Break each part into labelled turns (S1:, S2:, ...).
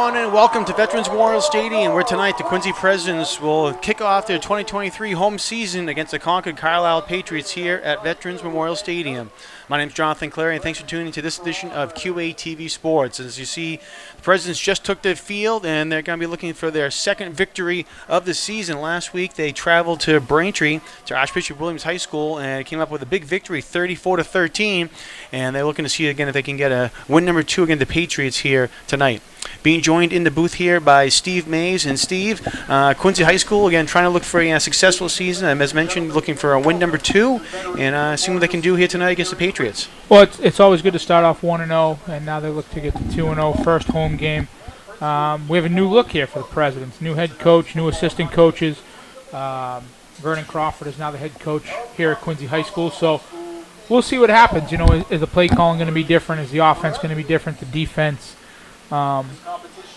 S1: everyone, and welcome to Veterans Memorial Stadium, where tonight the Quincy Presidents will kick off their 2023 home season against the Concord Carlisle Patriots here at Veterans Memorial Stadium. My name is Jonathan Clary, and thanks for tuning in to this edition of QATV Sports. As you see, the Presidents just took the field, and they're going to be looking for their second victory of the season. Last week, they traveled to Braintree, to Archbishop Williams High School, and came up with a big victory, 34-13. And they're looking to see again if they can get a win number 2 against the Patriots here tonight. Being joined in the booth here by Steve Mays. And Steve, Quincy High School, again, trying to look for a successful season. As mentioned, looking for a win number 2, and see what they can do here tonight against the Patriots.
S2: Well, it's always good to start off 1-0, and now they look to get to 2-0, first home game. We have a new look here for the Presidents. New head coach, new assistant coaches. Vernon Crawford is now the head coach here at Quincy High School. So we'll see what happens. You know, is the play calling going to be different? Is the offense going to be different? The defense?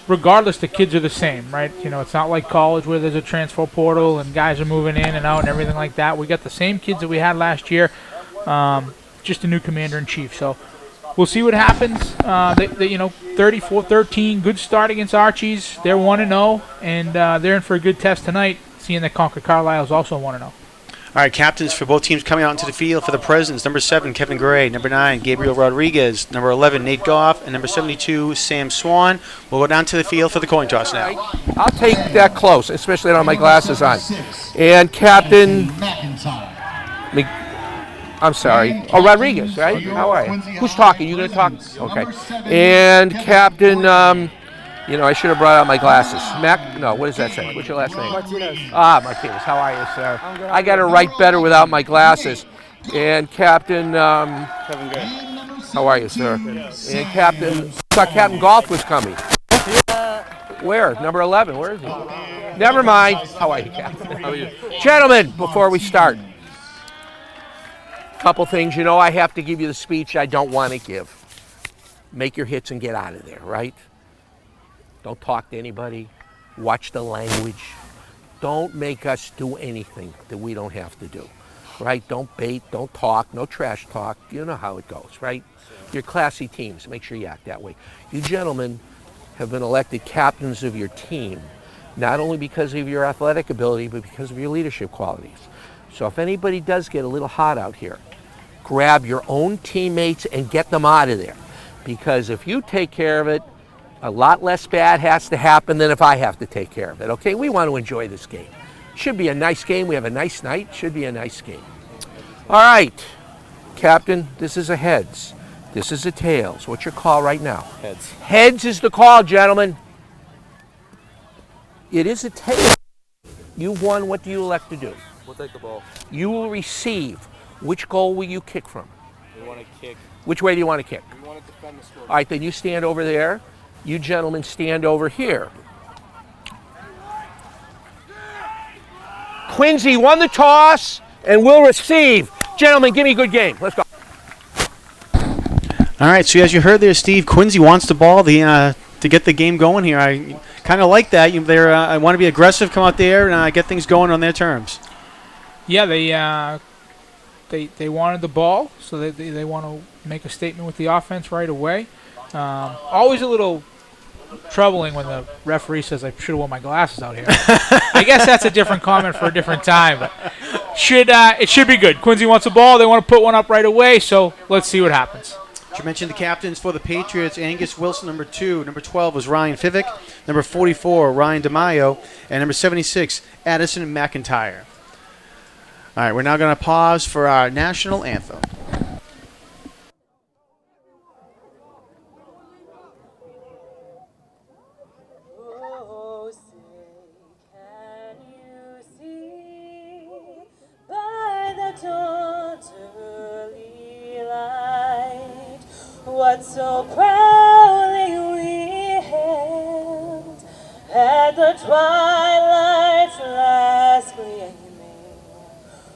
S2: Regardless, the kids are the same, right? You know, it's not like college where there's a transfer portal and guys are moving in and out and everything like that. We got the same kids that we had last year, just a new commander-in-chief. So we'll see what happens. They 34-13, good start against Archies. They're 1-0, and they're in for a good test tonight, seeing that Concord Carlisle is also 1-0.
S1: All right, captains for both teams coming out into the field for the Presidents. Number 7, Kevin Gray. Number 9, Gabriel Rodriguez. Number 11, Nate Goff. And number 72, Sam Swan. We'll go down to the field for the coin toss now.
S3: I'll take that close, especially on my glasses on. And Captain I'm sorry. Oh, Rodriguez, right? How are you? Who's talking? You going to talk? Okay. And Captain, I should have brought out my glasses. What does that say? What's your last name?
S4: Martinez.
S3: Martinez. How are you, sir? I got to write better without my glasses. And Captain,
S4: Kevin Gray.
S3: how are you, sir? And Captain, I thought Captain Golf was coming. Where? Number 11. Where is he? Never mind. How are you, Captain?
S4: How are you?
S3: Gentlemen, before we start, couple things. I have to give you the speech I don't want to give. Make your hits and get out of there, right? Don't talk to anybody. Watch the language. Don't make us do anything that we don't have to do, right? Don't bait, don't talk, no trash talk. You know how it goes, right? You're classy teams. Make sure you act that way. You gentlemen have been elected captains of your team, not only because of your athletic ability, but because of your leadership qualities. So if anybody does get a little hot out here, grab your own teammates and get them out of there. Because if you take care of it, a lot less bad has to happen than if I have to take care of it, okay? We want to enjoy this game. Should be a nice game. We have a nice night. Should be a nice game. All right, Captain, this is a heads. This is a tails. What's your call right now?
S4: Heads.
S3: Heads is the call, gentlemen. It is a tail. You've won. What do you elect to do?
S4: We'll take the ball.
S3: You will receive. Which goal will you kick from?
S4: We want to kick.
S3: Which way do you want to kick?
S4: We want to defend the score.
S3: All right, then you stand over there. You gentlemen stand over here. Quincy won the toss and will receive. Gentlemen, give me a good game. Let's go.
S1: All right, so as you heard there, Steve, Quincy wants the ball to get the game going here. I kind of like that. I want to be aggressive, come out there, and get things going on their terms.
S2: Yeah, they wanted the ball, so they want to make a statement with the offense right away. Always a little troubling when the referee says I should have worn my glasses out here. I guess that's a different comment for a different time, but it should be good. Quincy wants the ball. They want to put one up right away, so let's see what happens.
S1: You mentioned the captains for the Patriots: Angus Wilson, number 2. Number 12 was Ryan Fivick. Number 44, Ryan DeMaio. And number 76, Addison McIntyre. All right, we're now going to pause for our national anthem.
S5: Oh, say, can you see by the dawn's early light what so proudly we hailed at the twilight's last gleaming,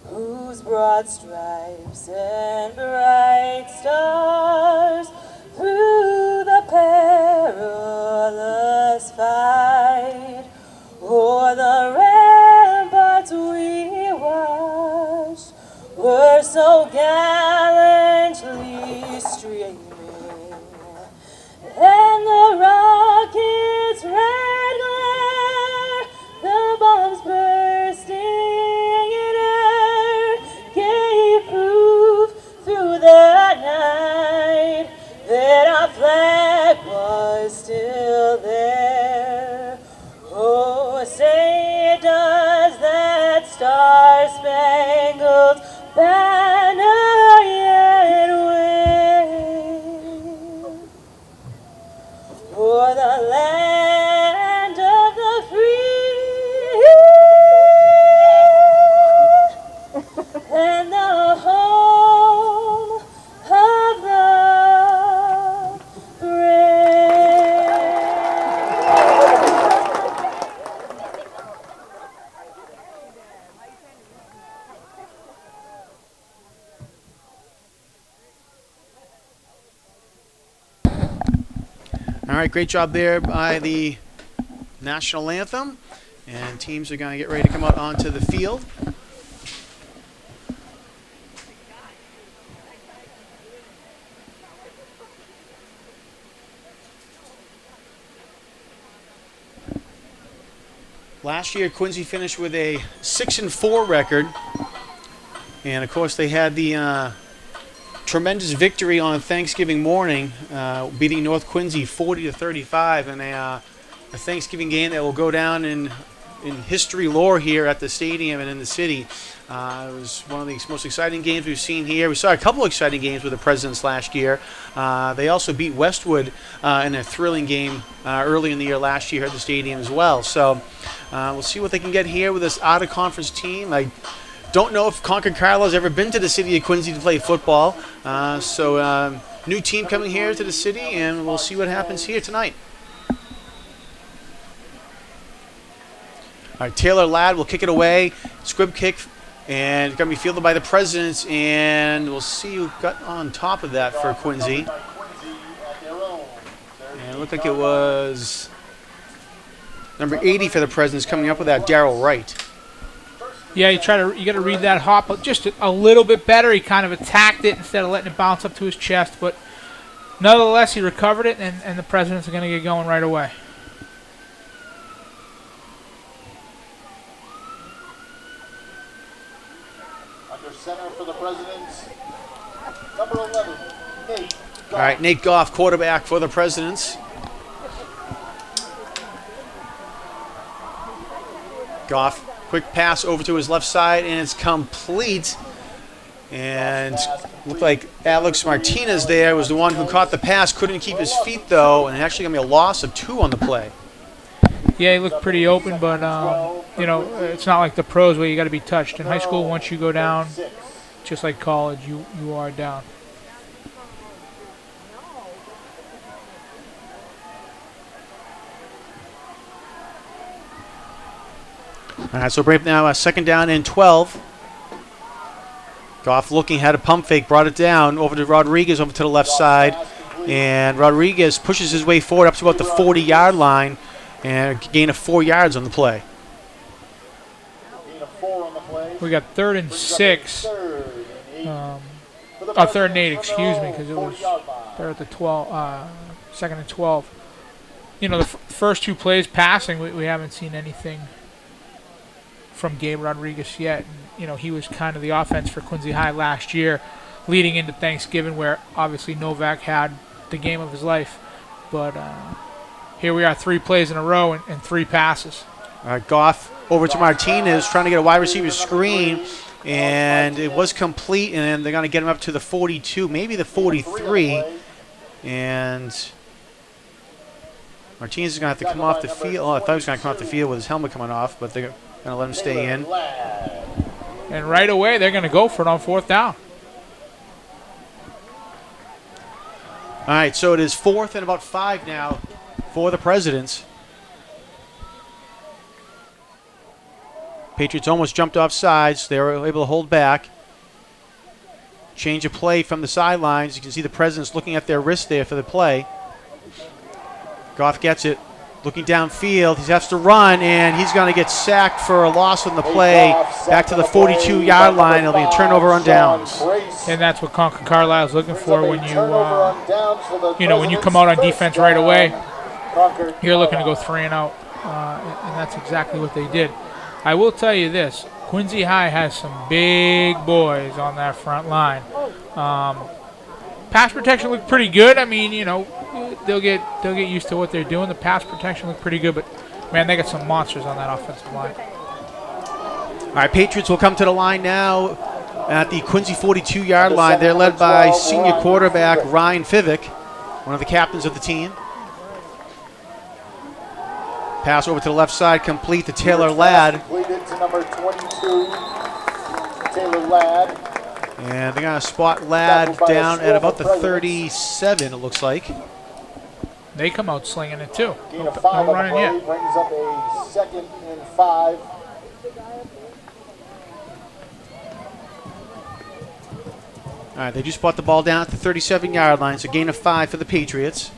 S5: whose broad stripes and bright stars through the perilous fight o'er the ramparts we watched were so gallantly streaming, and the rockets
S1: All right, great job there by the national anthem. And teams are going to get ready to come out onto the field. Last year, Quincy finished with a 6-4 record. And, of course, they had the tremendous victory on Thanksgiving morning, beating North Quincy 40-35 in a Thanksgiving game that will go down in history lore here at the stadium and in the city. It was one of the most exciting games we've seen here. We saw a couple exciting games with the Presidents last year. They also beat Westwood in a thrilling game early in the year last year at the stadium as well. So we'll see what they can get here with this out-of-conference team. I don't know if Concord Carlisle has ever been to the city of Quincy to play football. So new team coming here to the city, and we'll see what happens here tonight. All right, Taylor Ladd will kick it away. Squib kick, and going to be fielded by the Presidents, and we'll see who got on top of that for Quincy. And it looked like it was number 80 for the Presidents coming up with that, Darryl Wright.
S2: Yeah, you got to read that hop just a little bit better. He kind of attacked it instead of letting it bounce up to his chest, but nonetheless, he recovered it, and the Presidents are going to get going right away.
S6: Under center for the Presidents, number 11, Nate Goff.
S1: All right, Nate Goff, quarterback for the Presidents. Goff, quick pass over to his left side, and it's complete. And looked like Alex Martinez there was the one who caught the pass, couldn't keep his feet though, and actually going to be a loss of 2 on the play.
S2: Yeah, he looked pretty open, but you know, it's not like the pros where you got to be touched. In high school, once you go down, just like college, you are down.
S1: All right, so bring up now 2nd down and 12. Goff looking, had a pump fake, brought it down over to Rodriguez over to the left side. And Rodriguez pushes his way forward up to about the 40-yard line and gain of 4 yards on the play.
S2: We got 3rd and 6. 3rd and 8, excuse me, because it was they're at the 12, 2nd and 12. You know, the first 2 plays passing, we haven't seen anything from Gabe Rodriguez yet. And, you know, he was kind of the offense for Quincy High last year, leading into Thanksgiving, where obviously Novak had the game of his life. But here we are, 3 plays in a row and 3 passes.
S1: All right, Goff over to Martinez, trying to get a wide receiver screen, and it was complete, and they're going to get him up to the 42, maybe the 43. And Martinez is going to have to come off the field. Oh, I thought he was going to come off the field with his helmet coming off, but they're going to let him stay in.
S2: And right away, they're going to go for it on 4th down.
S1: All right, so it is 4th and about 5 now for the Presidents. Patriots almost jumped off sides. They were able to hold back. Change of play from the sidelines. You can see the Presidents looking at their wrist there for the play. Goff gets it. Looking downfield, he has to run, and he's going to get sacked for a loss on the play. Back to the 42-yard line. It'll be a turnover on downs.
S2: And that's what Concord Carlisle is looking for when when you come out on defense right away. You're looking to go 3 and out, and that's exactly what they did. I will tell you this: Quincy High has some big boys on that front line. Pass protection looked pretty good. I mean, you know, they'll get used to what they're doing. The pass protection looked pretty good, but man, they got some monsters on that offensive line.
S1: All right, Patriots will come to the line now at the Quincy 42-yard line. They're led by senior quarterback Ryan Fivick, one of the captains of the team. Pass over to the left side, complete to Taylor Ladd.
S6: Completed to number 22, Taylor Ladd.
S1: And they're going to spot Ladd down at about the 37, it looks like.
S2: They come out slinging it too.
S6: Gain of 5 on the
S2: running
S6: play,
S2: yet.
S6: brings up a 2nd and 5.
S1: All right, they just brought the ball down at the 37-yard line, so gain of 5 for the Patriots.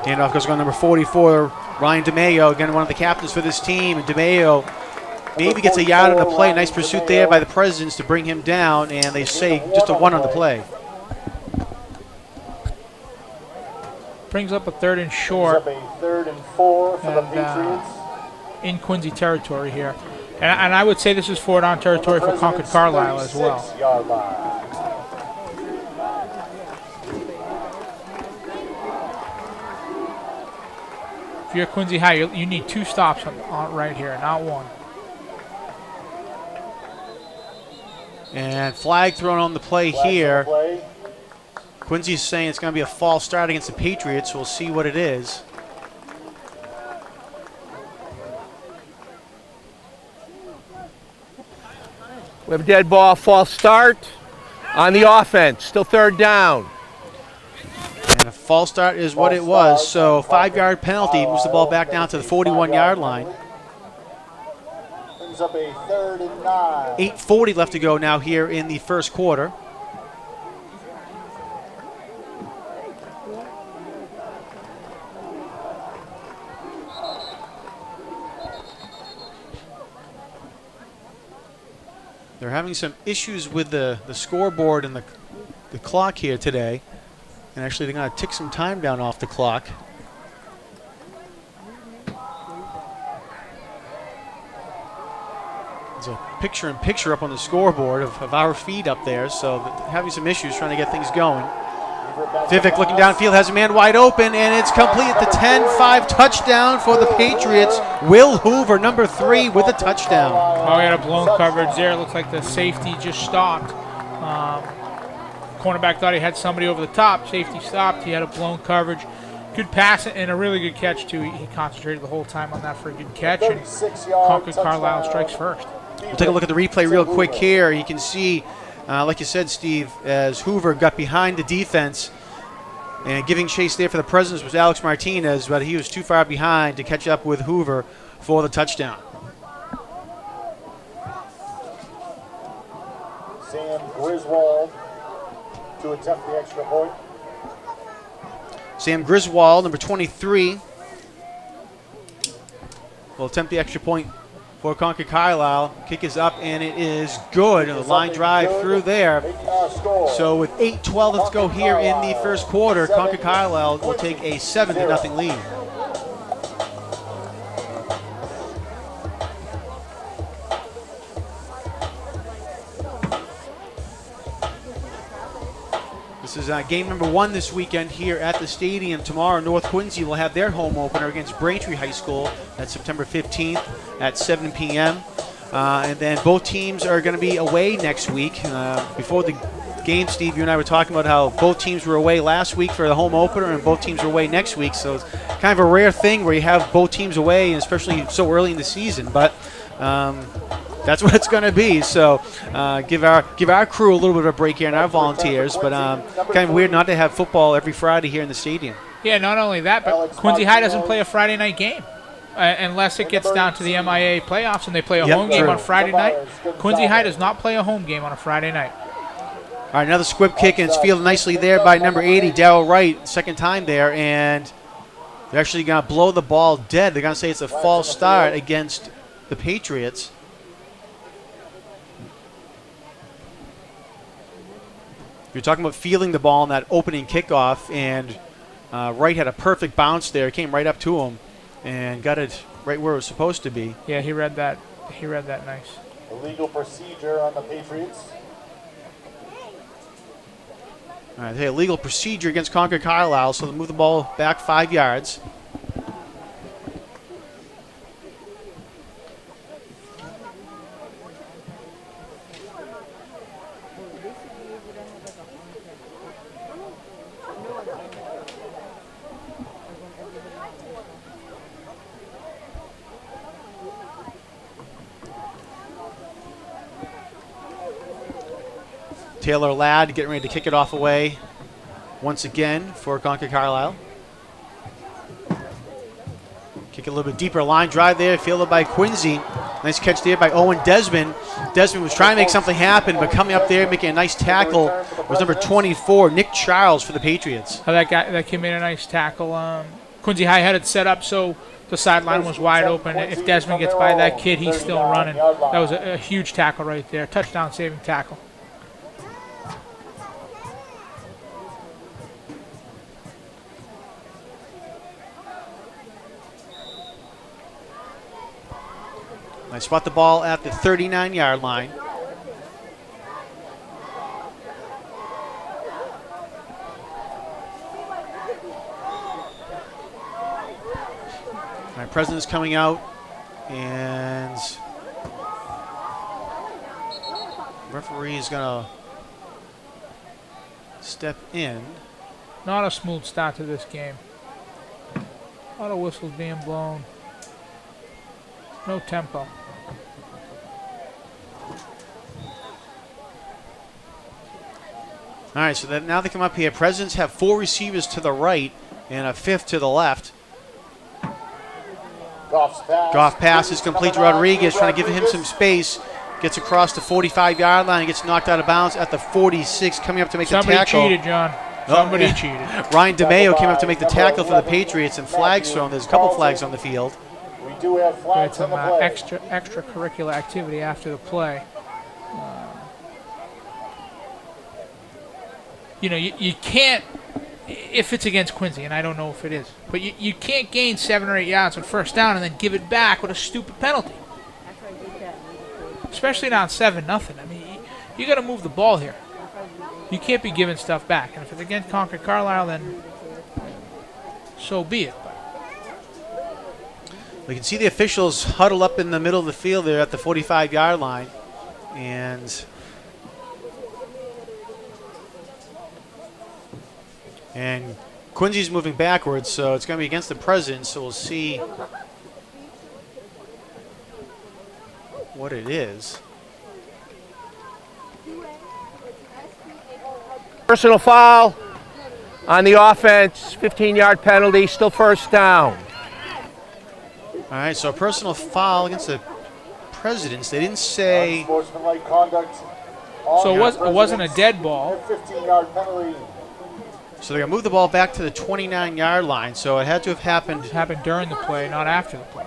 S1: Handoff goes on number 44, Ryan DeMayo, again one of the captains for this team. And DeMayo maybe gets a yard on the play. Nice pursuit there by the Presidents to bring him down, and they say just a 1 on the play.
S2: Brings up a 3rd and short.
S6: Brings up a 3rd and 4 for the
S2: And,
S6: Patriots.
S2: In Quincy territory here. And I would say this is forward on territory for Concord Carlisle as well.
S6: 36-yard line.
S2: If you're Quincy High, you need 2 stops on right here, not 1.
S1: And flag thrown on the play
S6: Flags on the
S1: here.
S6: play.
S1: Quincy's saying it's going to be a false start against the Patriots. We'll see what it is.
S3: We have a dead ball, false start on the offense. Still 3rd down.
S1: And a false start is what it was. So 5-yard penalty moves the ball back down to the 41-yard line.
S6: Brings up a 3rd and 9.
S1: 8:40 left to go now here in the first quarter. They're having some issues with the scoreboard and the clock here today. And actually, they're going to tick some time down off the clock. There's a picture-in-picture up on the scoreboard of our feed up there, so they're having some issues trying to get things going. Vivek looking downfield, has a man wide open, and it's complete at the 10-5 touchdown for the Patriots. Will Hoover, number 3, with a touchdown.
S2: Oh, we had a blown coverage there. It looks like the safety just stopped. Cornerback thought he had somebody over the top. Safety stopped. He had a blown coverage. Good pass and a really good catch, too. He concentrated the whole time on that for a good catch. And
S6: 36-yard
S2: Concord Carlisle
S6: touchdown.
S2: strikes first.
S1: We'll take a look at the replay real quick here. You can see, like you said, Steve, as Hoover got behind the defense and giving chase there for the Presidents was Alex Martinez, but he was too far behind to catch up with Hoover for the touchdown.
S6: Sam Griswold to attempt the extra point.
S1: Sam Griswold, number 23, will attempt the extra point for Concord Carlisle. Kick is up, and it is good. A line drive through there.
S6: Making our score.
S1: So with 8:12 left to go here in the first quarter, Concord Carlisle will take a 7-0 lead. This is game number 1 this weekend here at the stadium. Tomorrow, North Quincy will have their home opener against Braintree High School. That's September 15th at 7 p.m. And then both teams are going to be away next week. Before the game, Steve, you and I were talking about how both teams were away last week for the home opener and both teams are away next week. So it's kind of a rare thing where you have both teams away, and especially so early in the season. But that's what it's going to be. So give our crew a little bit of a break here and our volunteers. But kind of weird not to have football every Friday here in the stadium.
S2: Yeah, not only that, but Quincy High doesn't play a Friday night game. Unless it gets down to the MIA playoffs and they play a home game
S1: true.
S2: on Friday night. Quincy High does not play a home game on a Friday night.
S1: All right, another squib kick, and it's fielded nicely there by number 80, Darryl Wright, second time there, and they're actually going to blow the ball dead. They're going to say it's a false start against the Patriots. You're talking about fielding the ball in that opening kickoff, and Wright had a perfect bounce there. Came right up to him and got it right where it was supposed to be.
S2: Yeah, he read that. He read that nice.
S6: Illegal procedure on the Patriots.
S1: All right, hey, illegal procedure against Concord Carlisle, so they'll move the ball back 5 yards. Taylor Ladd getting ready to kick it off away once again for Concord Carlisle. Kick a little bit deeper, line drive there, fielded by Quincy. Nice catch there by Owen Desmond. Desmond was trying to make something happen, but coming up there, making a nice tackle was number 24, Nick Charles for the Patriots.
S2: Oh, that kid made a nice tackle. Quincy High had it set up so the sideline was wide open. If Desmond gets by that kid, he's still running. That was a huge tackle right there. Touchdown saving tackle.
S1: I spot the ball at the 39-yard line. All right, President's coming out, and referee is gonna step in.
S2: Not a smooth start to this game. A lot of whistles being blown. No tempo.
S1: All right, so then now they come up here. Presidents have 4 receivers to the right and a 5th to the left. Goff pass is complete to Rodriguez, trying to give him some space. Gets across the 45-yard line and gets knocked out of bounds at the 46, coming up to make the tackle.
S2: Somebody cheated, John. Somebody cheated.
S1: Ryan DeMayo came up to make the tackle for the Patriots, and flags thrown. There's a couple flags on the field.
S6: We do have
S2: We had
S6: flags
S2: some
S6: on the play.
S2: extracurricular activity after the play. You can't, if it's against Quincy, and I don't know if it is, but you can't gain 7 or 8 yards on first down and then give it back with a stupid penalty. Especially not 7-0. I mean, you got to move the ball here. You can't be giving stuff back. And if it's against Concord Carlisle, then so be it.
S1: We can see the officials huddle up in the middle of the field there at the 45-yard line. And Quincy's moving backwards, so it's going to be against the Presidents, so we'll see what it is.
S3: Personal foul on the offense, 15-yard penalty, still first down.
S1: All right, so a personal foul against the Presidents. They didn't say.
S6: Unsportsmanlike conduct.
S2: So it wasn't a dead ball.
S6: 15-yard penalty.
S1: So they're going to move the ball back to the 29-yard line, so it had to have happened.
S2: It happened during the play, not after the play.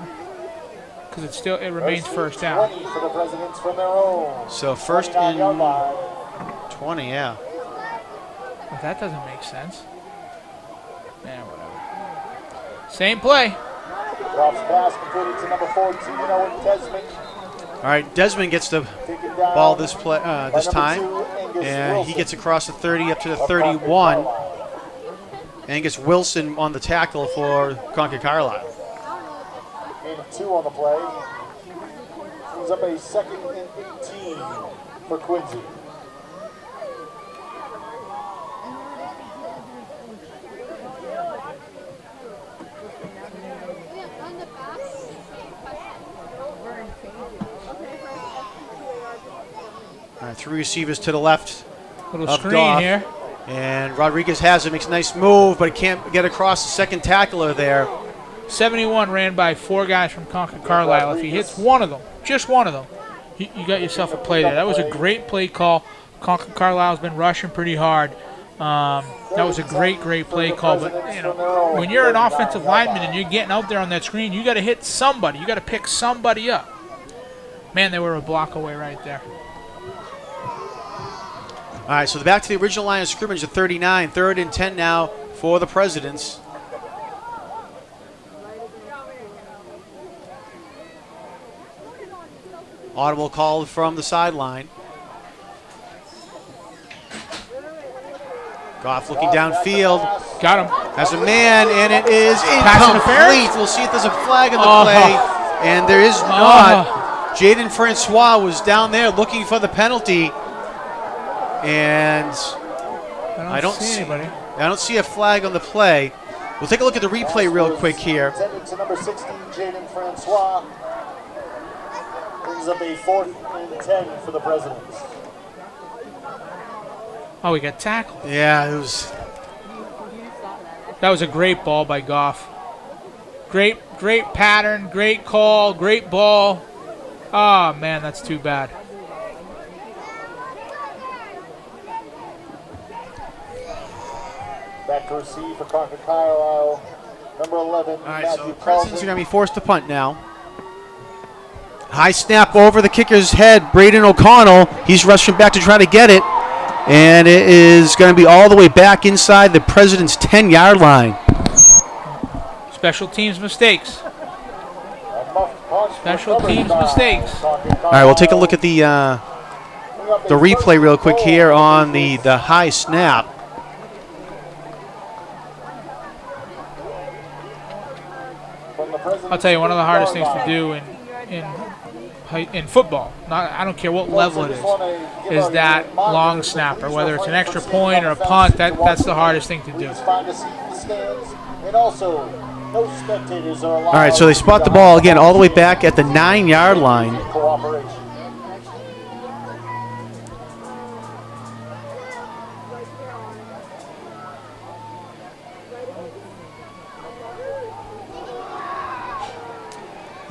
S2: Because it remains first down.
S6: 20 for the Presidents from their own.
S1: So first
S6: 29-yard
S1: and
S6: line.
S1: 20, yeah.
S2: But that doesn't make sense. Yeah, whatever. Same play.
S6: Goff's pass completed to number 14, Owen Desmond.
S1: All right, Desmond gets the
S6: Taken down
S1: ball this play
S6: by
S1: this
S6: number
S1: time,
S6: 2, Angus
S1: and
S6: Wilson
S1: he gets across the 30 up to the
S6: of Concord
S1: 31.
S6: Carlisle.
S1: Angus Wilson on the tackle for Concord Carlisle.
S6: Gain of 2 on the play. Brings up a 2nd and 18 for Quincy.
S1: All right, 3 receivers to the left
S2: Little
S1: of
S2: screen
S1: Goff.
S2: here.
S1: And Rodriguez has it, makes a nice move, but can't get across the second tackler there.
S2: 71 ran by 4 guys from Concord Carlisle. If he hits one of them, just one of them, you got yourself a play there. That was a great play call. Concord Carlisle's been rushing pretty hard. That was a great play call. But when you're an offensive lineman and you're getting out there on that screen, you got to hit somebody. You got to pick somebody up. Man, they were a block away right there.
S1: All right, so back to the original line of scrimmage, the 39. 3rd and 10 now for the Presidents. Audible call from the sideline. Goff looking downfield.
S2: Got him.
S1: Has a man, and it is
S2: Pass
S1: incomplete.
S2: interference?
S1: We'll see if there's a flag on the play, and there is not. Jaden Francois was down there looking for the penalty, and I don't see
S2: anybody.
S1: I don't see a flag on the play. We'll take a look at the replay real quick here.
S6: Intended to number 16, Jaden Francois. Brings up a 4th and 10 for the Presidents.
S2: Oh, we got tackled.
S1: Yeah, it was.
S2: That was a great ball by Goff. Great pattern, great call, great ball. Oh, man, that's too bad.
S6: Back to receive for Concord Carlisle. Number 11,
S1: All right, so
S6: Matthew
S1: Presidents are
S6: Carlson.
S1: going to be forced to punt now. High snap over the kicker's head. Braden O'Connell. He's rushing back to try to get it. And it is going to be all the way back inside the President's 10-yard line.
S2: Special teams mistakes.
S6: A muffed punt
S2: Special
S6: recovered
S2: teams
S6: by
S2: mistakes.
S6: Concord
S1: All right, we'll take a look at the replay real quick here on the high snap.
S2: I'll tell you, one of the hardest things to do in football, I don't care what level it is that long snapper, whether it's an extra point or a punt. That's the hardest thing to do.
S6: Find a seat in the stands, and also no spectators are allowed.
S1: All right, so they spot the ball again all the way back at the 9-yard line.
S6: Cooperation.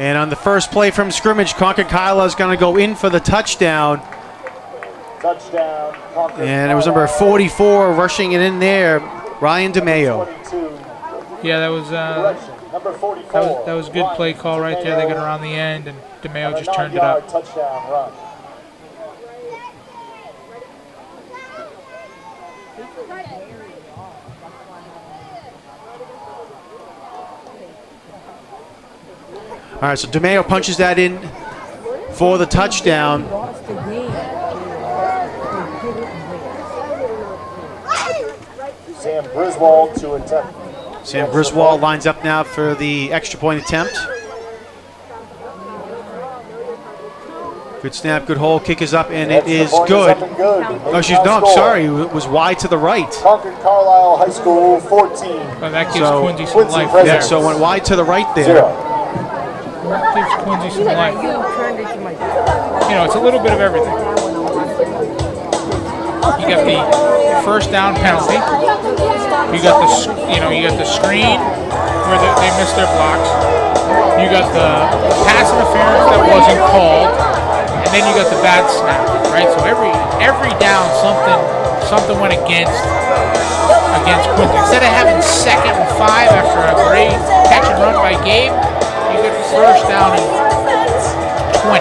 S1: And on the first play from scrimmage, Concord Carlisle is going to go in for the touchdown.
S6: Touchdown. Concord
S1: And it was number
S6: Carlisle.
S1: 44 rushing it in there, Ryan DeMayo.
S6: 22.
S2: Yeah, that was
S6: Correction. Number 44.
S2: that was a good play call right there. They got around the end, and DeMayo just turned it up.
S6: Touchdown run.
S1: All right, so DeMayo punches that in for the touchdown.
S6: Sam Griswold to attempt.
S1: Sam Griswold lines up now for the extra point attempt. Good snap, good hole, kick is up, and it
S6: Extra
S1: is
S6: point
S1: good.
S6: up and good.
S1: Oh, she's no, I'm sorry, it was wide to the right.
S6: Concord Carlisle High School 14.
S2: Well, that gives
S1: So,
S2: Quincy some
S6: Quincy
S2: life
S6: President.
S1: Yeah,
S2: there.
S1: so it went wide to the right there.
S6: 0.
S2: Gives Quincy some life. You know, it's a little bit of everything. You got the first down penalty. You got you got the screen where they missed their blocks. You got the pass interference that wasn't called, and then you got the bad snap, right? So every down something went against Quincy. Instead of having 2nd and 5 after a great catch and run by Gabe, you get first down and 20.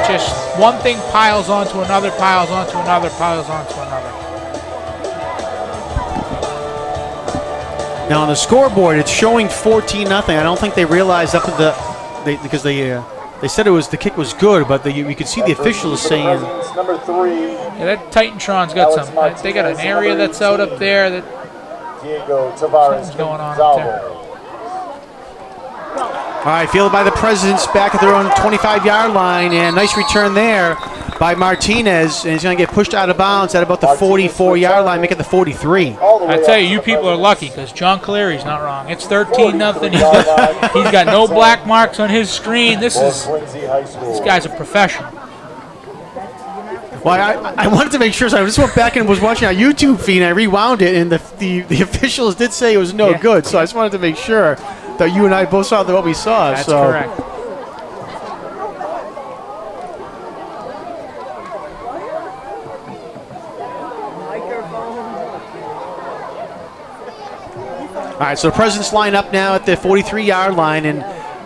S2: Just one thing piles onto another, piles onto another, piles onto another.
S1: Now on the scoreboard, it's showing 14-0. I don't think they realized up at because they said the kick was good, but you could see the officials saying.
S6: Number 3.
S2: Yeah, that Titantron's got some. They got an area that's out up there that
S6: Diego Tavares
S2: something's going on up there.
S1: All right, fielded by the Presidents back at their own 25-yard line, and nice return there by Martinez, and he's going to get pushed out of bounds at about the 44-yard line, make it the 43.
S2: I tell you people are lucky because John Cleary's not wrong. It's 13-0. He's got no black marks on his screen. This guy's a professional.
S1: Well, I wanted to make sure, so I just went back and was watching our YouTube feed, and I rewound it, and the officials did say it was no good, so I just wanted to make sure that you and I both saw what we saw.
S2: That's
S1: so.
S2: correct.
S1: All right, so the Presidents line up now at the 43-yard line, and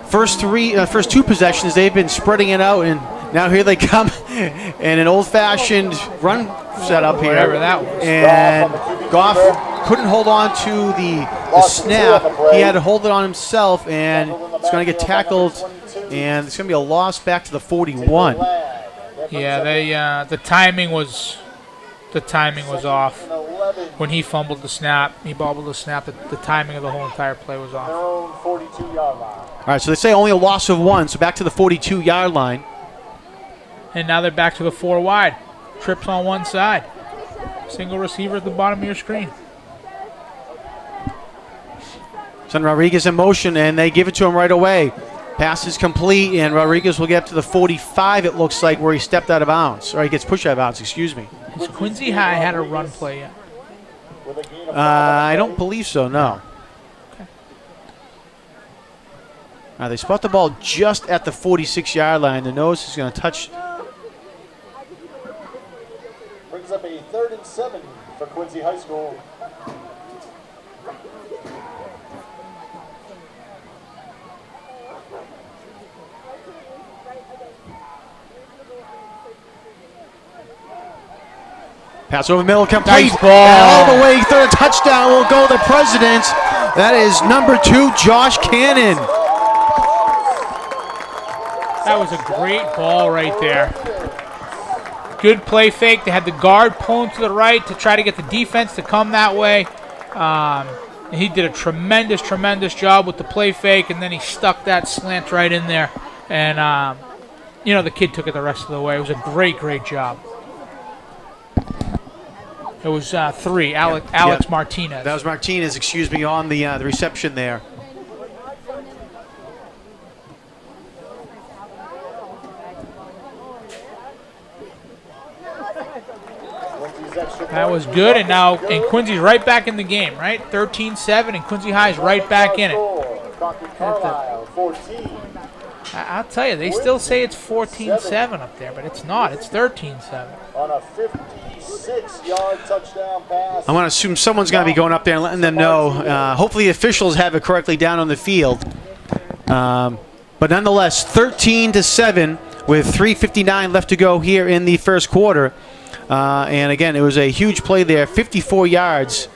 S1: first two possessions they've been spreading it out, and now here they come in an old-fashioned run setup here.
S2: Whatever that was.
S1: And Goff couldn't hold on to the snap. He had to hold it on himself, and it's going to get tackled, and it's going to be a loss back to the 41.
S2: Yeah, the timing was off. When he fumbled the snap, he bobbled the snap. The timing of the whole entire play was off.
S1: All right, so they say only a loss of 1, so back to the 42-yard line.
S2: And now they're back to the 4 wide. Trips on one side. Single receiver at the bottom of your screen.
S1: Send Rodriguez in motion, and they give it to him right away. Pass is complete, and Rodriguez will get up to the 45, it looks like, where he stepped out of bounds. Or he gets pushed out of bounds, excuse me.
S2: Has Quincy High had a run play yet?
S1: I don't believe so, no.
S2: Okay.
S1: They spot the ball just at the 46-yard line. The nose is going to touch.
S6: Brings up a 3rd and 7 for Quincy High School.
S1: Pass over the middle, complete.
S2: Nice ball.
S1: All the way, third touchdown will go the Presidents. That is number 2, Josh Cannon.
S2: That was a great ball right there. Good play fake. They had the guard pulling to the right to try to get the defense to come that way. He did a tremendous, tremendous job with the play fake, and then he stuck that slant right in there. And, the kid took it the rest of the way. It was a great, great job. It was 3, Alex Martinez.
S1: That was Martinez, excuse me, on the reception there.
S2: That was good, and Quincy's right back in the game, right? 13-7, and Quincy High's right back in it.
S6: Carlisle, 14.
S2: I'll tell you, they still say it's 14-7 up there, but it's not. It's 13-7.
S6: On a 56-yard touchdown pass.
S1: I'm going to assume someone's going to be going up there and letting them know. Hopefully the officials have it correctly down on the field. But nonetheless, 13-7 with 3:59 left to go here in the first quarter. And again, it was a huge play there, 54 yards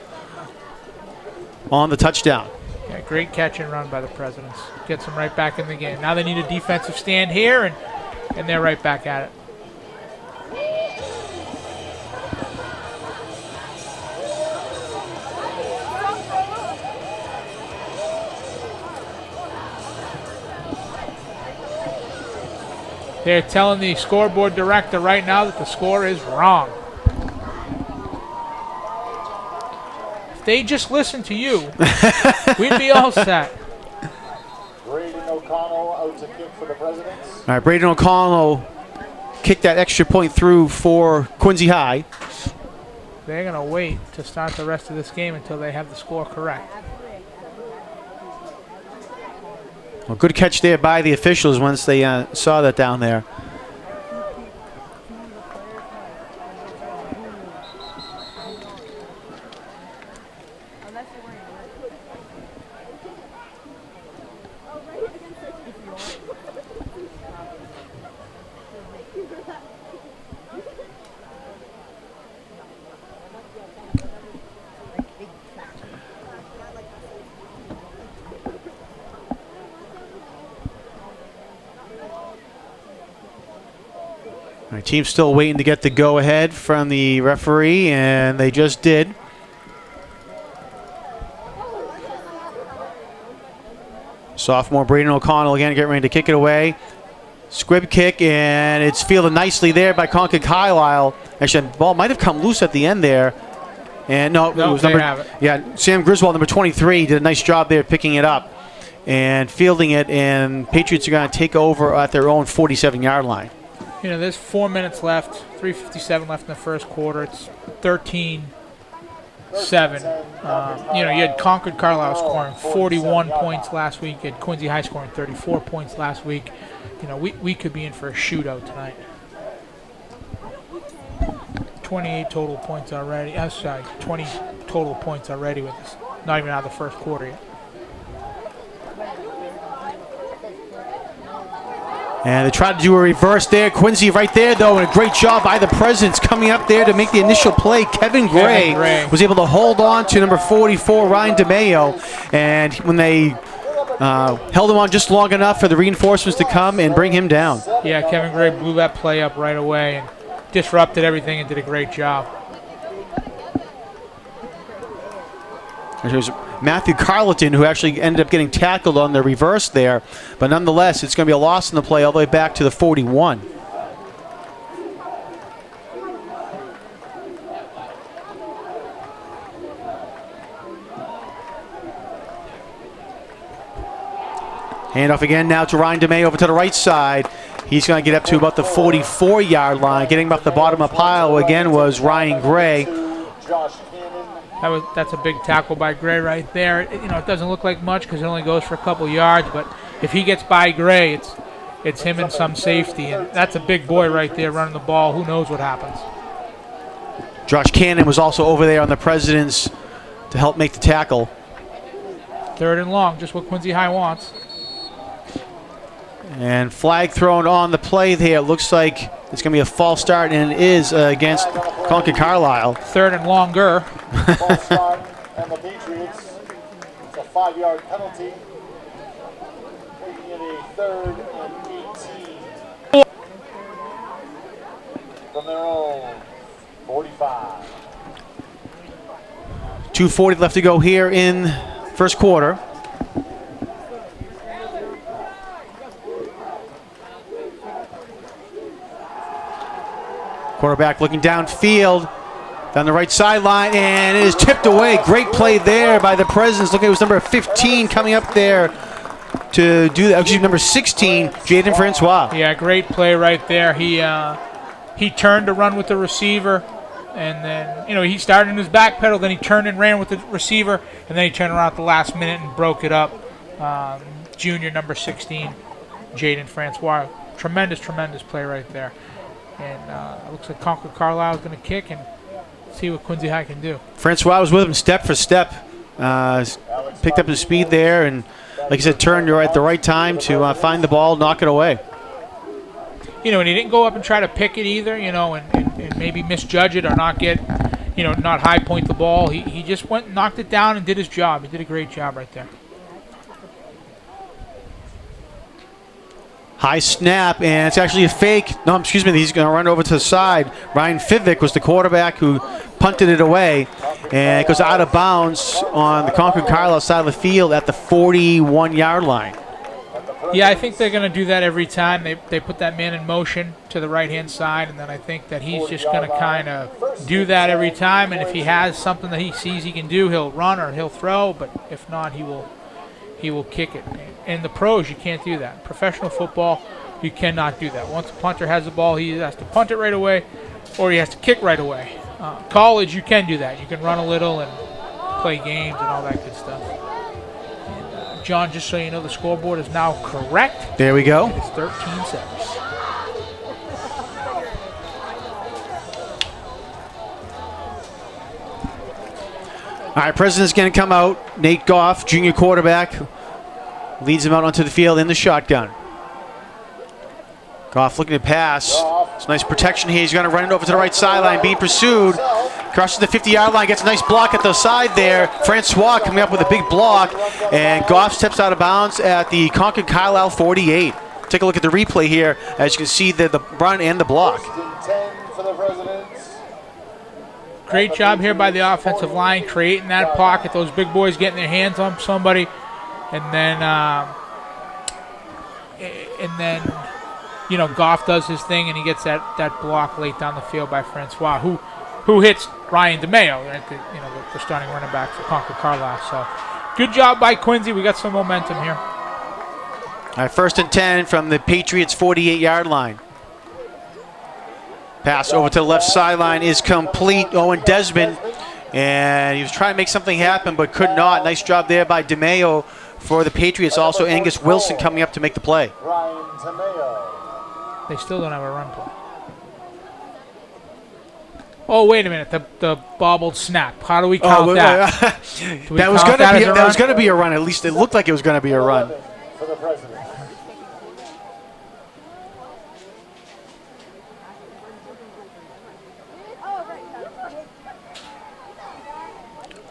S1: on the touchdown.
S2: Yeah, great catch and run by the Presidents. Gets them right back in the game. Now they need a defensive stand here, and they're right back at it. They're telling the scoreboard director right now that the score is wrong. If they just listen to you, we'd be all set.
S6: Braden O'Connell out to kick for the Presidents.
S1: All right, Braden O'Connell kicked that extra point through for Quincy High.
S2: They're going to wait to start the rest of this game until they have the score correct.
S1: Well, good catch there by the officials once they saw that down there. Our team's still waiting to get the go-ahead from the referee, and they just did. Sophomore Braden O'Connell again getting ready to kick it away. Squib kick, and it's fielded nicely there by Concord Carlisle. Actually, the ball might have come loose at the end there. And no, it was
S2: they have it.
S1: Yeah, Sam Griswold, number 23, did a nice job there picking it up and fielding it, and Patriots are going to take over at their own 47-yard line.
S2: You know, there's 4 minutes left, 3:57 left in the first quarter. It's 13-7. You had Concord Carlisle scoring 41 points last week. You had Quincy High scoring 34 points last week. We could be in for a shootout tonight. 28 total points already. 20 total points already with this. Not even out of the first quarter yet.
S1: And they tried to do a reverse there. Quincy right there, though, and a great job by the Presidents coming up there to make the initial play. Kevin Gray was able to hold on to number 44, Ryan DeMayo. And when they held him on just long enough for the reinforcements to come and bring him down.
S2: Yeah, Kevin Gray blew that play up right away and disrupted everything and did a great job.
S1: There's Matthew Carleton, who actually ended up getting tackled on the reverse there. But nonetheless, it's going to be a loss in the play all the way back to the 41. Handoff again now to Ryan DeMay over to the right side. He's going to get up to about the 44-yard line. Getting up the bottom of the pile again was Ryan Gray.
S2: That's a big tackle by Gray right there. It doesn't look like much because it only goes for a couple yards, but if he gets by Gray, it's him and some safety, and that's a big boy right there running the ball. Who knows what happens?
S1: Josh Cannon was also over there on the Presidents to help make the tackle.
S2: 3rd and long, just what Quincy High wants.
S1: And flag thrown on the play there. It looks like It's going to be a false start, and it is against Concord Carlisle.
S2: 3rd and longer.
S6: False start, and the Patriots, it's a 5-yard penalty, making it a 3rd and 18 from their own 45.
S1: 2:40 left to go here in first quarter. Quarterback looking downfield, down the right sideline, and it is tipped away. Great play there by the Presidents. Look, it was number 15 coming up there to do that. Actually, number 16, Jaden Francois.
S2: Yeah, great play right there. He turned to run with the receiver, and then, you know, he started in his back pedal, then he turned and ran with the receiver, and then he turned around at the last minute and broke it up. Junior number 16, Jaden Francois. Tremendous play right there. And it looks like Concord Carlisle is going to kick and see what Quincy High can do.
S1: Francois was with him step for step. Picked up his speed there, and like I said, turned at the right time to find the ball, knock it away.
S2: You know, and he didn't go up and try to pick it either, you know, and maybe misjudge it or not get, you know, not high point the ball. He just went and knocked it down and did his job. He did a great job right there.
S1: High snap, and it's actually a fake. No, excuse me, he's going to run over to the side. Ryan Fivik was the quarterback who punted it away, and it goes out of bounds on the Concord Carlisle side of the field at the 41-yard line.
S2: Yeah, I think they're going to do that every time. They put that man in motion to the right-hand side, and then I think that he's just going to kind of do that every time, and if he has something that he sees he can do, he'll run or he'll throw, but if not, he will kick it. In the pros, you can't do that. Professional football, you cannot do that. Once a punter has the ball, he has to punt it right away, or he has to kick right away. College, you can do that. You can run a little and play games and all that good stuff. And, John, just so you know, the scoreboard is now correct.
S1: There we go.
S2: It's 13-7.
S1: All right, President's going to come out. Nate Goff, junior quarterback, leads him out onto the field in the shotgun. Goff looking to pass. It's nice protection here. He's going to run it over to the right sideline, being pursued. Crosses the 50-yard line, gets a nice block at the side there. Francois coming up with a big block, and Goff steps out of bounds at the Concord Carlisle 48. Take a look at the replay here, as you can see the run and the block.
S2: Great job here by the offensive line, creating that pocket. Those big boys getting their hands on somebody, and then you know, Goff does his thing, and he gets that block late down the field by Francois, who hits Ryan DeMeo, right? The starting running back for Concord Carlisle. So good job by Quincy. We got some momentum here.
S1: All right, 1st and 10 from the Patriots' 48-yard line. Pass over to the left sideline is complete. Owen Desmond, and he was trying to make something happen but could not. Nice job there by DeMeo for the Patriots. Also Angus Wilson coming up to make the play.
S2: They still don't have a run play. Oh, wait a minute. The bobbled snap. How do we count that?
S1: That was going to be a run. At least it looked like it was going to be a run.
S6: For the President.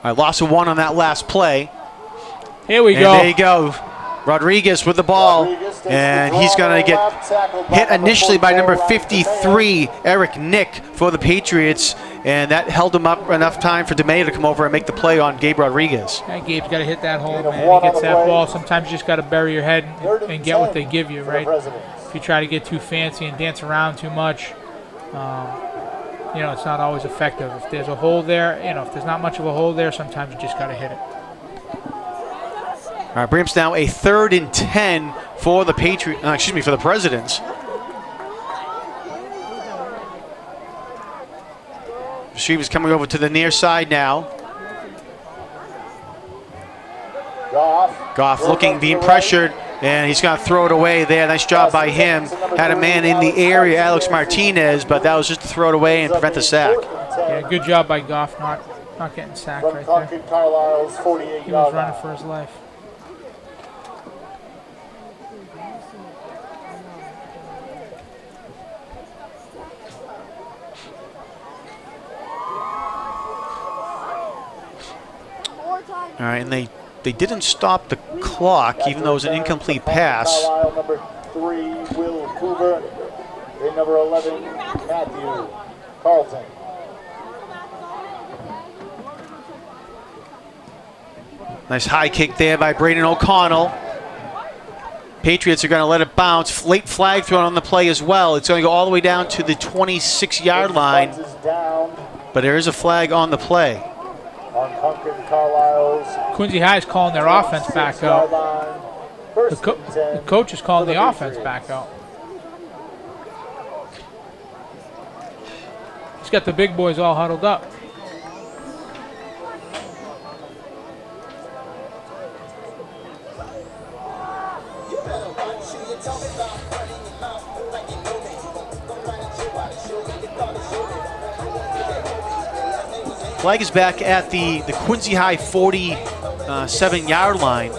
S1: All right, loss of 1 on that last play.
S2: Here we
S1: and
S2: go.
S1: There you go. Rodriguez with the ball, and he's going to get hit initially by number 53, Eric Nick, for the Patriots, and that held him up enough time for DeMeo to come over and make the play on Gabe Rodriguez.
S2: Yeah, Gabe's got to hit that hole, man. He gets that ball. Sometimes you just got to bury your head and get what they give you, right? If you try to get too fancy and dance around too much, you know, it's not always effective. If there's a hole there, you know, if there's not much of a hole there, sometimes you just got to hit it.
S1: All right, brings now a 3rd and 10 for the for the Presidents. Retriever's coming over to the near side now. Goff looking, being pressured, and he's going to throw it away there. Nice job by him. Had a man in the area, Alex Martinez, but that was just to throw it away and prevent the sack.
S2: Yeah, good job by Goff not getting sacked right there. He was running for his life.
S1: All right, and they didn't stop the clock, even though it was an incomplete pass.
S6: Carlisle, number 3, Will Coover. And number 11, Matthew Carlton.
S1: Nice high kick there by Braden O'Connell. Patriots are going to let it bounce. Late flag thrown on the play as well. It's going to go all the way down to the 26-yard line.
S6: Is down
S1: But there is a flag on the play.
S6: on Concord Carlisle's
S2: Quincy High is calling their offense back out.
S6: sideline.
S2: The,
S6: First
S2: co-
S6: and
S2: the
S6: 10
S2: coach is calling
S6: for
S2: the offense
S6: Patriots.
S2: back out. He's got the big boys all huddled up.
S1: Flag is back at the Quincy High 47-yard line.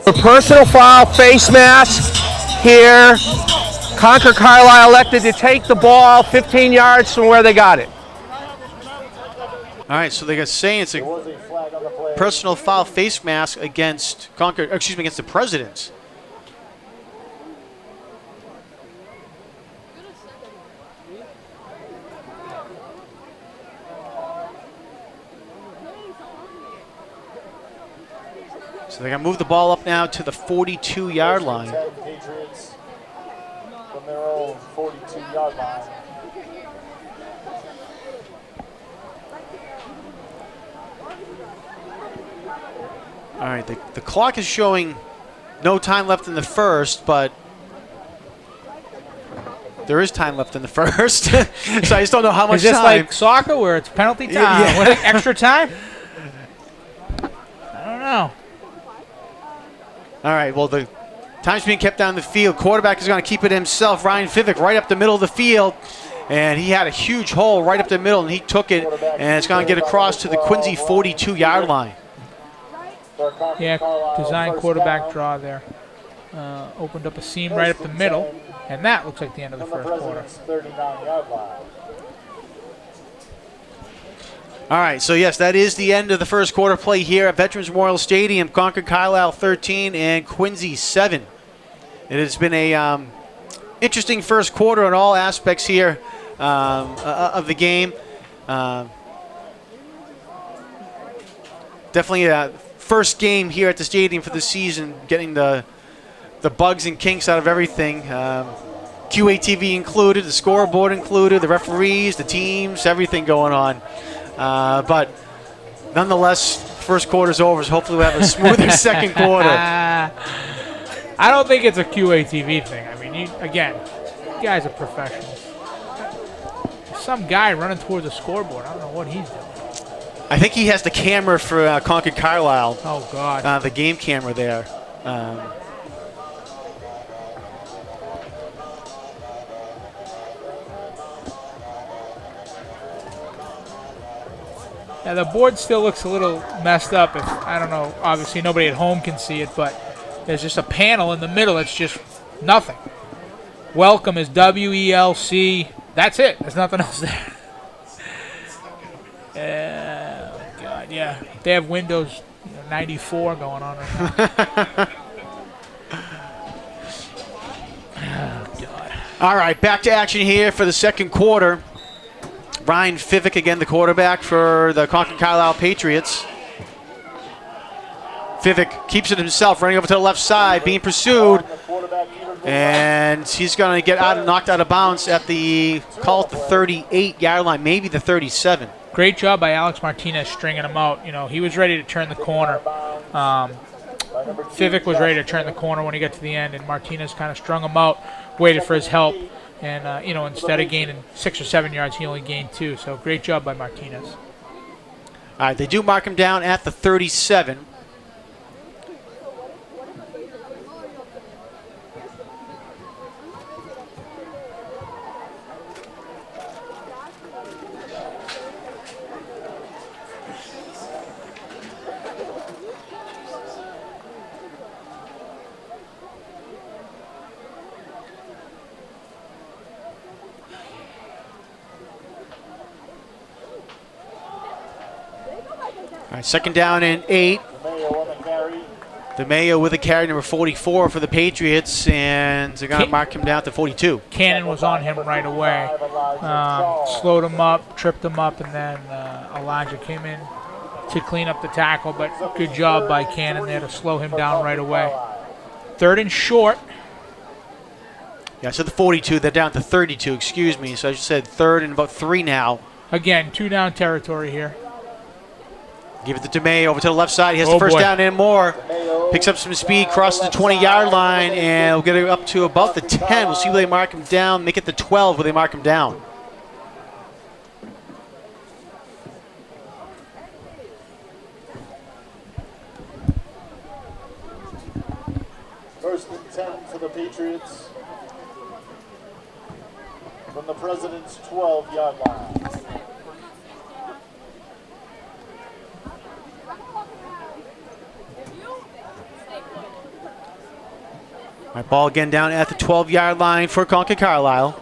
S3: A personal foul, face mask here. Concord Carlisle elected to take the ball 15 yards from where they got it.
S1: All right, so they got saying it's
S6: There
S1: a
S6: was a flag on the play.
S1: personal foul face mask against Concord, against the Presidents. So they're going to move the ball up now to the 42-yard line.
S6: 10 Patriots from their own 42-yard line.
S1: All right, the clock is showing no time left in the first, but there is time left in the first. So I just don't know how much
S2: Is this
S1: time.
S2: like soccer where it's penalty time?
S1: Yeah.
S2: What, like extra time? I don't know.
S1: All right, well, the time's being kept down the field. Quarterback is going to keep it himself. Ryan Fivick right up the middle of the field. And he had a huge hole right up the middle, and he took it, and it's going to get across to the Quincy 42-yard line.
S6: For Concord
S2: Yeah,
S6: Carlisle,
S2: design
S6: first
S2: quarterback
S6: down
S2: draw there. Opened up a seam right up the middle, and that looks like the end of the
S6: from the
S2: first quarter.
S6: President's 39-yard line.
S1: All right, so yes, that is the end of the first quarter play here at Veterans Memorial Stadium. Concord Carlisle 13 and Quincy 7. It has been a interesting first quarter in all aspects here of the game. Definitely a first game here at the stadium for the season, getting the bugs and kinks out of everything. QATV included, the scoreboard included, the referees, the teams, everything going on. But nonetheless, first quarter's over, so hopefully we'll have a smoother second quarter.
S2: I don't think it's a QATV thing. I mean, you guys are professionals. Some guy running towards the scoreboard. I don't know what he's doing.
S1: I think he has the camera for Concord Carlisle,
S2: Oh, God.
S1: the game camera there.
S2: Yeah, the board still looks a little messed up. If I don't know, obviously nobody at home can see it, but there's just a panel in the middle that's just nothing. Welcome is WELC. That's it. There's nothing else there. Oh, God, yeah. They have Windows 94 going on right now. Oh, God.
S1: All right, back to action here for the second quarter. Ryan Fivick again, the quarterback for the Concord Carlisle Patriots. Fivick keeps it himself, running over to the left side, being pursued,
S6: The quarterback, Peter Goodwin.
S1: and he's going to get knocked out of bounds at the 38-yard line, maybe the 37.
S2: Great job by Alex Martinez stringing him out. You know, he was ready to turn the corner.
S6: By number 2,
S2: Fivick was ready to turn the corner when he got to the end, and Martinez kind of strung him out, waited for his help, and, instead of gaining 6 or 7 yards, he only gained 2. So great job by Martinez.
S1: All right, they do mark him down at the 37. right, second down and 8.
S6: DeMayo on the carry.
S1: DeMayo with a carry, number 44 for the Patriots, and they're going to mark him down to 42.
S2: Cannon was on him right away. Slowed him up, tripped him up, and then Elijah came in to clean up the tackle, but good job by Cannon there to slow him down right away. Third and short.
S1: Yeah, I said the 42. They're down to 32, excuse me. So I just said third and about 3 now.
S2: Again, 2 down territory here.
S1: Give it to DeMayo over to the left side. He has the
S2: Oh,
S1: first
S2: boy.
S1: down and more. Picks up some speed, crosses the 20-yard line, and we'll get it up to about the 10. We'll see where they mark him down. Make it the 12 where they mark him down.
S6: First and 10 for the Patriots. From the President's 12-yard line.
S1: All right, ball again down at the 12-yard line for Concord Carlisle.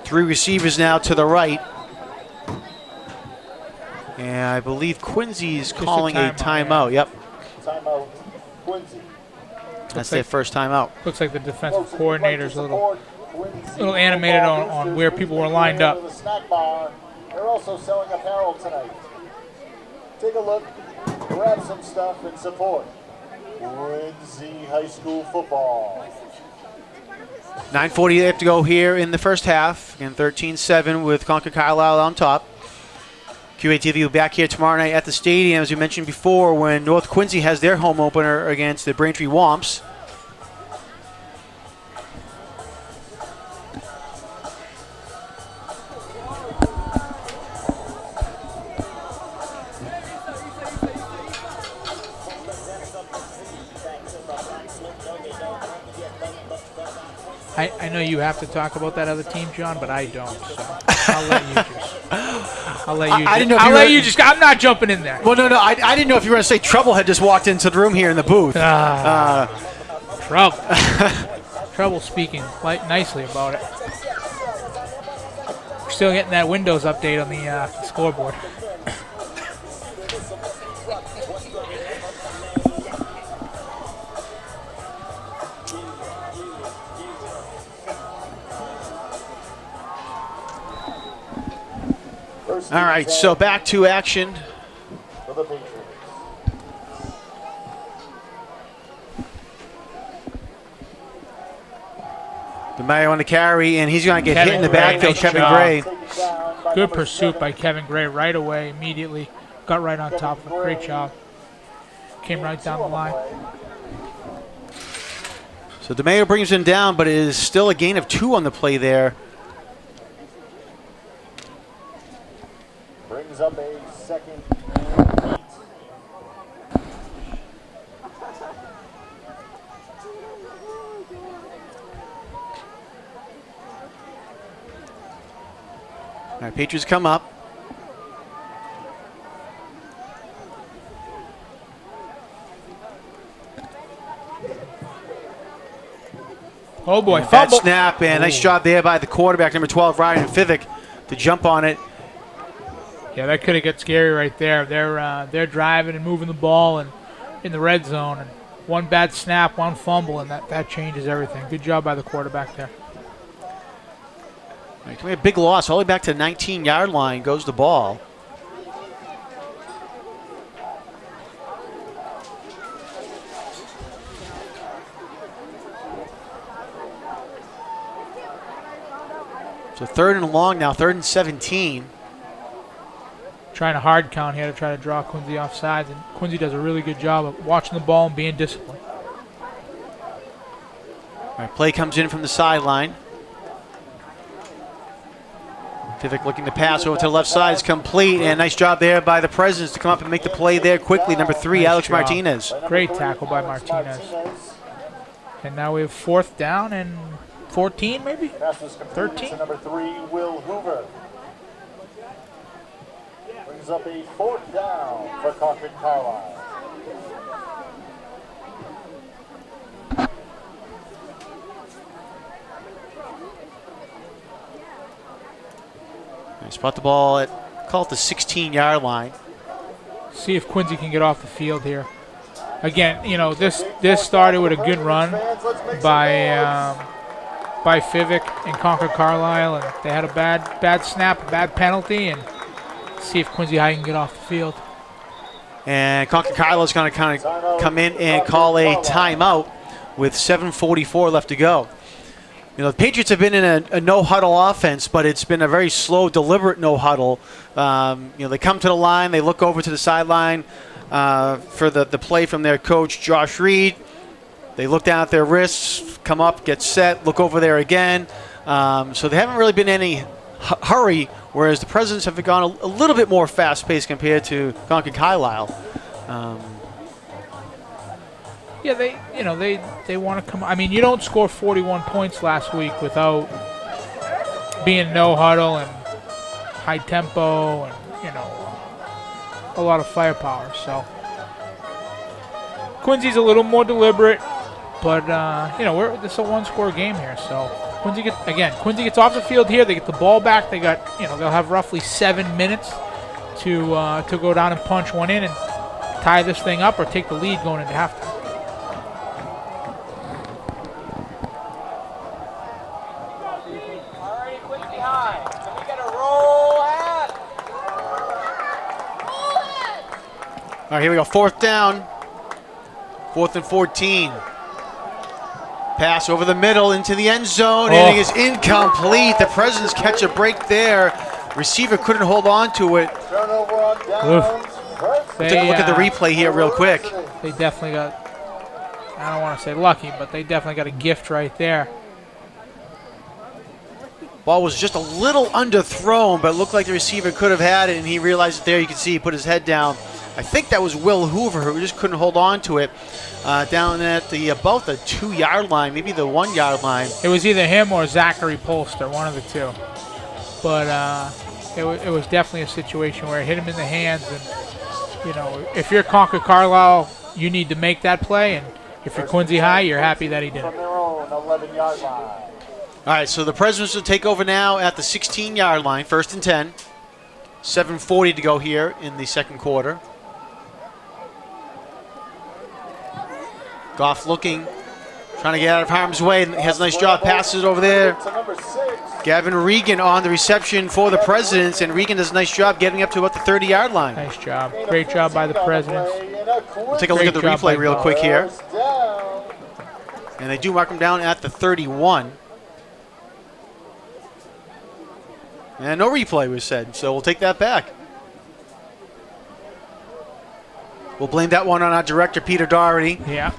S1: 3 receivers now to the right. And I believe Quincy's calling a timeout. Yep,
S6: Timeout, Quincy.
S1: that's their first timeout.
S2: Looks like the defensive
S6: Folks, if you'd like
S2: coordinator's
S6: to
S2: a little
S6: support Quincy
S2: little animated
S6: football
S2: on
S6: boosters,
S2: where people were lined up.
S6: The snack bar. They're also selling apparel tonight. Take a look, grab some stuff, and support Quincy High School football.
S1: 9:40 left to go here in the first half. Again, 13-7 with Concord Carlisle on top. QATV will be back here tomorrow night at the stadium, as we mentioned before, when North Quincy has their home opener against the Braintree Womps.
S2: I know you have to talk about that other team, John, but I don't. So I'll let you just. I'll let you.
S1: I didn't know if
S2: I'll
S1: you
S2: let
S1: were-
S2: you just. I'm not jumping in there.
S1: Well, no, I didn't know if you were going to say Trouble had just walked into the room here in the booth.
S2: Trouble. Trouble speaking quite nicely about it. We're still getting that Windows update on the scoreboard.
S6: First
S1: All right,
S6: and
S1: so
S6: 10
S1: back to action.
S6: for the Patriots.
S1: DeMayo on the carry, and he's going to get
S2: Kevin
S1: hit in the
S2: Gray,
S1: backfield.
S2: nice
S1: Kevin
S2: job.
S1: Gray.
S6: Taken down by
S2: Good
S6: number
S2: pursuit
S6: 7.
S2: by Kevin Gray right away, immediately. Got right on top of it. Great job. Came right down the line.
S1: So DeMayo brings him down, but it is still a gain of 2 on the play there.
S6: Brings up a second and 8.
S1: All right, Patriots come up.
S2: Oh boy,
S1: Bad
S2: fumble.
S1: snap, and nice job there by the quarterback, number 12, Ryan Fivik, to jump on it.
S2: Yeah, that could have got scary right there. They're driving and moving the ball and in the red zone, and one bad snap, one fumble, and that changes everything. Good job by the quarterback there.
S1: All right, come here, big loss, all the way back to the 19-yard line goes the ball. So 3rd and long now, 3rd and 17.
S2: Trying to hard count here to try to draw Quincy off sides, and Quincy does a really good job of watching the ball and being disciplined.
S1: All right, play comes in from the sideline. Fivik looking to pass over to the left side is complete, and nice job there by the Presidents to come up and make the play there quickly. Number 3,
S2: Nice
S1: Alex
S2: job.
S1: Martinez.
S2: Great tackle by Martinez. And now we have 4th down and 14 maybe?
S6: Pass was completed
S2: 13?
S6: to number 3, Will Hoover. Brings up a 4th down for Concord Carlisle.
S1: Spot the ball at call it the 16-yard line.
S2: See if Quincy can get off the field here. Again, you know, this started with a good run by Fivic and Concord Carlisle, and they had a bad snap, a bad penalty, and see if Quincy High can get off the field.
S1: And Concord Carlisle is going to kind of come in and call a timeout with 7:44 left to go. You know, the Patriots have been in a no-huddle offense, but it's been a very slow, deliberate no-huddle. You know, they come to the line, they look over to the sideline for the play from their coach, Josh Reed. They look down at their wrists, come up, get set, look over there again. So they haven't really been in any hurry, whereas the Presidents have gone a little bit more fast-paced compared to Concord Carlisle.
S2: Yeah, they want to come. I mean, you don't score 41 points last week without being no huddle and high tempo and, you know, a lot of firepower. So Quincy's a little more deliberate, but you know, this is a one-score game here. So Quincy gets off the field here. They get the ball back. They got, you know, they'll have roughly 7 minutes to go down and punch one in and tie this thing up or take the lead going into halftime.
S1: All right, here we go. 4th down. 4th and 14. Pass over the middle into the end zone, and it is incomplete. The Presidents catch a break there. Receiver couldn't hold on to it.
S6: Turnover on downs.
S1: Take a look at the replay here real quick.
S2: They definitely got, I don't want to say lucky, but they definitely got a gift right there.
S1: Ball was just a little underthrown, but it looked like the receiver could have had it, and he realized it there. You can see he put his head down. I think that was Will Hoover who just couldn't hold on to it down at about the 2-yard line, maybe the 1-yard line.
S2: It was either him or Zachary Polster, one of the two. But it was definitely a situation where it hit him in the hands, and, you know, if you're Concord Carlisle, you need to make that play, and if you're Quincy High, you're happy that he did
S6: From
S2: it.
S6: their own 11-yard line.
S1: All right, so the Presidents will take over now at the 16-yard line, 1st and 10. 7:40 to go here in the second quarter. Goff looking, trying to get out of harm's way. He has a nice job, passes it over there.
S6: To number 6.
S1: Gavin Regan on the reception for the Presidents, and Regan does a nice job getting up to about the 30-yard line.
S2: Nice job. Great job by the Presidents.
S1: We'll take a look at the
S2: Great job
S1: replay
S2: by
S1: real
S2: Goff.
S1: quick here.
S6: First down.
S1: And they do mark him down at the 31. And no replay was said, so we'll take that back. We'll blame that one on our director, Peter Doherty.
S2: Yeah,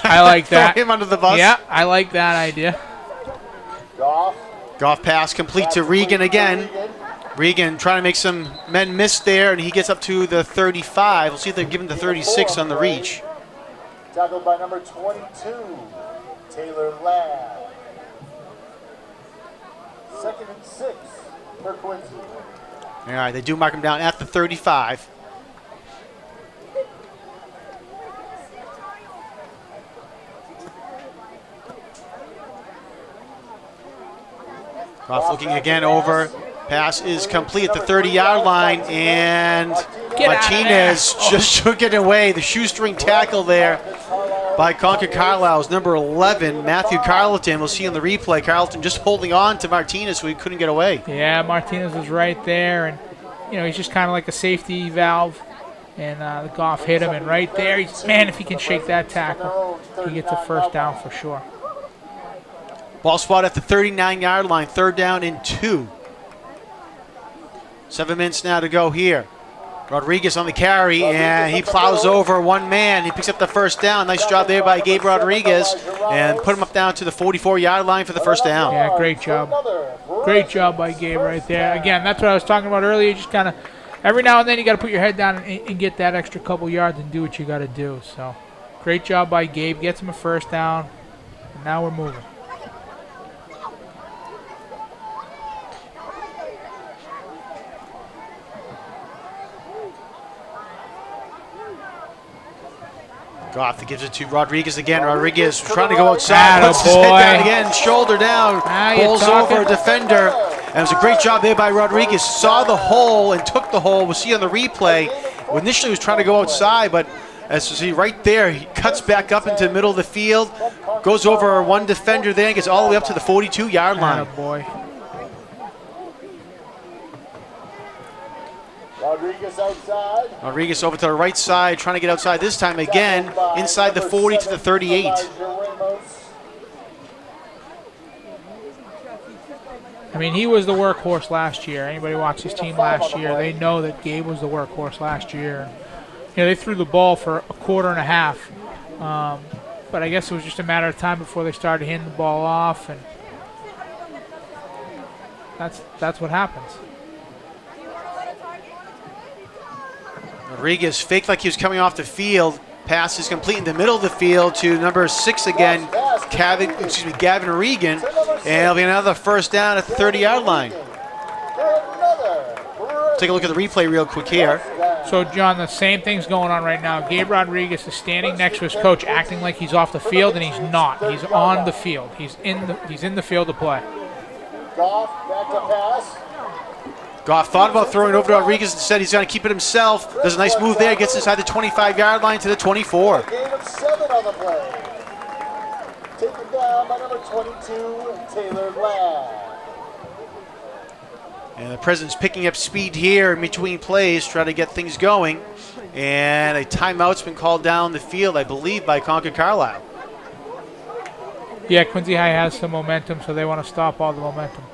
S2: I like that.
S1: Throw him under the bus.
S2: Yeah, I like that idea.
S1: Goff pass complete to Regan again. Regan trying to make some men miss there, and he gets up to the 35. We'll see if they're giving the 36 on the reach.
S6: Tackled by number 22, Taylor Ladd. 2nd and 6 for Quincy.
S1: All right, they do mark him down at the 35. Goff looking again over. Pass is complete at the 30-yard line, and Martinez just took it away. The shoestring tackle there by Concord Carlisle's number 11, Matthew Carleton. We'll see on the replay. Carleton just holding on to Martinez so he couldn't get away.
S2: Yeah, Martinez was right there, and, you know, he's just kind of like a safety valve, and the Goff hit him, and right there, man, if he can shake that tackle, he gets a first down for sure.
S1: Ball spot at the 39-yard line, 3rd down and 2. 7 minutes now to go here. Rodriguez on the carry, and he plows over one man. He picks up the first down. Nice job there by Gabe Rodriguez, and put him up down to the 44-yard line for the first down.
S2: Yeah, great job. Great job by Gabe right there. Again, that's what I was talking about earlier. Just kind of every now and then you got to put your head down and get that extra couple yards and do what you got to do. So great job by Gabe. Gets him a first down, and now we're moving.
S1: Goff gives it to Rodriguez again. Rodriguez trying to go outside. Puts his head down again, shoulder down. Pulls over a defender And it was a great job there by Rodriguez. Saw the hole and took the hole. We'll see on the replay. Initially, he was trying to go outside, but as you see right there, he cuts back up into the middle of the field, goes over one defender there, and gets all the way up to the 42-yard line.
S2: Boy.
S6: Rodriguez outside.
S1: Rodriguez over to the right side, trying to get outside this time again, inside the 40 to the 38.
S2: I mean, he was the workhorse last year. Anybody watched his team last year, they know that Gabe was the workhorse last year. You know, they threw the ball for a quarter and a half, but I guess it was just a matter of time before they started handing the ball off, and that's what happens.
S1: Rodriguez faked like he was coming off the field. Pass is complete in the middle of the field to number 6 again, Gavin Regan. And it'll be another first down at the 30-yard line. Take a look at the replay real quick here.
S2: So, John, the same thing's going on right now. Gabe Rodriguez is standing next to his coach, acting like he's off the field, and he's not. He's on the field. He's in the field to play.
S6: Goff back to pass.
S1: Goff thought about throwing it over to Rodriguez and said he's going to keep it himself. Does a nice move there, gets inside the 25-yard line to the 24.
S6: Gain of 7 on the play. Taken down by number 22, Taylor Ladd.
S1: And the President's picking up speed here in between plays, trying to get things going. And a timeout's been called down the field, I believe, by Concord Carlisle.
S2: Yeah, Quincy High has some momentum, so they want to stop all the momentum.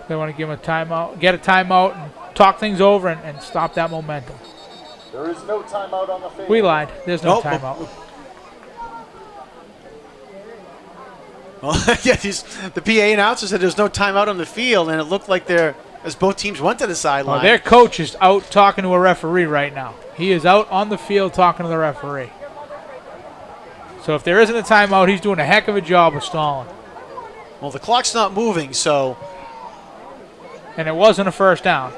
S2: They want to give him a timeout, get a timeout, and talk things over and stop that momentum.
S6: There is no timeout on the field.
S2: We lied. There's no timeout.
S1: Well, yeah, the PA announcer said there's no timeout on the field, and it looked like as both teams went to the sideline.
S2: Well, their coach is out talking to a referee right now. He is out on the field talking to the referee. So if there isn't a timeout, he's doing a heck of a job of stalling.
S1: Well, the clock's not moving, so...
S2: And it wasn't a first down.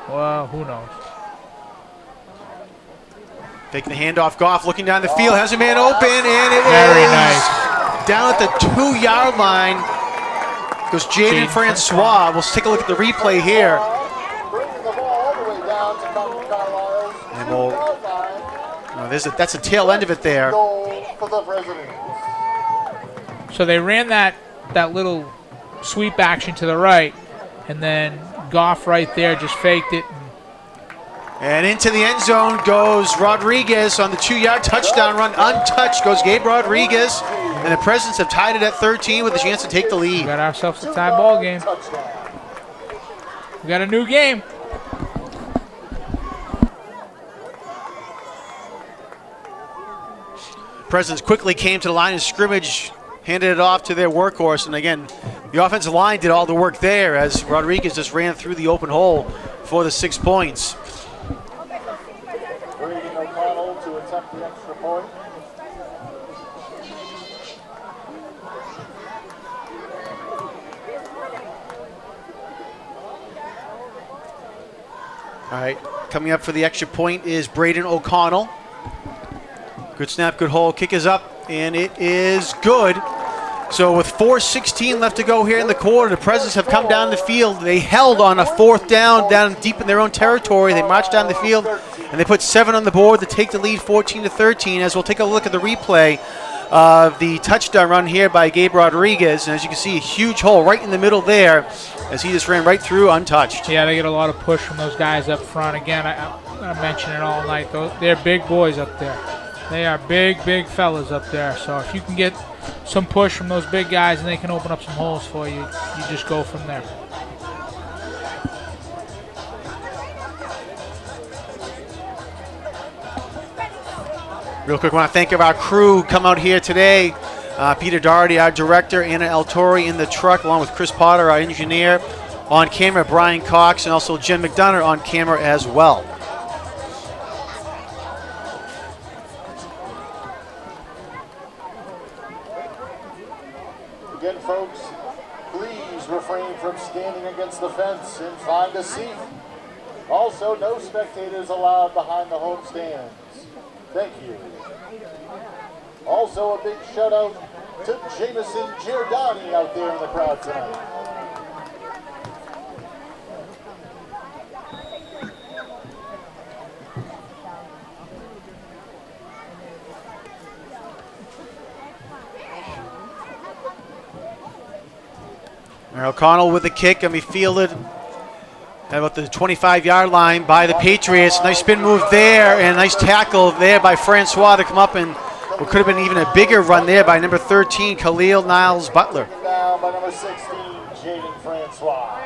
S2: Well, who knows?
S1: Taking the handoff, Goff looking down the field, has a man open, and it
S2: Very
S1: is
S2: nice.
S1: Down at the 2-yard line goes Jaden Francois. We'll take a look at the replay here.
S6: Bringing the ball all the way down to Concord Carlisle's
S1: And we'll, that's the tail end of it there.
S6: goal for the Presidents.
S2: So they ran that little sweep action to the right, and then Goff right there just faked it.
S1: And into the end zone goes Rodriguez on the 2-yard touchdown run. Untouched goes Gabe Rodriguez. And the Presidents have tied it at 13 with a chance to take the lead.
S2: We got ourselves a tie ball game. We got a new game.
S1: Presidents quickly came to the line of scrimmage, handed it off to their workhorse. And again, the offensive line did all the work there as Rodriguez just ran through the open hole for the 6 points.
S6: Braden O'Connell to attempt the extra point.
S1: All right, coming up for the extra point is Braden O'Connell. Good snap, good hole. Kick is up, and it is good. So with 4:16 left to go here in the quarter, the Presidents have come down the field. They held on a 4th down deep in their own territory. They marched down the field, and they put 7 on the board to take the lead 14-13. As we'll take a look at the replay of the touchdown run here by Gabe Rodriguez. And as you can see, a huge hole right in the middle there as he just ran right through untouched.
S2: Yeah, they get a lot of push from those guys up front. Again, I mention it all night. They're big boys up there. They are big, big fellas up there. So if you can get some push from those big guys and they can open up some holes for you, you just go from there.
S1: Real quick, I want to thank our crew come out here today. Peter Doherty, our director, Anna El Tori in the truck, along with Chris Potter, our engineer. On camera, Brian Cox, and also Jen McDonough on camera as well.
S6: Again, folks, please refrain from standing against the fence and find a seat. Also, no spectators allowed behind the home stands. Thank you. Also a big shout out to Jameson Giordani out there in the crowd tonight.
S1: O'Connell with the kick, going to be fielded at about the 25-yard line by the Patriots. Nice spin move there, and a nice tackle there by Francois to come up, and what could have been even a bigger run there by number 13, Khalil Niles Butler.
S6: Down by number 16, Jaden Francois.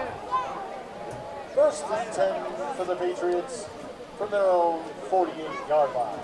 S6: First and 10 for the Patriots from their own 48-yard line.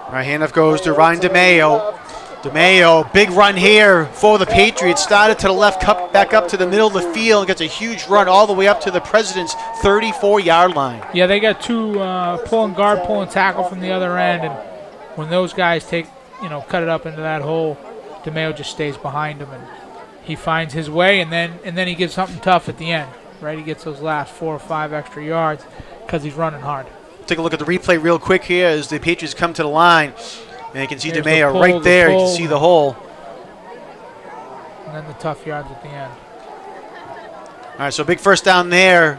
S1: All right, handoff goes to Ryan DeMayo. DeMayo, big run here for the Patriots. Started to the left, cut back up to the middle of the field, and gets a huge run all the way up to the President's 34-yard line.
S2: Yeah, they got two pulling guard, pulling tackle from the other end, and when those guys cut it up into that hole, DeMayo just stays behind him, and he finds his way, and then he gets something tough at the end, right? He gets those last 4 or 5 extra yards because he's running hard.
S1: Take a look at the replay real quick here as the Patriots come to the line. And you can see
S2: There's
S1: DeMayo
S2: the pull,
S1: right there. You can
S2: pull.
S1: see the hole.
S2: And then the tough yards at the end.
S1: All right, so big first down there.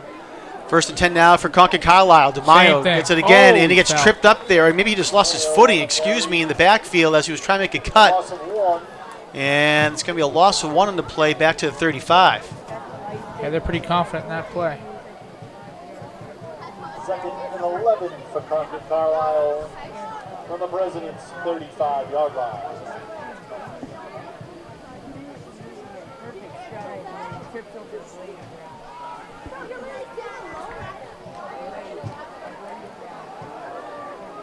S1: First and 10 now for Concord Carlisle. DeMayo gets it again, and he gets
S2: fell.
S1: tripped up there. Or maybe he just lost his footing, in the backfield as he was trying to make a cut.
S6: Loss of 1.
S1: And it's going to be a loss of 1 on the play back to the 35.
S2: Yeah, they're pretty confident in that play.
S6: Second and 11 for Concord Carlisle from the President's 35-yard line.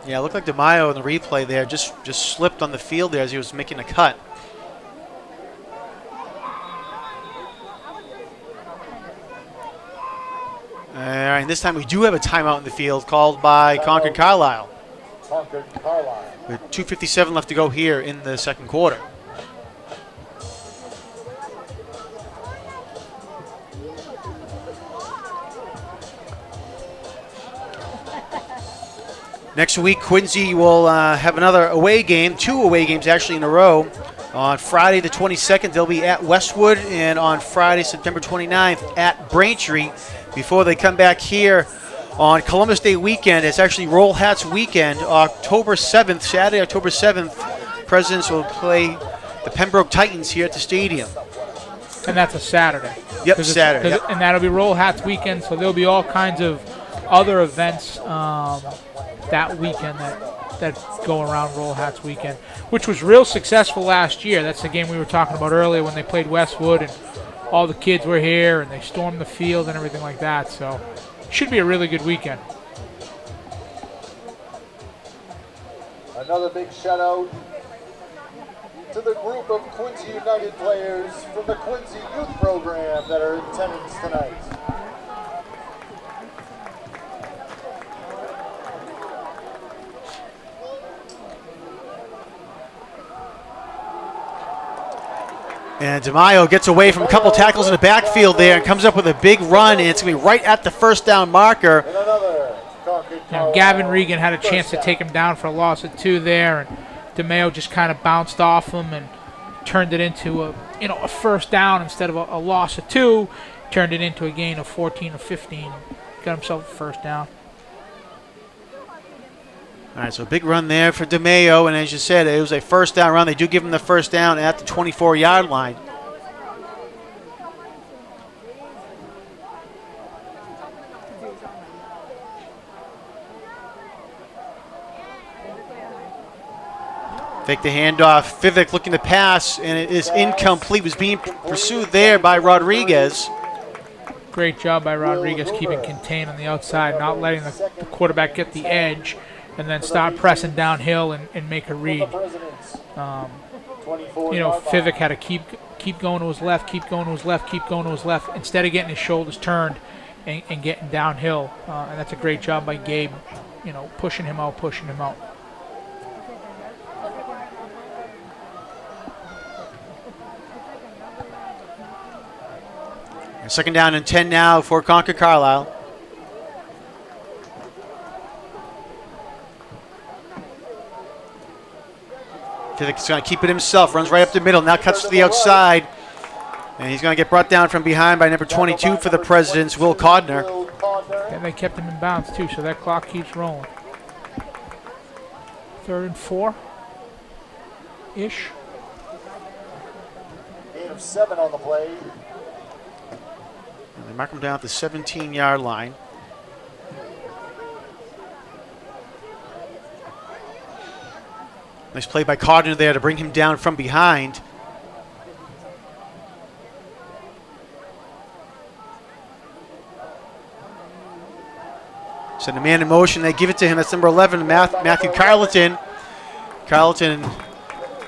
S1: Yeah, it looked like DeMayo in the replay there just slipped on the field there as he was making a cut. All right, and this time we do have a timeout in the field called by Concord Carlisle.
S6: Concord Carlisle.
S1: With 2:57 left to go here in the second quarter. Next week, Quincy will have another away game, 2 away games actually in a row. On Friday the 22nd, they'll be at Westwood, and on Friday, September 29th, at Braintree, before they come back here on Columbus Day weekend. It's actually Roll Hats weekend, October 7th, Saturday, October 7th. Presidents will play the Pembroke Titans here at the stadium.
S2: And that's a Saturday.
S1: Yep,
S2: 'Cause
S1: Saturday. Yep.
S2: And that'll be Roll Hats weekend, so there'll be all kinds of other events that weekend that go around Roll Hats weekend, which was real successful last year. That's the game we were talking about earlier when they played Westwood, and all the kids were here, and they stormed the field and everything like that. So should be a really good weekend.
S6: Another big shout out to the group of Quincy United players from the Quincy Youth Program that are in attendance tonight.
S1: And DeMayo gets away from a couple tackles in the backfield there and comes up with a big run, and it's going to be right at the first down marker.
S6: And another Concord Carlisle
S2: Gavin Regan had a
S6: first
S2: chance to
S6: down.
S2: take him down for a loss of 2 there, and DeMayo just kind of bounced off him and turned it into a first down instead of a loss of 2. Turned it into a gain of 14 or 15. Got himself a first down.
S1: All right, so a big run there for DeMayo, and as you said, it was a first down run. They do give him the first down at the 24-yard line. Fake the handoff. Vivek looking to pass, and it is incomplete. Was being pursued there by Rodriguez.
S2: Great job by Rodriguez keeping contained on the outside, not letting the quarterback get the edge, and then start pressing downhill and make a read.
S6: 24
S2: you know,
S6: yard
S2: Fivic
S6: line.
S2: had to keep going to his left, keep going to his left, keep going to his left, instead of getting his shoulders turned and getting downhill. And that's a great job by Gabe, you know, pushing him out.
S1: Second down and 10 now for Concord Carlisle. Fivic's going to keep it himself. Runs right up the middle. Now cuts to the outside. And he's going to get brought down from behind by number 22 for the Presidents, Will Codner.
S6: Will Codner.
S2: And they kept him in bounds, too, so that clock keeps rolling. 3rd and 4-ish.
S6: Gain of 7 on the play.
S1: And they mark him down at the 17-yard line. Nice play by Codner there to bring him down from behind. Send a man in motion. They give it to him. That's number 11, Matthew Carleton. Carleton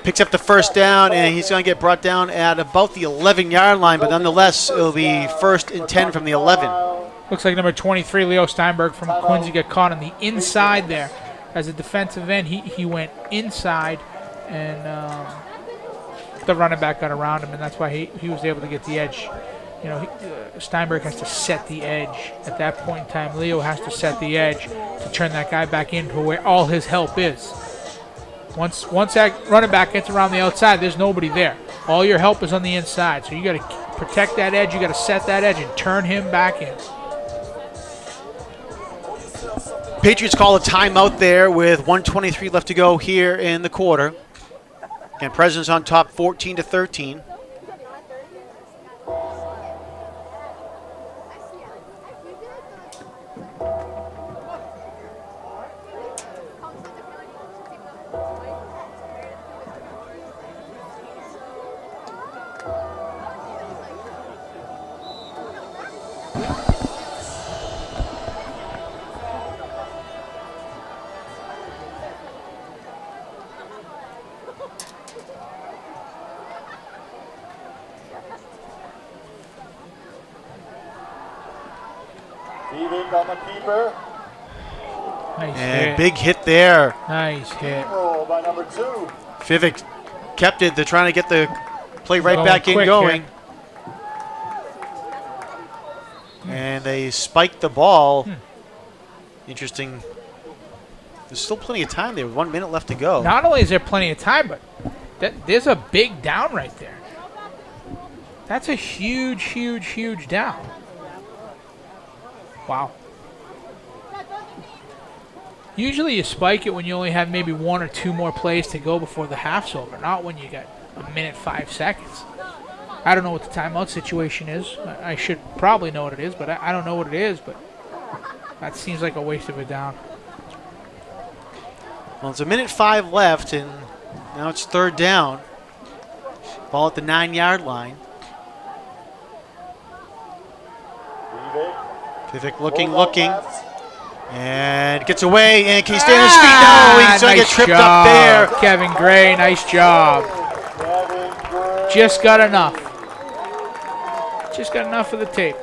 S1: picks up the first down, and he's going to get brought down at about the 11-yard line, but nonetheless, it'll be 1st and 10 from the 11.
S2: Looks like number 23, Leo Steinberg from Quincy, got caught on the inside there. As a defensive end, he went inside, and the running back got around him, and that's why he was able to get the edge. You know, Steinberg has to set the edge. At that point in time, Leo has to set the edge to turn that guy back into where all his help is. Once that running back gets around the outside, there's nobody there. All your help is on the inside, so you got to protect that edge. You got to set that edge and turn him back in.
S1: Patriots call a timeout there with 1:23 left to go here in the quarter. Again, Presidents on top 14-13.
S6: Feeding on the keeper.
S2: Nice
S1: And
S2: hit.
S1: big hit there.
S2: Nice hit.
S6: Roll by number 2.
S1: Fivic kept it. They're trying to get the play right
S2: Going
S1: back in
S2: quick
S1: going.
S2: here.
S1: And they spiked the ball. Interesting. There's still plenty of time there. 1 minute left to go.
S2: Not only is there plenty of time, but there's a big down right there. That's a huge, huge, huge down. Wow. Usually you spike it when you only have maybe 1 or 2 more plays to go before the half's over, not when you got 1 minute 5 seconds. I don't know what the timeout situation is. I should probably know what it is, but I don't know what it is, but that seems like a waste of a down.
S1: Well, it's 1:05 left, and now it's 3rd down. Ball at the 9-yard line. Fivic looking, and gets away, and can he stay on his feet? No, he's going to get tripped up there.
S2: Kevin Gray, nice job.
S6: Kevin Gray.
S2: Just got enough. Just got enough for the tape.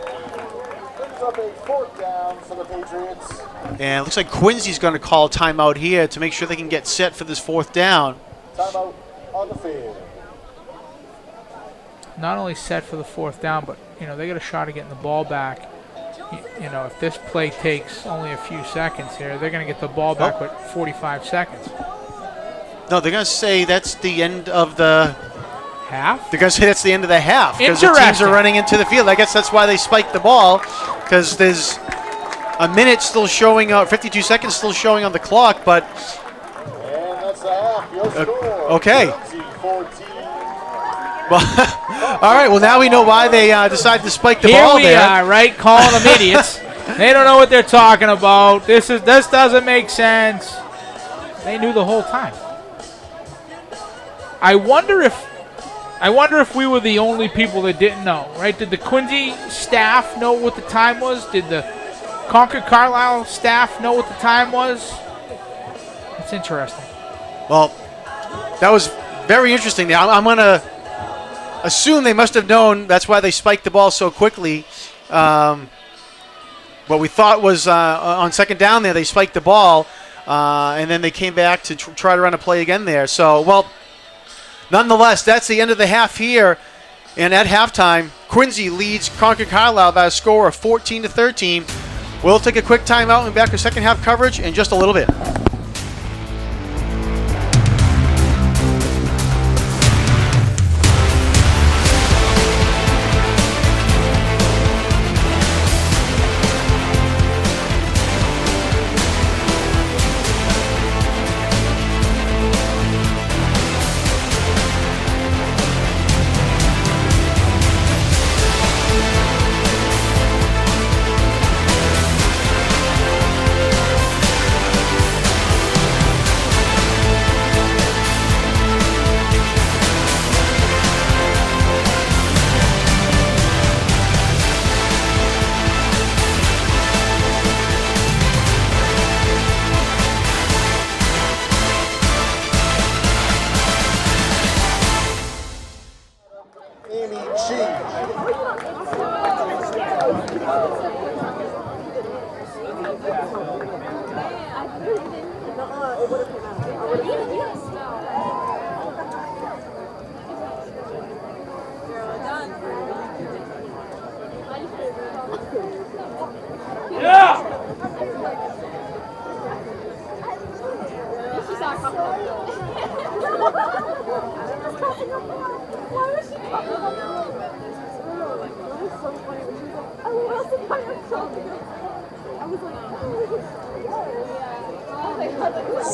S6: Brings up a 4th down for the Patriots.
S1: And it looks like Quincy's going to call timeout here to make sure they can get set for this 4th down.
S6: Timeout on the field.
S2: Not only set for the 4th down, but you know they got a shot at getting the ball back. You know, if this play takes only a few seconds here, they're going to get the ball back with 45 seconds.
S1: No, they're going to say that's the end of the
S2: Half?
S1: They're going to say that's the end of the half because the teams
S2: Interesting.
S1: are running into the field. I guess that's why they spiked the ball, because there's a minute still showing, 52 seconds still showing on the clock, but
S6: And that's the half. Your score.
S1: okay.
S6: Quincy 14.
S1: well, all right, well, now we know why they decided to spike the
S2: Here
S1: ball
S2: we
S1: there.
S2: are, right? Calling them idiots. They don't know what they're talking about. This doesn't make sense. They knew the whole time. I wonder if we were the only people that didn't know, right? Did the Quincy staff know what the time was? Did the Concord Carlisle staff know what the time was? That's interesting.
S1: Well, that was very interesting. Now, I'm going to assume they must have known. That's why they spiked the ball so quickly. What we thought was on second down there, they spiked the ball, and then they came back to try to run a play again there. So, well, nonetheless, that's the end of the half here. And at halftime, Quincy leads Concord Carlisle by a score of 14-13. We'll take a quick timeout and back to second half coverage in just a little bit.
S6: Amy G.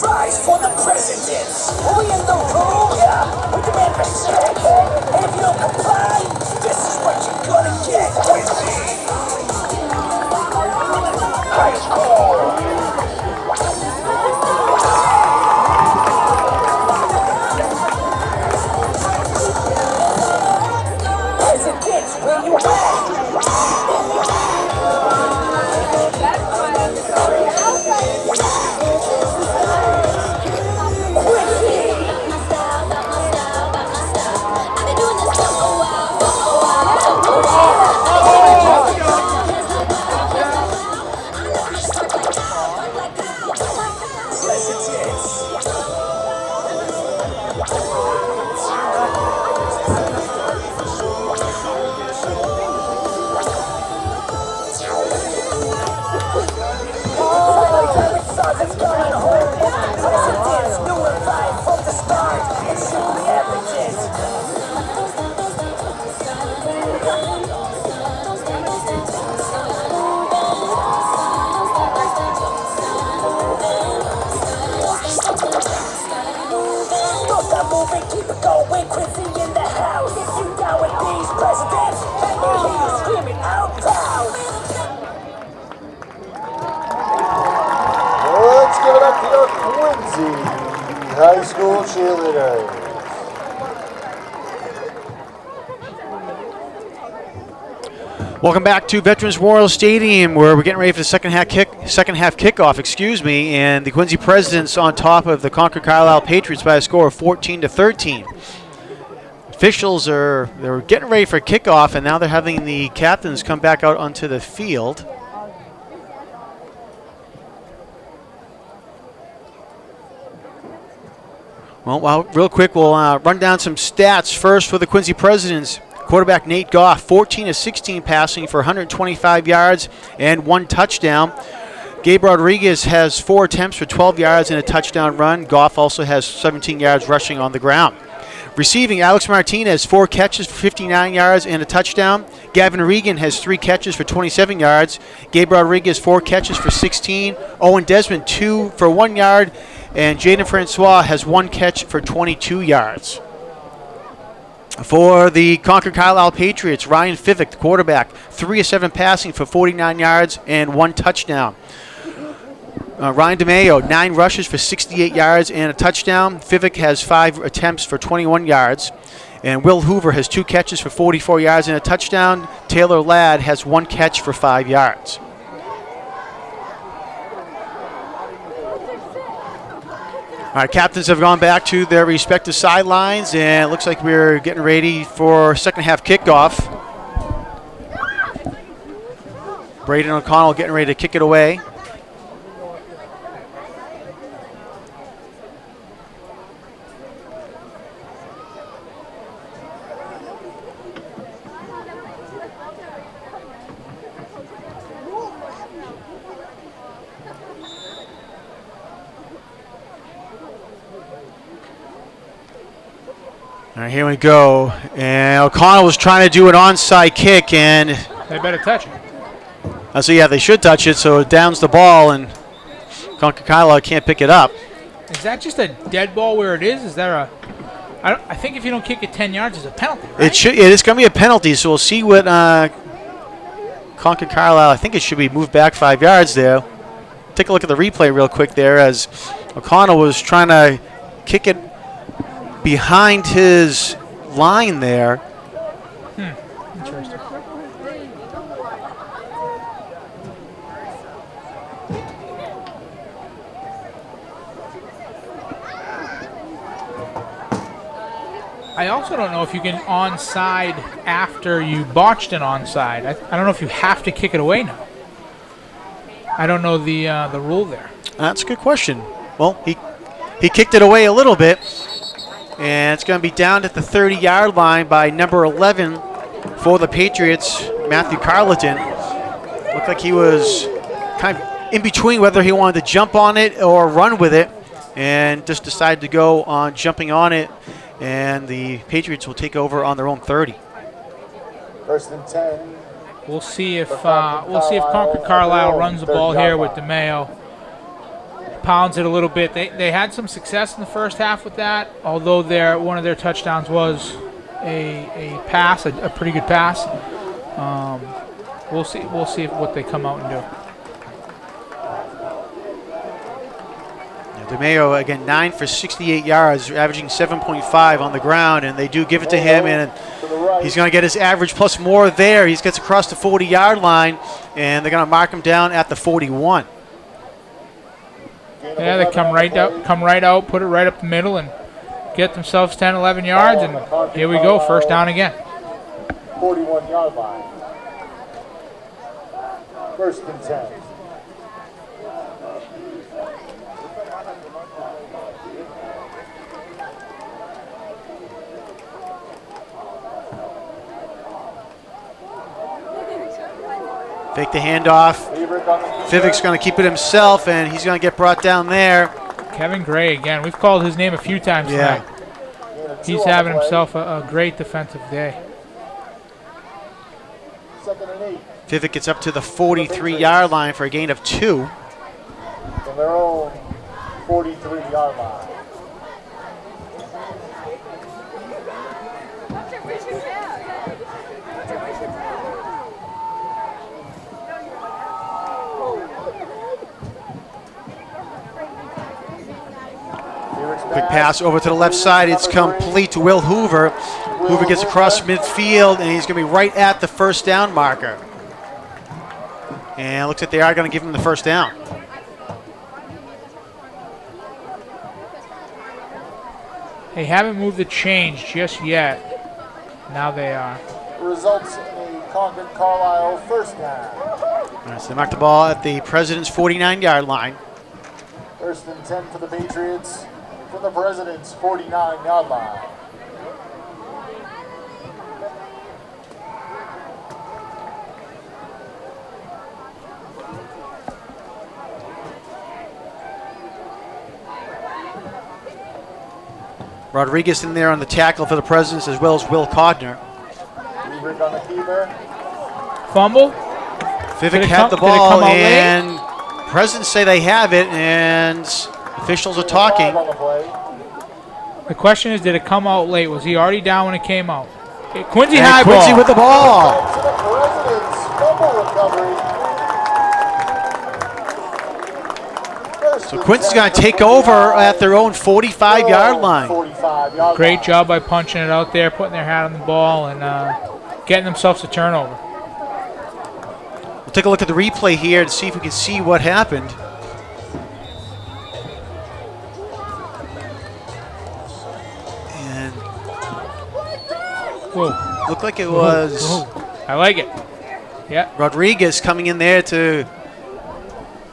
S7: Rise for the presidents. We in the room, yeah. We demand respect. And if you don't comply, this is what you're gonna get. High school. Presidents, where you at? Keep it going, Quincy in the house. If you down with these presidents, let me hear you screaming out loud.
S6: Let's give it up to your Quincy High School cheerleaders.
S1: Welcome back to Veterans Memorial Stadium, where we're getting ready for the second half kickoff, and the Quincy Presidents on top of the Concord Carlisle Patriots by a score of 14-13. Officials they're getting ready for kickoff, and now they're having the captains come back out onto the field. Well, real quick, we'll run down some stats first for the Quincy Presidents. Quarterback Nate Goff, 14 of 16 passing for 125 yards and 1 touchdown. Gabe Rodriguez has 4 attempts for 12 yards and a touchdown run. Goff also has 17 yards rushing on the ground. Receiving, Alex Martinez, 4 catches for 59 yards and a touchdown. Gavin Regan has 3 catches for 27 yards. Gabe Rodriguez, 4 catches for 16. Owen Desmond, 2 for 1 yard. And Jaden Francois has 1 catch for 22 yards. For the Concord Carlisle Patriots, Ryan Fivick, the quarterback, 3 of 7 passing for 49 yards and 1 touchdown. Ryan DeMayo, 9 rushes for 68 yards and a touchdown. Fivick has 5 attempts for 21 yards. And Will Hoover has 2 catches for 44 yards and a touchdown. Taylor Ladd has 1 catch for 5 yards. Our captains have gone back to their respective sidelines, and it looks like we're getting ready for second half kickoff. Braden O'Connell getting ready to kick it away. All right, here we go. And O'Connell was trying to do an onside kick, and
S2: They better touch it.
S1: so yeah, they should touch it. So it downs the ball, and Concord Carlisle can't pick it up.
S2: Is that just a dead ball where it is? Is there a? I think if you don't kick it 10 yards, it's a penalty. Right?
S1: It should. It is going to be a penalty. So we'll see what Concord Carlisle. I think it should be moved back 5 yards there. Take a look at the replay real quick there, as O'Connell was trying to kick it behind his line there.
S2: Interesting. I also don't know if you can onside after you botched an onside. I don't know if you have to kick it away now. I don't know the rule there.
S1: That's a good question. Well, he kicked it away a little bit, and it's going to be down at the 30-yard line by number 11 for the Patriots, Matthew Carleton. Looked like he was kind of in between whether he wanted to jump on it or run with it, and just decided to go on jumping on it, and the Patriots will take over on their own 30.
S6: First and 10.
S2: We'll see if Concord Carlisle runs the ball here with DeMayo. Pounds it a little bit. They had some success in the first half with that, although one of their touchdowns was a pass, a pretty good pass. We'll see what they come out and do.
S1: DeMayo, again, 9 for 68 yards, averaging 7.5 on the ground, and they do give it to him, and he's going to get his average plus more there. He gets across the 40-yard line, and they're going to mark him down at the 41.
S2: Yeah, they come right out, put it right up the middle, and get themselves 10, 11 yards, and here we go, first down again.
S6: 41-yard line. First and 10.
S1: Fake the handoff. Vivek's going to keep it himself, and he's going to get brought down there.
S2: Kevin Gray again. We've called his name a few times tonight. He's having himself a great defensive day.
S6: Second and 8.
S1: Vivek gets up to the 43-yard line for a gain of 2.
S6: From their own 43-yard line.
S1: Quick pass over to the left side. It's complete to Will Hoover. Hoover gets across midfield, and he's going to be right at the first down marker. And it looks like they are going to give him the first down.
S2: They haven't moved the change just yet. Now they are.
S6: Results in a Concord Carlisle first down.
S1: All right, so they mark the ball at the President's 49-yard line.
S6: First and 10 for the Patriots from the President's 49-yard line.
S1: Rodriguez in there on the tackle for the Presidents, as well as Will Codner.
S6: Rubric on the keeper.
S2: Fumble.
S1: Vivek had the ball, and Presidents say they have it, and officials are talking.
S6: On the play.
S2: The question is, did it come out late? Was he already down when it came out? Okay, Quincy
S1: And
S2: high
S1: Quincy
S2: ball.
S1: with the ball.
S6: To the President's fumble recovery. First
S1: So
S6: and
S1: Quincy's
S6: 10
S1: going to take over at their own 45-yard line.
S6: 45-yard
S2: Great
S6: line.
S2: job by punching it out there, putting their hat on the ball, and getting themselves a turnover.
S1: We'll take a look at the replay here to see if we can see what happened.
S2: Whoa.
S1: Looked like it was
S2: Whoa. I like it. Yeah,
S1: Rodriguez coming in there to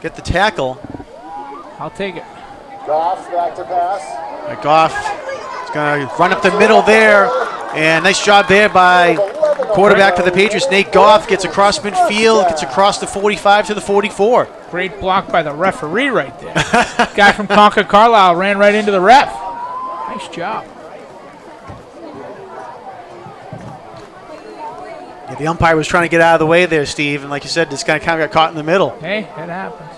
S1: get the tackle.
S2: I'll take it.
S6: Goff back to pass.
S1: Goff is going to run up the middle there. And nice job there by quarterback for the Patriots. Nate Goff gets across midfield, gets across the 45 to the 44.
S2: Great block by the referee right there. Guy from Concord Carlisle ran right into the ref. Nice job.
S1: Yeah, the umpire was trying to get out of the way there, Steve. And like you said, this guy kind of got caught in the middle.
S2: Hey, it happens.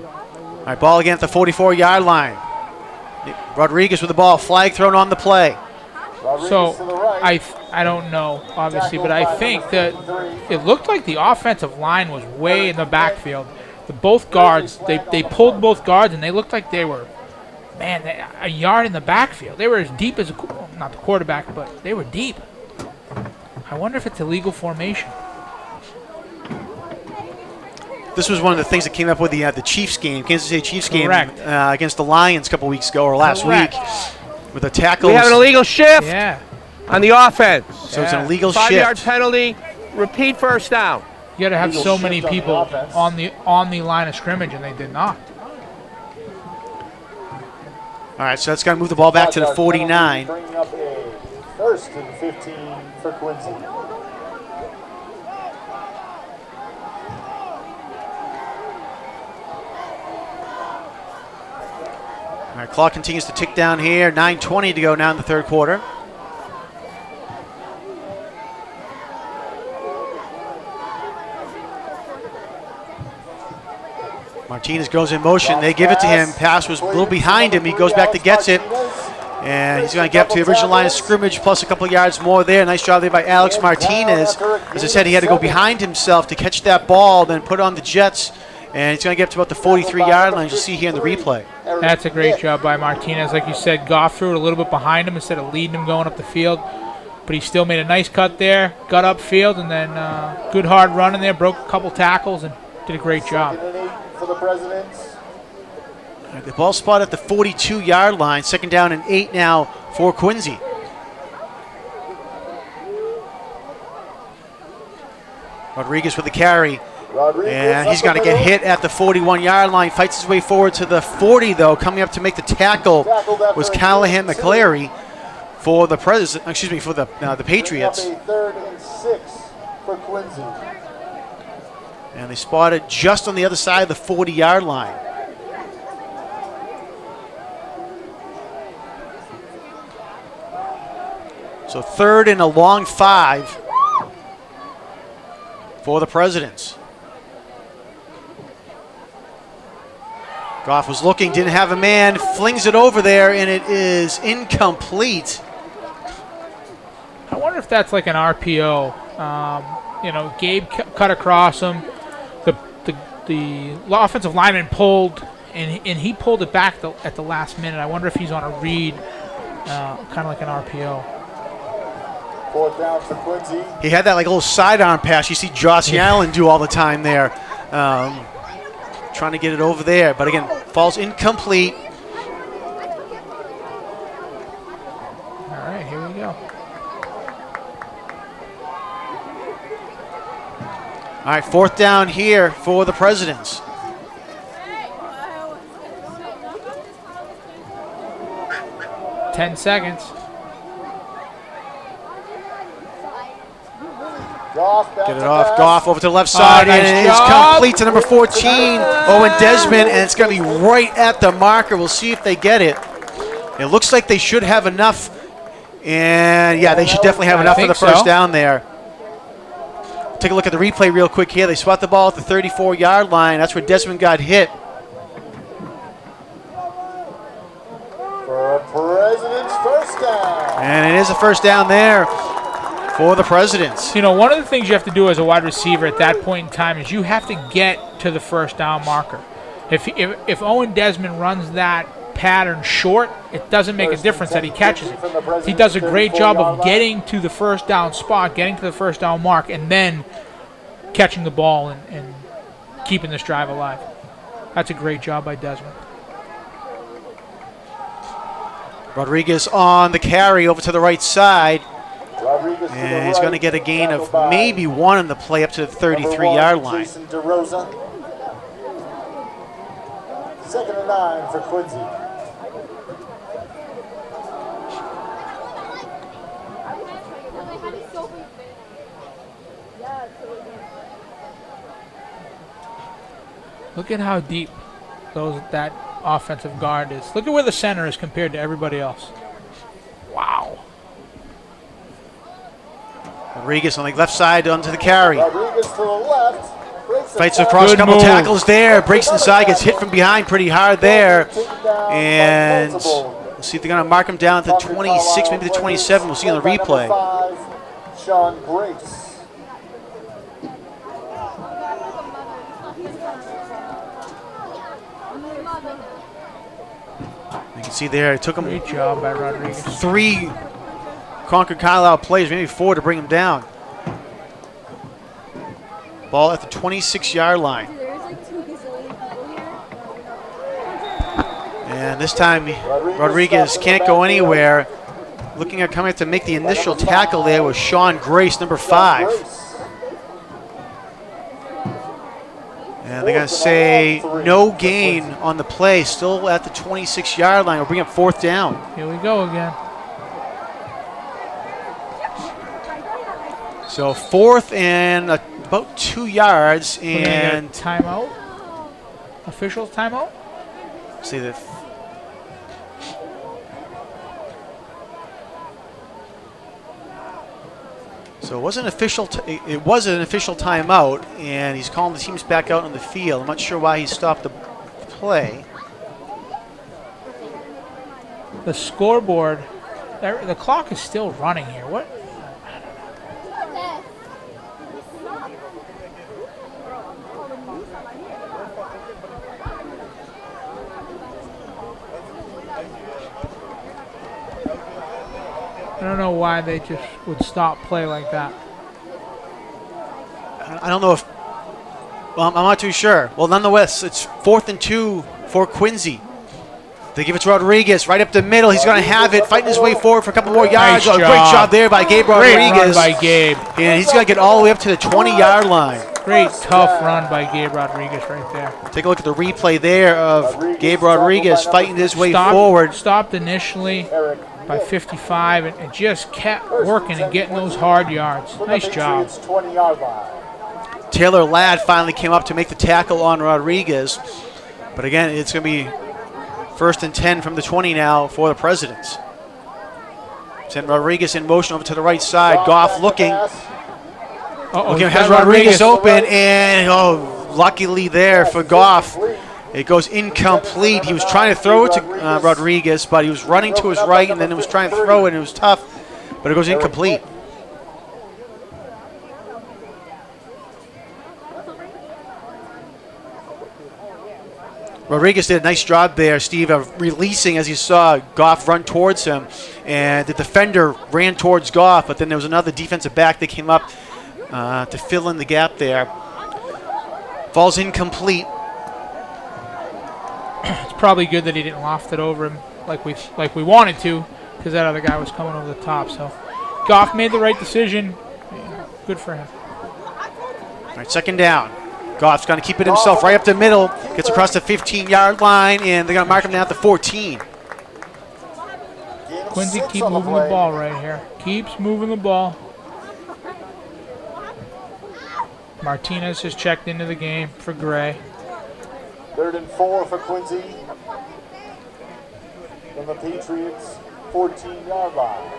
S1: All right, ball again at the 44-yard line. Rodriguez with the ball, flag thrown on the play.
S2: So I don't know, obviously, but I think that it looked like the offensive line was way in the backfield. Both guards, they pulled both guards, and they looked like they were, a yard in the backfield. They were as deep as, not the quarterback, but they were deep. I wonder if it's illegal formation.
S1: This was one of the things that came up with the Chiefs game, Kansas City Chiefs game against the Lions a couple weeks ago or last week with the tackles.
S3: We have an illegal shift on the offense.
S1: So it's an illegal
S3: 5-yard
S1: shift.
S3: penalty, repeat first down.
S2: You got to have so many people on the line of scrimmage, and they did not.
S1: All right, so that's got to move the ball back to the 49.
S6: Bringing up a 1st and 15 for Quincy.
S1: All right, clock continues to tick down here. 9:20 to go now in the third quarter. Martinez goes in motion. They give it to him. Pass was a little behind him. He goes back to gets it. And he's going to get up to the original line of scrimmage plus a couple of yards more there. Nice job there by Alex Martinez. As I said, he had to go behind himself to catch that ball, then put it on the Jets. And he's going to get up to about the 43-yard line, as you see here in the replay.
S2: That's a great job by Martinez. Like you said, Goff threw it a little bit behind him instead of leading him going up the field. But he still made a nice cut there, got upfield, and then good hard run in there, broke a couple tackles, and did a great job.
S6: For the Presidents.
S1: The ball spot at the 42-yard line. 2nd down and 8 now for Quincy. Rodriguez with the carry. And he's going to get hit at the 41-yard line. Fights his way forward to the 40, though. Coming up to make the tackle was Callahan McClary for the for the Patriots.
S6: 3rd and 6 for Quincy.
S1: And they spotted just on the other side of the 40-yard line. So 3rd and a long 5 for the Presidents. Goff was looking, didn't have a man, flings it over there, and it is incomplete.
S2: I wonder if that's like an RPO. Gabe cut across him. The offensive lineman pulled, and he pulled it back at the last minute. I wonder if he's on a read, kind of like an RPO.
S6: 4th down for Quincy.
S1: He had that like little sidearm pass you see Josh Allen do all the time there. Trying to get it over there, but again, falls incomplete.
S2: All right, here we go.
S1: All right, 4th down here for the Presidents.
S2: Ten seconds.
S1: Get it off. Goff over to the left side,
S2: nice
S1: and it is
S2: job.
S1: complete to number 14, Owen Desmond, and it's going to be right at the marker. We'll see if they get it. It looks like they should have enough, and yeah, they should definitely have enough for the first down there. Take a look at the replay real quick here. They swat the ball at the 34-yard line. That's where Desmond got hit.
S6: For a President's first down.
S1: And it is a first down there for the Presidents.
S2: One of the things you have to do as a wide receiver at that point in time is you have to get to the first down marker. If Owen Desmond runs that pattern short, it doesn't make a difference that he catches it. He does a great job of getting to the first down spot, getting to the first down mark, and then catching the ball and keeping this drive alive. That's a great job by Desmond.
S1: Rodriguez on the carry over to the right side.
S6: Rodriguez to the
S1: And he's going to
S6: right,
S1: get a gain of
S6: tackled by
S1: maybe 1 on the play up to the
S6: number
S1: 33-yard
S6: 1,
S1: line.
S6: Jason DeRosa. 2nd and 9 for Quincy.
S2: Look at how deep that offensive guard is. Look at where the center is compared to everybody else. Wow.
S1: Rodriguez on the left side onto the carry.
S6: Rodriguez to the left. breaks the
S1: Fights
S6: tackle.
S1: across a
S2: Good
S1: couple
S2: move.
S1: tackles there. Breaks inside, gets hit from behind pretty hard there. And we'll see if they're going to mark him down to the 26, maybe the 27. We'll see on the replay.
S6: Number 5, Sean Grace.
S1: You can see there, it took him
S2: Great job by Rodriguez.
S1: 3 Concord Carlisle plays, maybe 4 to bring him down. Ball at the 26-yard line. And this time, Rodriguez can't go anywhere. Looking at coming up to make the initial tackle there was Sean Grace, number 5. And they're going to say no gain on the play, still at the 26-yard line. We'll bring up 4th down.
S2: Here we go again.
S1: So 4th and about 2 yards,
S2: We're gonna get a
S1: and
S2: timeout. Official timeout.
S1: see that. So it wasn't official. It was an official timeout, and he's calling the teams back out on the field. I'm not sure why he stopped the play.
S2: The scoreboard. The clock is still running here. What? I don't know why they just would stop play like that.
S1: I don't know if. Well, I'm not too sure. Well, nonetheless, it's 4th and 2 for Quincy. They give it to Rodriguez right up the middle. He's going to have it, fighting his way forward for a couple more yards.
S2: Nice
S1: Great
S2: job.
S1: job there by Gabe
S2: Great run
S1: Rodriguez.
S2: by Gabe.
S1: And he's going to get all the way up to the 20-yard line.
S2: Great tough run by Gabe Rodriguez right there.
S1: Take a look at the replay there of Gabe Rodriguez fighting his way forward.
S2: Stopped initially by 55 and just kept working and getting those hard yards. Nice job.
S6: 20-yard line.
S1: Taylor Ladd finally came up to make the tackle on Rodriguez. But again, it's going to be 1st and 10 from the 20 now for the Presidents. Send Rodriguez in motion over to the right side. Goff looking. Looking, has Rodriguez open, and luckily there for Goff, it goes incomplete. He was trying to throw it to Rodriguez, but he was running to his right, and then he was trying to throw it, and it was tough, but it goes incomplete. Rodriguez did a nice job there, Steve, of releasing as you saw Goff run towards him. And the defender ran towards Goff, but then there was another defensive back that came up to fill in the gap there. Falls incomplete.
S2: It's probably good that he didn't loft it over him like we wanted to, because that other guy was coming over the top. So Goff made the right decision. Yeah, good for him.
S1: All right, 2nd down. Goff's going to keep it himself right up the middle. Gets across the 15-yard line, and they're going to mark him down at the 14.
S2: Quincy keep moving the ball right here. Keeps moving the ball. Martinez has checked into the game for Gray.
S6: 3rd and 4 for Quincy. From the Patriots, 14-yard line.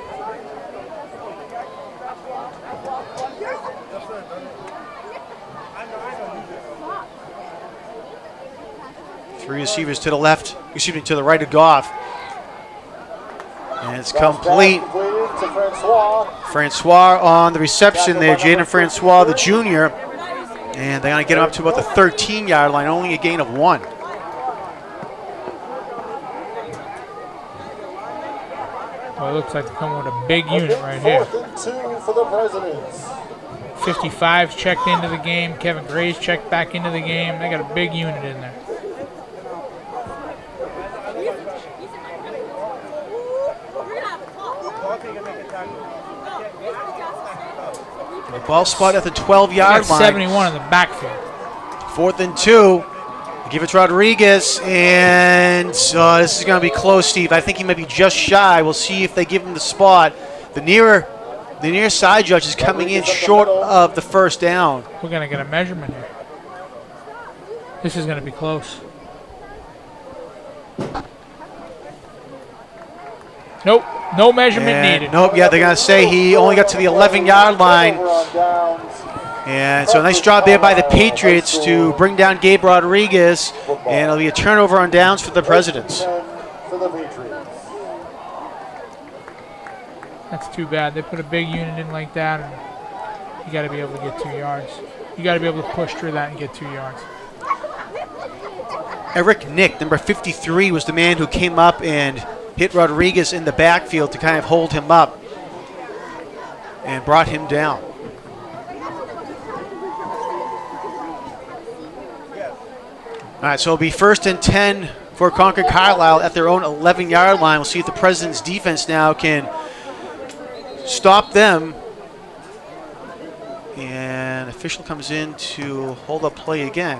S1: Three receivers to the left, to the right of Goff. And it's complete.
S6: To Francois.
S1: Francois on the reception there, Jaden Francois, the junior. And they're going to get him up to about the 13-yard line, only a gain of 1.
S2: Well, it looks like they're coming with a big unit right here.
S6: 4th and 2 for the Presidents.
S2: 55's checked into the game. Kevin Gray's checked back into the game. They got a big unit in there.
S1: Ball spot at the 12-yard
S2: Got
S1: line.
S2: 71 in the backfield.
S1: 4th and 2. They give it to Rodriguez, and this is going to be close, Steve. I think he might be just shy. We'll see if they give him the spot. The near side judge is coming in short of the first down.
S2: We're going to get a measurement here. This is going to be close. Nope, no measurement
S1: And
S2: needed.
S1: nope, yeah, they're going to say he only got to the 11-yard line.
S6: Over on downs.
S1: And so a nice job there by the Patriots to bring down Gabe Rodriguez. And it'll be a turnover on downs for the Presidents.
S6: 10 for the Patriots.
S2: That's too bad. They put a big unit in like that, and you got to be able to get 2 yards. You got to be able to push through that and get 2 yards.
S1: Eric Nick, number 53, was the man who came up and hit Rodriguez in the backfield to kind of hold him up and brought him down. All right, so it'll be 1st and 10 for Concord Carlisle at their own 11-yard line. We'll see if the President's defense now can stop them. And official comes in to hold up play again.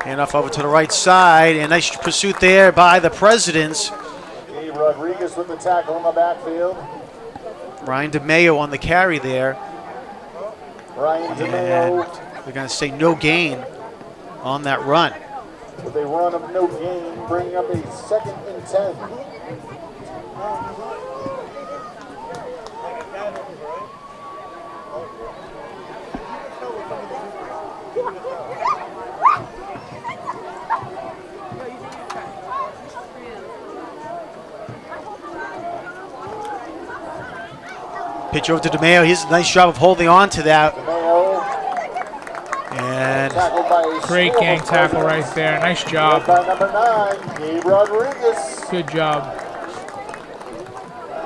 S1: Handoff over to the right side, and nice pursuit there by the Presidents.
S6: Gabe Rodriguez with the tackle in the backfield.
S1: Ryan DeMayo on the carry there.
S6: Ryan
S1: And
S6: DeMayo
S1: they're going to say no gain on that run.
S6: with a run of no gain, bringing up a 2nd and 10.
S1: Pitch over to DeMayo. He's a nice job of holding on to that.
S6: DeMayo
S1: And
S6: tackled by a
S2: Great
S6: swarm
S2: gang
S6: of
S2: tackle
S6: Presidents.
S2: right there. Nice
S6: Led
S2: job.
S6: by number 9, Gabe Rodriguez.
S2: Good job.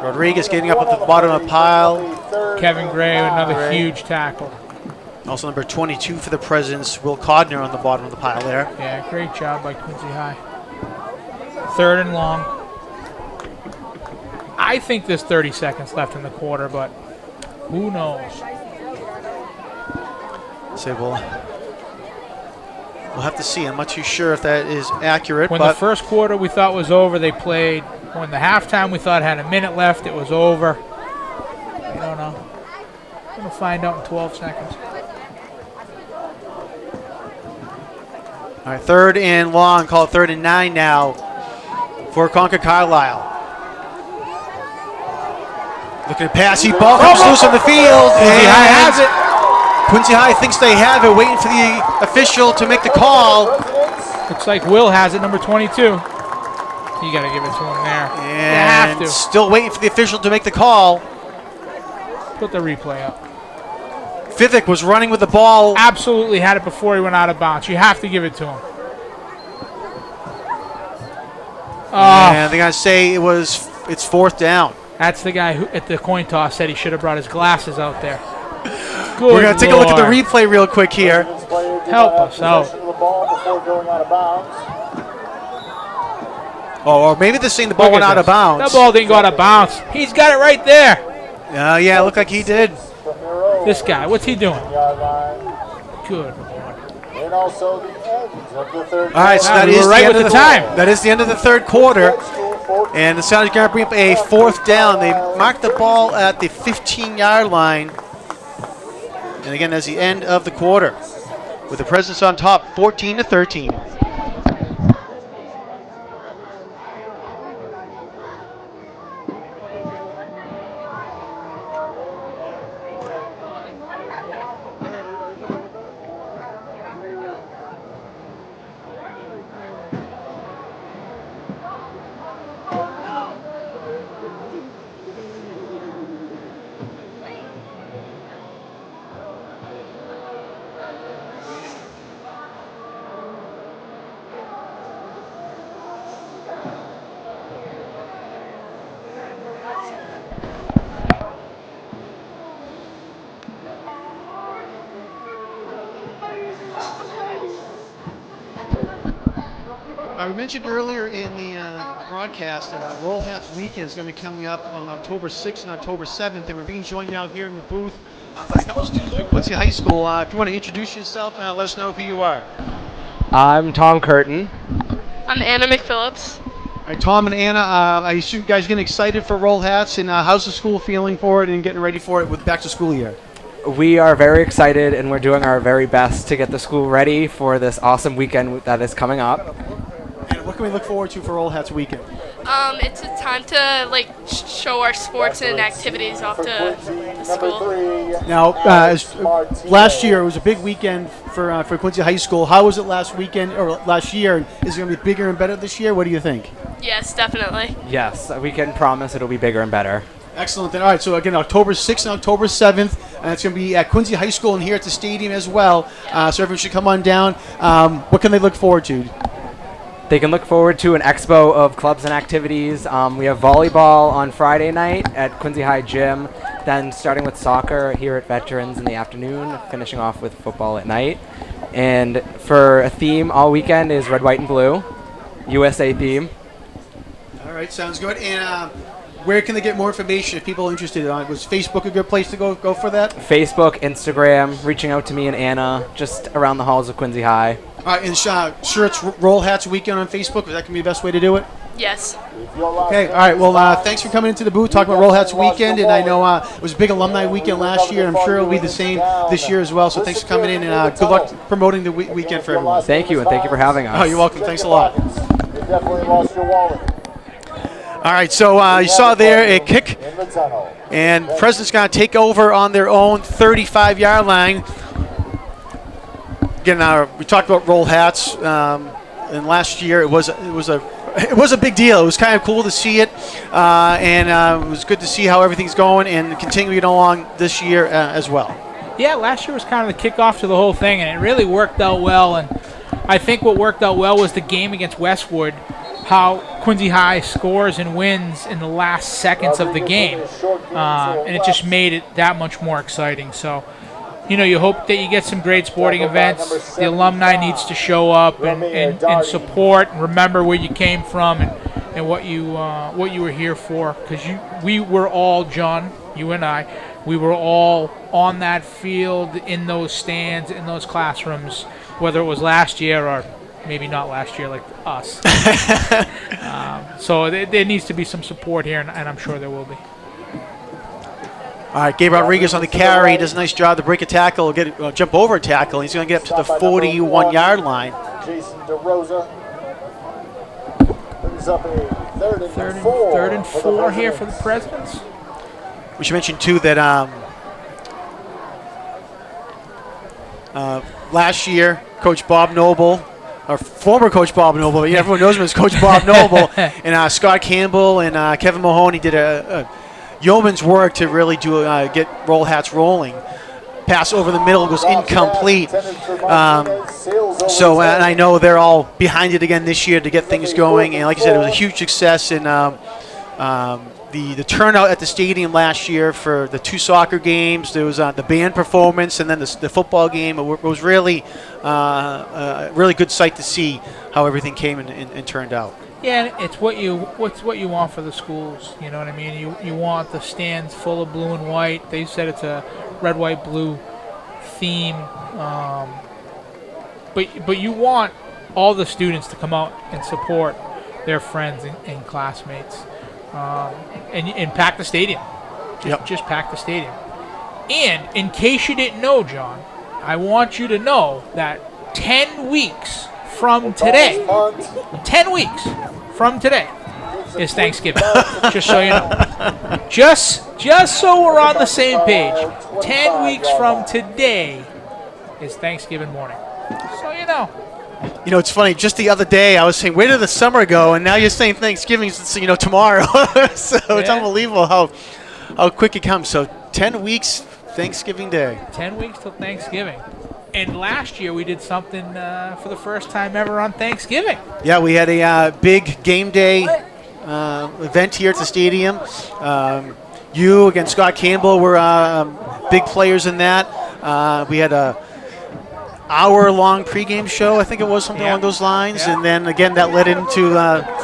S1: Rodriguez getting up at the bottom of the pile.
S2: Kevin Gray, another huge tackle.
S1: Also number 22 for the Presidents, Will Codner on the bottom of the pile there.
S2: Yeah, great job by Quincy High. 3rd and long. I think there's 30 seconds left in the quarter, but who knows?
S1: Say we'll have to see. I'm not too sure if that is accurate,
S2: When the
S1: but
S2: first quarter we thought was over, they played. When the halftime we thought had a minute left, it was over. I don't know. We're going to find out in 12 seconds.
S1: all right, 3rd and long. Call it 3rd and 9 now for Concord Carlisle. Looking to pass. He ball comes loose on the field.
S2: Quincy High has it.
S1: Quincy High thinks they have it, waiting for the official to make the call.
S2: Looks like Will has it, number 22. You got to give it to him there. You have
S1: And
S2: to.
S1: still waiting for the official to make the call.
S2: Put the replay up.
S1: Fithick was running with the ball.
S2: Absolutely had it before he went out of bounds. You have to give it to him.
S1: And they're going to say it's 4th down.
S2: That's the guy who at the coin toss said he should have brought his glasses out there. Good
S1: We're going to take a look at the
S2: Lord.
S1: replay real quick here.
S6: Presidents player did
S2: Help
S6: not have
S2: us out.
S6: possession of the ball before going out of bounds.
S1: Or maybe they're saying the ball
S2: Look
S1: went
S2: at
S1: out of
S2: this.
S1: bounds.
S2: That ball didn't go out of bounds. He's got it right there.
S1: Yeah, it looked like he did.
S6: From their own
S2: This guy, what's he doing?
S6: yard line.
S2: Good.
S6: And also the end of the 3rd
S1: All right, so
S2: Wow,
S1: that
S2: we
S1: is
S2: were right
S1: the end
S2: with
S1: of
S2: the time.
S1: That is the end of the 3rd quarter.
S6: School 14.
S1: And the Sounders going to bring up a 4th down. They marked the ball at the 15-yard line. And again, that's the end of the quarter, with the Presidents on top, 14-13. I mentioned earlier in the broadcast that Roll Hats Weekend is going to be coming up on October 6th and October 7th, and we're being joined out here in the booth by a couple students at Quincy High School. If you want to introduce yourself, let us know who you are.
S8: I'm Tom Curtin.
S9: I'm Anna McPhillips.
S1: All right, Tom and Anna, I assume you guys getting excited for Roll Hats, and how's the school feeling for it and getting ready for it with back to school year?
S8: We are very excited, and we're doing our very best to get the school ready for this awesome weekend that is coming up.
S1: And what can we look forward to for Roll Hats Weekend?
S9: It's a time to show our sports and activities off to the school.
S1: Now, last year it was a big weekend for Quincy High School. How was it last weekend or last year? Is it going to be bigger and better this year? What do you think?
S9: Yes, definitely.
S8: Yes, we can promise it'll be bigger and better.
S1: Excellent. Then, all right, so again, October 6th and October 7th, and it's going to be at Quincy High School and here at the stadium as well. So everyone should come on down. What can they look forward to?
S8: They can look forward to an expo of clubs and activities. We have volleyball on Friday night at Quincy High Gym, then starting with soccer here at Veterans in the afternoon, finishing off with football at night. And for a theme all weekend is red, white, and blue, USA theme.
S1: All right, sounds good. And where can they get more information if people are interested? Was Facebook a good place to go for that?
S8: Facebook, Instagram, reaching out to me and Anna, just around the halls of Quincy High.
S1: And sure, it's Roll Hats Weekend on Facebook. Is that going to be the best way to do it?
S9: Yes.
S1: Okay, all right. Well, thanks for coming into the booth, talking about Roll Hats Weekend. And I know it was a big alumni weekend last year. I'm sure it'll be the same this year as well. So thanks for coming in, and good luck promoting the weekend for everyone.
S8: Thank you, and thank you for having us.
S1: Oh, you're welcome. Thanks a lot.
S6: You definitely lost your wallet
S1: All right, so you saw there a kick,
S6: in the tunnel.
S1: and President's going to take over on their own 35-yard line. Again, we talked about Roll Hats, and last year it was a big deal. It was kind of cool to see it, and it was good to see how everything's going and continuing along this year as well.
S2: Yeah, last year was kind of the kickoff to the whole thing, and it really worked out well. And I think what worked out well was the game against Westwood, how Quincy High scores and wins in the last seconds of the game, and it just made it that much more exciting. So, you hope that you get some great sporting events. The alumni needs to show up and support and remember where you came from and what you were here for. Because we were all, John, you and I, we were all on that field, in those stands, in those classrooms, whether it was last year or maybe not last year like us. So there needs to be some support here, and I'm sure there will be.
S1: All right, Gabe Rodriguez on the carry. He does a nice job to break a tackle, jump over a tackle. He's going to get up to the 41-yard line.
S6: Jason DeRosa brings up a third and four
S2: here for the Presidents.
S1: We should mention, too, that last year, Coach Bob Noble, or former Coach Bob Noble, everyone knows him as Coach Bob Noble, and Scott Campbell and Kevin Mahoney did a yeoman's work to really get Roll Hats rolling. Pass over the middle goes incomplete. So and I know they're all behind it again this year to get things going. And like I said, it was a huge success. And the turnout at the stadium last year for the two soccer games, there was the band performance, and then the football game. It was really a really good sight to see how everything came and turned out.
S2: Yeah, it's what you want for the schools. You know what I mean? You want the stands full of blue and white. They said it's a red, white, blue theme, but you want all the students to come out and support their friends and classmates, and pack the stadium. Just pack the stadium. And in case you didn't know, John, I want you to know that 10 weeks from today, 10 weeks from today is Thanksgiving. Just so you know. Just so we're on the same page. 10 weeks from today is Thanksgiving morning. So you know.
S1: It's funny. Just the other day, I was saying, where did the summer go? And now you're saying Thanksgiving's, tomorrow. So It's unbelievable how quick it comes. So 10 weeks, Thanksgiving Day.
S2: 10 weeks till Thanksgiving. And last year we did something for the first time ever on Thanksgiving.
S1: Yeah, we had a big game day event here at the stadium. You against Scott Campbell were big players in that. We had hour-long pregame show. I think it was something along those lines. And then again, that led into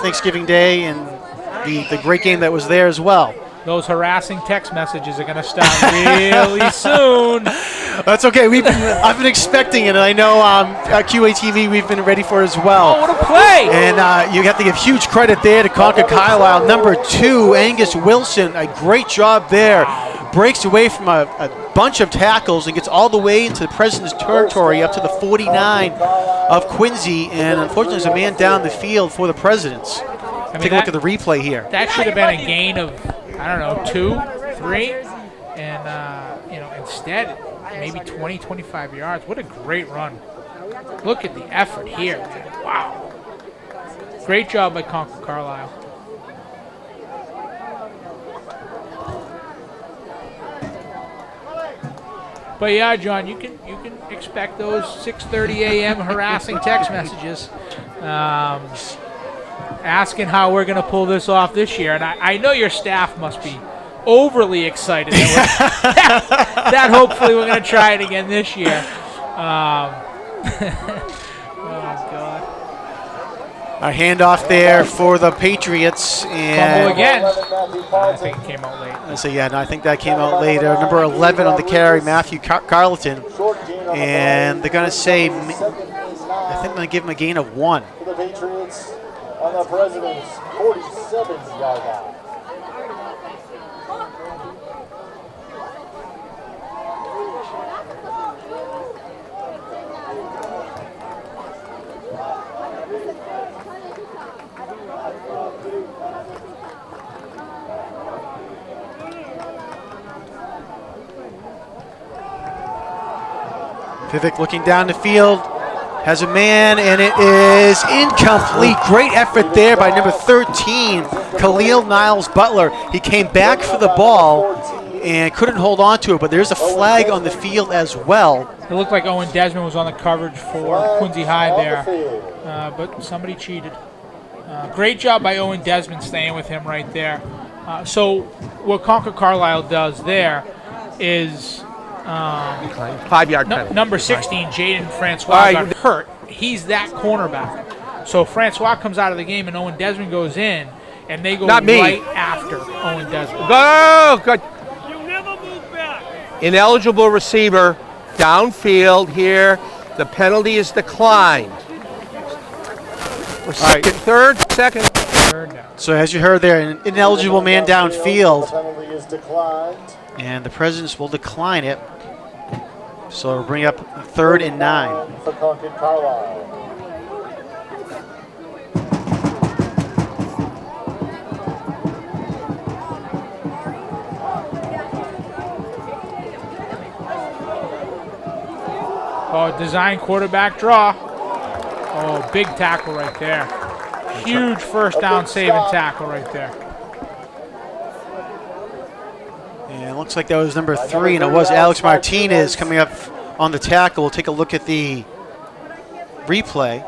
S1: Thanksgiving Day and the great game that was there as well.
S2: Those harassing text messages are going to start really soon.
S1: That's okay. I've been expecting it, and I know at QATV we've been ready for it as well.
S2: Oh, what a play!
S1: And you have to give huge credit there to Concord Carlisle. Number 2, Angus Wilson, a great job there. Breaks away from a bunch of tackles and gets all the way into the President's territory up to the 49 of Quincy, and unfortunately there's a man down the field for the Presidents. Take a look at the replay here.
S2: That should have been a gain of, I don't know, 2, 3, and instead maybe 20, 25 yards. What a great run. Look at the effort here. Wow. Great job by Concord Carlisle. But yeah, John, you can expect those 6:30 a.m. harassing text messages. Asking how we're going to pull this off this year. And I know your staff must be overly excited that hopefully we're going to try it again this year. Oh, God.
S1: A handoff there for the Patriots. And
S2: fumble again. I think it came out late.
S1: I think that came out later. Number 11 on the carry, Matthew Carleton. And they're going to say, I think they're going to give him a gain of 1.
S6: For the Patriots on the President's 47-yard line.
S1: Vivek looking down the field, has a man, and it is incomplete. Great effort there by number 13, Khalil Niles Butler. He came back for the ball and couldn't hold on to it, but there's a flag on the field as well.
S2: It looked like Owen Desmond was on the coverage for Quincy High there, but somebody cheated. Great job by Owen Desmond staying with him right there. So what Concord Carlisle does there is
S3: 5-yard penalty.
S2: Number 16, Jaden Francois, got hurt. He's that cornerback. So Francois comes out of the game and Owen Desmond goes in, and they go right after Owen Desmond.
S3: Go! Good. Ineligible receiver downfield here. The penalty is declined. Third down.
S1: So as you heard there, an ineligible man downfield.
S6: The penalty is declined.
S1: And the Presidents will decline it. So it'll bring up 3rd and 9.
S6: For Concord Carlisle.
S2: Oh, design quarterback draw. Oh, big tackle right there. Huge first down saving tackle right there.
S1: And it looks like that was number 3, and it was Alex Martinez coming up on the tackle. We'll take a look at the replay.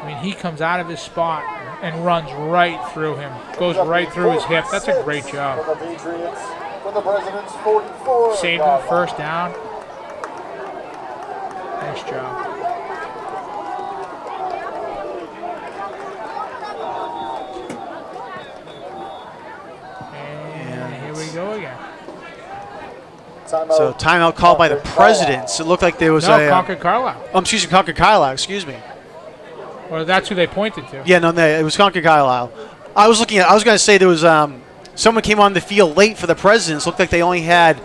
S2: I mean, he comes out of his spot and runs right through him. Goes right through his hip. That's a great job.
S6: For the Patriots, for the President's 44.
S2: Saved him first down. Nice job. And here we go again.
S1: So timeout called by the Presidents. It looked like there was
S2: Concord Carlisle.
S1: Excuse me, Concord Carlisle. Excuse me.
S2: Well, that's who they pointed to.
S1: Yeah, no, it was Concord Carlisle. I was going to say there was someone came on the field late for the Presidents. Looked like they only had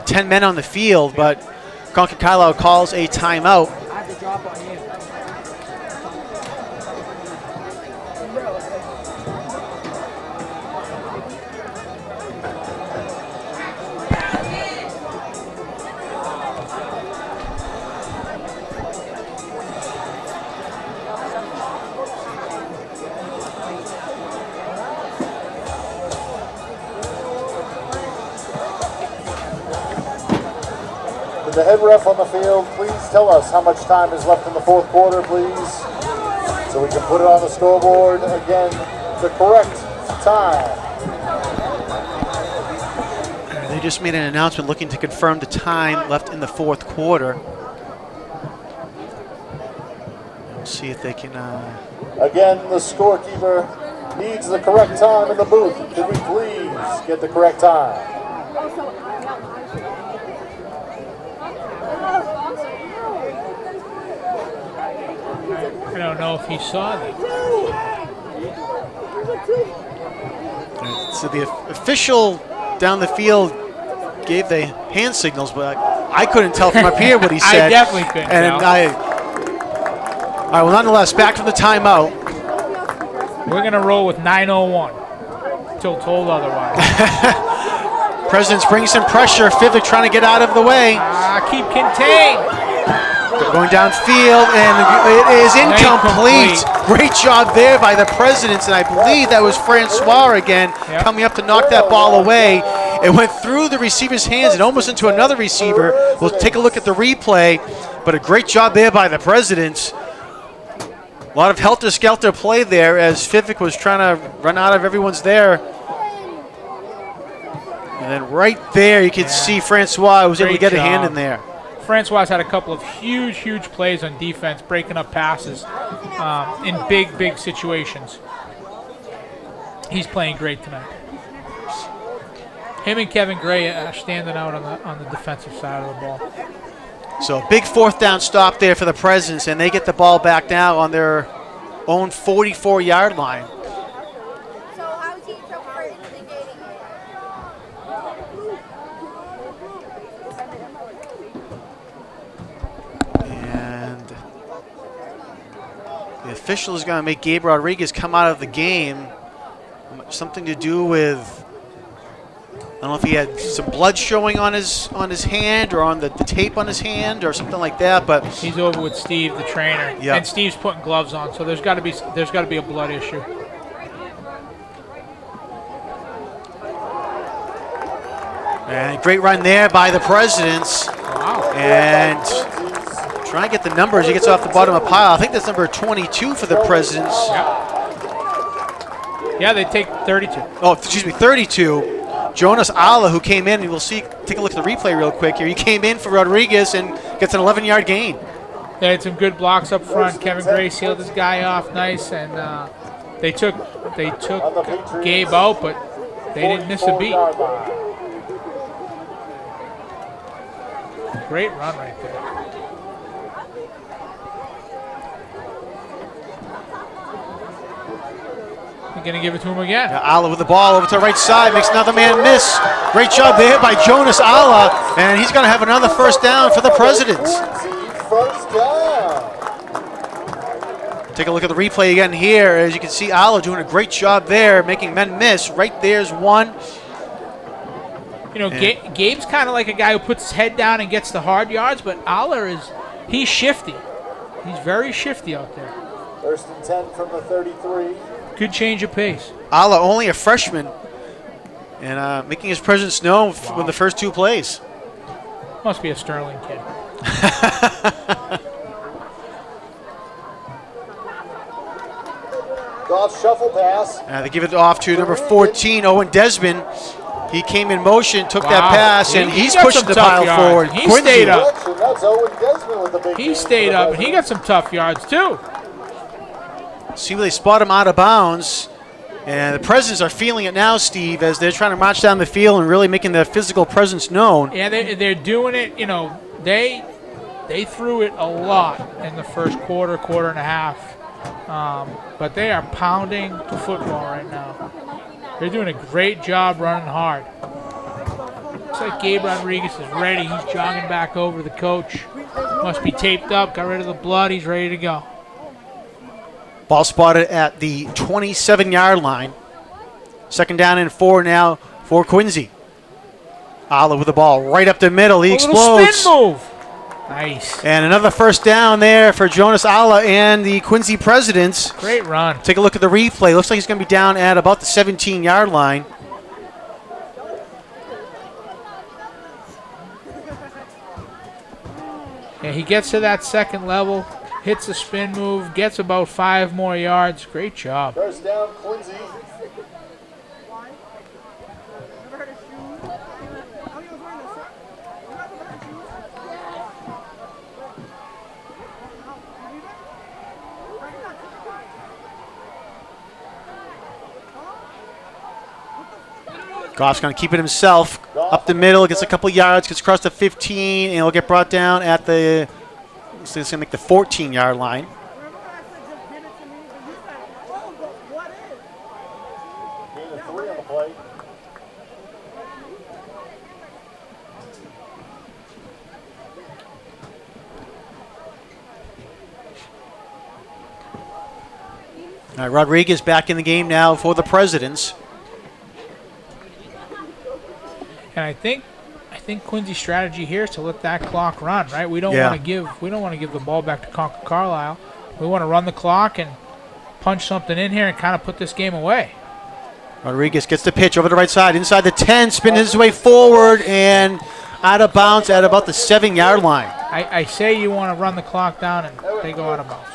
S1: 10 men on the field, but Concord Carlisle calls a timeout.
S10: I have to drop on you.
S6: The head ref on the field, please tell us how much time is left in the fourth quarter, please, so we can put it on the scoreboard. Again, the correct time.
S1: They just made an announcement looking to confirm the time left in the fourth quarter. We'll see if they can.
S6: Again, the scorekeeper needs the correct time in the booth. Could we please get the correct time?
S2: I don't know if he saw that.
S1: So the official down the field gave the hand signals, but I couldn't tell from up here what he said.
S2: I definitely couldn't
S1: and
S2: tell.
S1: All right, well, nonetheless, back from the timeout.
S2: We're going to roll with 9:01 until told otherwise.
S1: Presidents bring some pressure. Fivik trying to get out of the way.
S2: Keep contained.
S1: Going downfield, and it is incomplete. Great job there by the Presidents, and I believe that was Francois again coming up to knock that ball away. It went through the receiver's hands and almost into another receiver. We'll take a look at the replay, but a great job there by the Presidents. A lot of helter-skelter play there as Fivik was trying to run out of everyone's there. And then right there, you can see Francois was able to get a hand in there.
S2: Francois had a couple of huge plays on defense, breaking up passes in big situations. He's playing great tonight. Him and Kevin Gray are standing out on the defensive side of the ball.
S1: So a big fourth down stop there for the Presidents, and they get the ball back now on their own 44-yard line. And the official is going to make Gabe Rodriguez come out of the game. Something to do with, I don't know if he had some blood showing on his hand or on the tape on his hand or something like that, but
S2: he's over with Steve, the trainer, and Steve's putting gloves on, so there's got to be a blood issue.
S1: And great run there by the Presidents.
S2: Wow.
S1: And try and get the numbers. He gets off the bottom of the pile. I think that's number 22 for the Presidents.
S2: Yeah, they take 32.
S1: Oh, excuse me, 32. Jonas Ala, who came in, and we'll see, take a look at the replay real quick here. He came in for Rodriguez and gets an 11-yard gain.
S2: They had some good blocks up front. Kevin Gray sealed this guy off nice, and they took Gabe out, but they didn't miss a beat. Great run right there. You're going to give it to him again.
S1: Ala with the ball over to the right side, makes another man miss. Great job there by Jonas Ala, and he's going to have another first down for the Presidents.
S6: First down.
S1: Take a look at the replay again here. As you can see, Ala doing a great job there, making men miss. Right there's one.
S2: You know, Gabe's kind of like a guy who puts his head down and gets the hard yards, but Ala he's shifty. He's very shifty out there.
S6: First and 10 from the 33.
S2: Good change of pace.
S1: Ala, only a freshman, and making his presence known with the first two plays.
S2: Must be a Sterling kid.
S6: Goff shuffle pass.
S1: They give it off to number 14, Owen Desmond. He came in motion, took that pass, and he's pushing the pile forward.
S2: He stayed up.
S6: That's Owen Desmond with the big
S2: He stayed up, and he got some tough yards, too.
S1: See where they spot him out of bounds. And the Presidents are feeling it now, Steve, as they're trying to march down the field and really making their physical presence known.
S2: Yeah, they're doing it. You know, they threw it a lot in the first quarter and a half. But they are pounding the football right now. They're doing a great job running hard. Looks like Gabe Rodriguez is ready. He's jogging back over to the coach. Must be taped up, got rid of the blood. He's ready to go.
S1: Ball spotted at the 27-yard line. Second down and 4 now for Quincy. Ala with the ball right up the middle. He explodes.
S2: Spin move. Nice.
S1: And another first down there for Jonas Ala and the Quincy Presidents.
S2: Great run.
S1: Take a look at the replay. Looks like he's going to be down at about the 17-yard line.
S2: Yeah, he gets to that second level, hits a spin move, gets about 5 more yards. Great job.
S6: First down, Quincy.
S1: Goff's going to keep it himself. Up the middle, gets a couple yards, gets across the 15, and he'll get brought down at the, so it's going to make the 14-yard line.
S6: Gain of 3 on the play.
S1: All right, Rodriguez back in the game now for the Presidents.
S2: And I think Quincy's strategy here is to let that clock run, right? We don't
S1: Yeah.
S2: want to give the ball back to Concord Carlisle. We want to run the clock and punch something in here and kind of put this game away.
S1: Rodriguez gets the pitch over the right side, inside the 10, spins his way forward and out of bounds at about the 7-yard line.
S2: I say you want to run the clock down and they go out of bounds.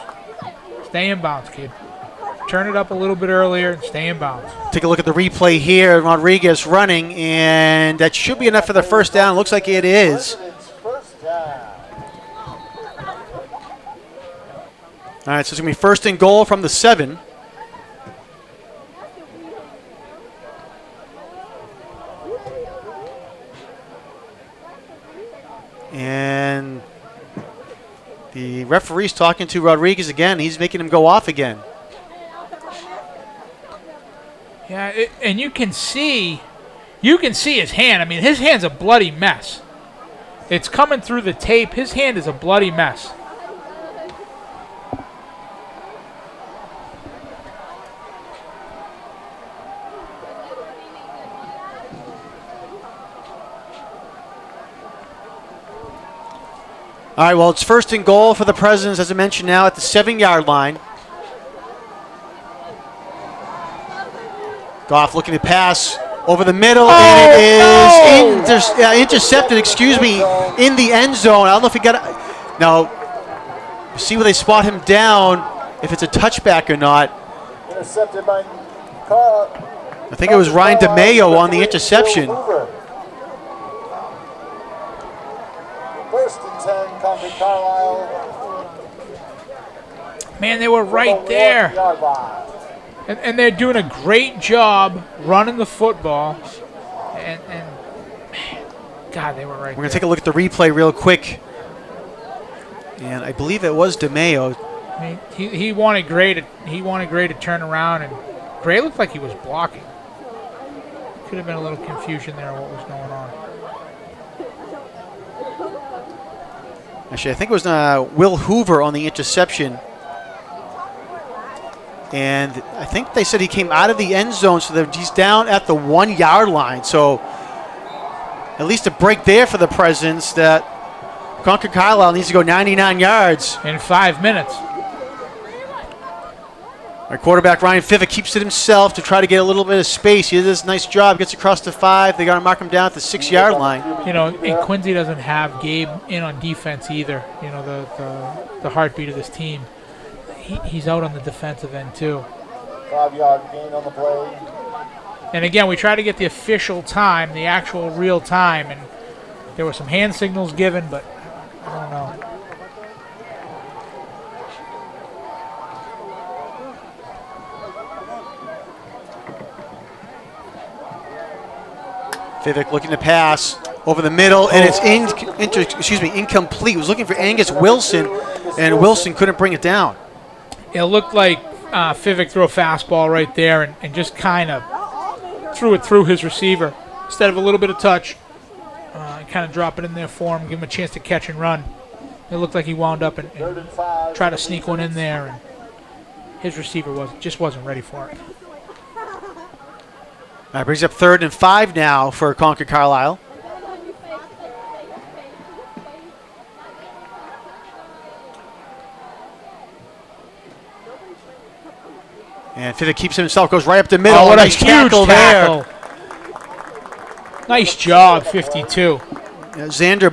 S2: Stay in bounds, kid. Turn it up a little bit earlier and stay in bounds.
S1: Take a look at the replay here. Rodriguez running, and that should be enough for the first down. Looks like it is.
S6: President's first down.
S1: All right, so it's going to be first and goal from the 7. And the referee's talking to Rodriguez again. He's making him go off again.
S2: Yeah, and you can see his hand. I mean, his hand's a bloody mess. It's coming through the tape. His hand is a bloody mess.
S1: All right, well, it's first and goal for the Presidents, as I mentioned, now at the 7-yard line. Goff looking to pass over the middle, and it is intercepted, in the end zone. I don't know if he got it. Now, see where they spot him down, if it's a touchback or not.
S6: Intercepted by Carl.
S1: I think it was Ryan DeMayo on the interception.
S6: First and 10, Concord Carlisle.
S2: Man, they were right there.
S6: 1-yard line.
S2: And they're doing a great job running the football. And man, God, they were right there.
S1: We're going to take a look at the replay real quick. And I believe it was DeMayo.
S2: I mean, he wanted Gray to turn around, and Gray looked like he was blocking. Could have been a little confusion there what was going on.
S1: Actually, I think it was Will Hoover on the interception. And I think they said he came out of the end zone, so that he's down at the 1-yard line. So at least a break there for the Presidents that Concord Carlisle needs to go 99 yards.
S2: In 5 minutes.
S1: Our quarterback, Ryan Fivick, keeps it himself to try to get a little bit of space. He does this nice job, gets across the 5. They got to mark him down at the 6-yard line.
S2: You know, and Quincy doesn't have Gabe in on defense either. You know, the heartbeat of this team. He's out on the defensive end too.
S6: 5-yard gain on the play.
S2: And again, we try to get the official time, the actual real time, and there were some hand signals given, but I don't know.
S1: Fivick looking to pass over the middle, and it's incomplete. He was looking for Angus Wilson, and Wilson couldn't bring it down.
S2: It looked like Fivick threw a fastball right there and just kind of threw it through his receiver instead of a little bit of touch. Kind of drop it in there for him, give him a chance to catch and run. It looked like he wound up and tried to sneak one in there, and his receiver wasn't ready for it.
S1: That brings up 3rd and 5 now for Concord Carlisle. And Fivick keeps himself, goes right up the middle.
S2: Oh, what a
S1: Nice
S2: huge
S1: tackle
S2: tackle. Nice job, 52.
S1: Xander,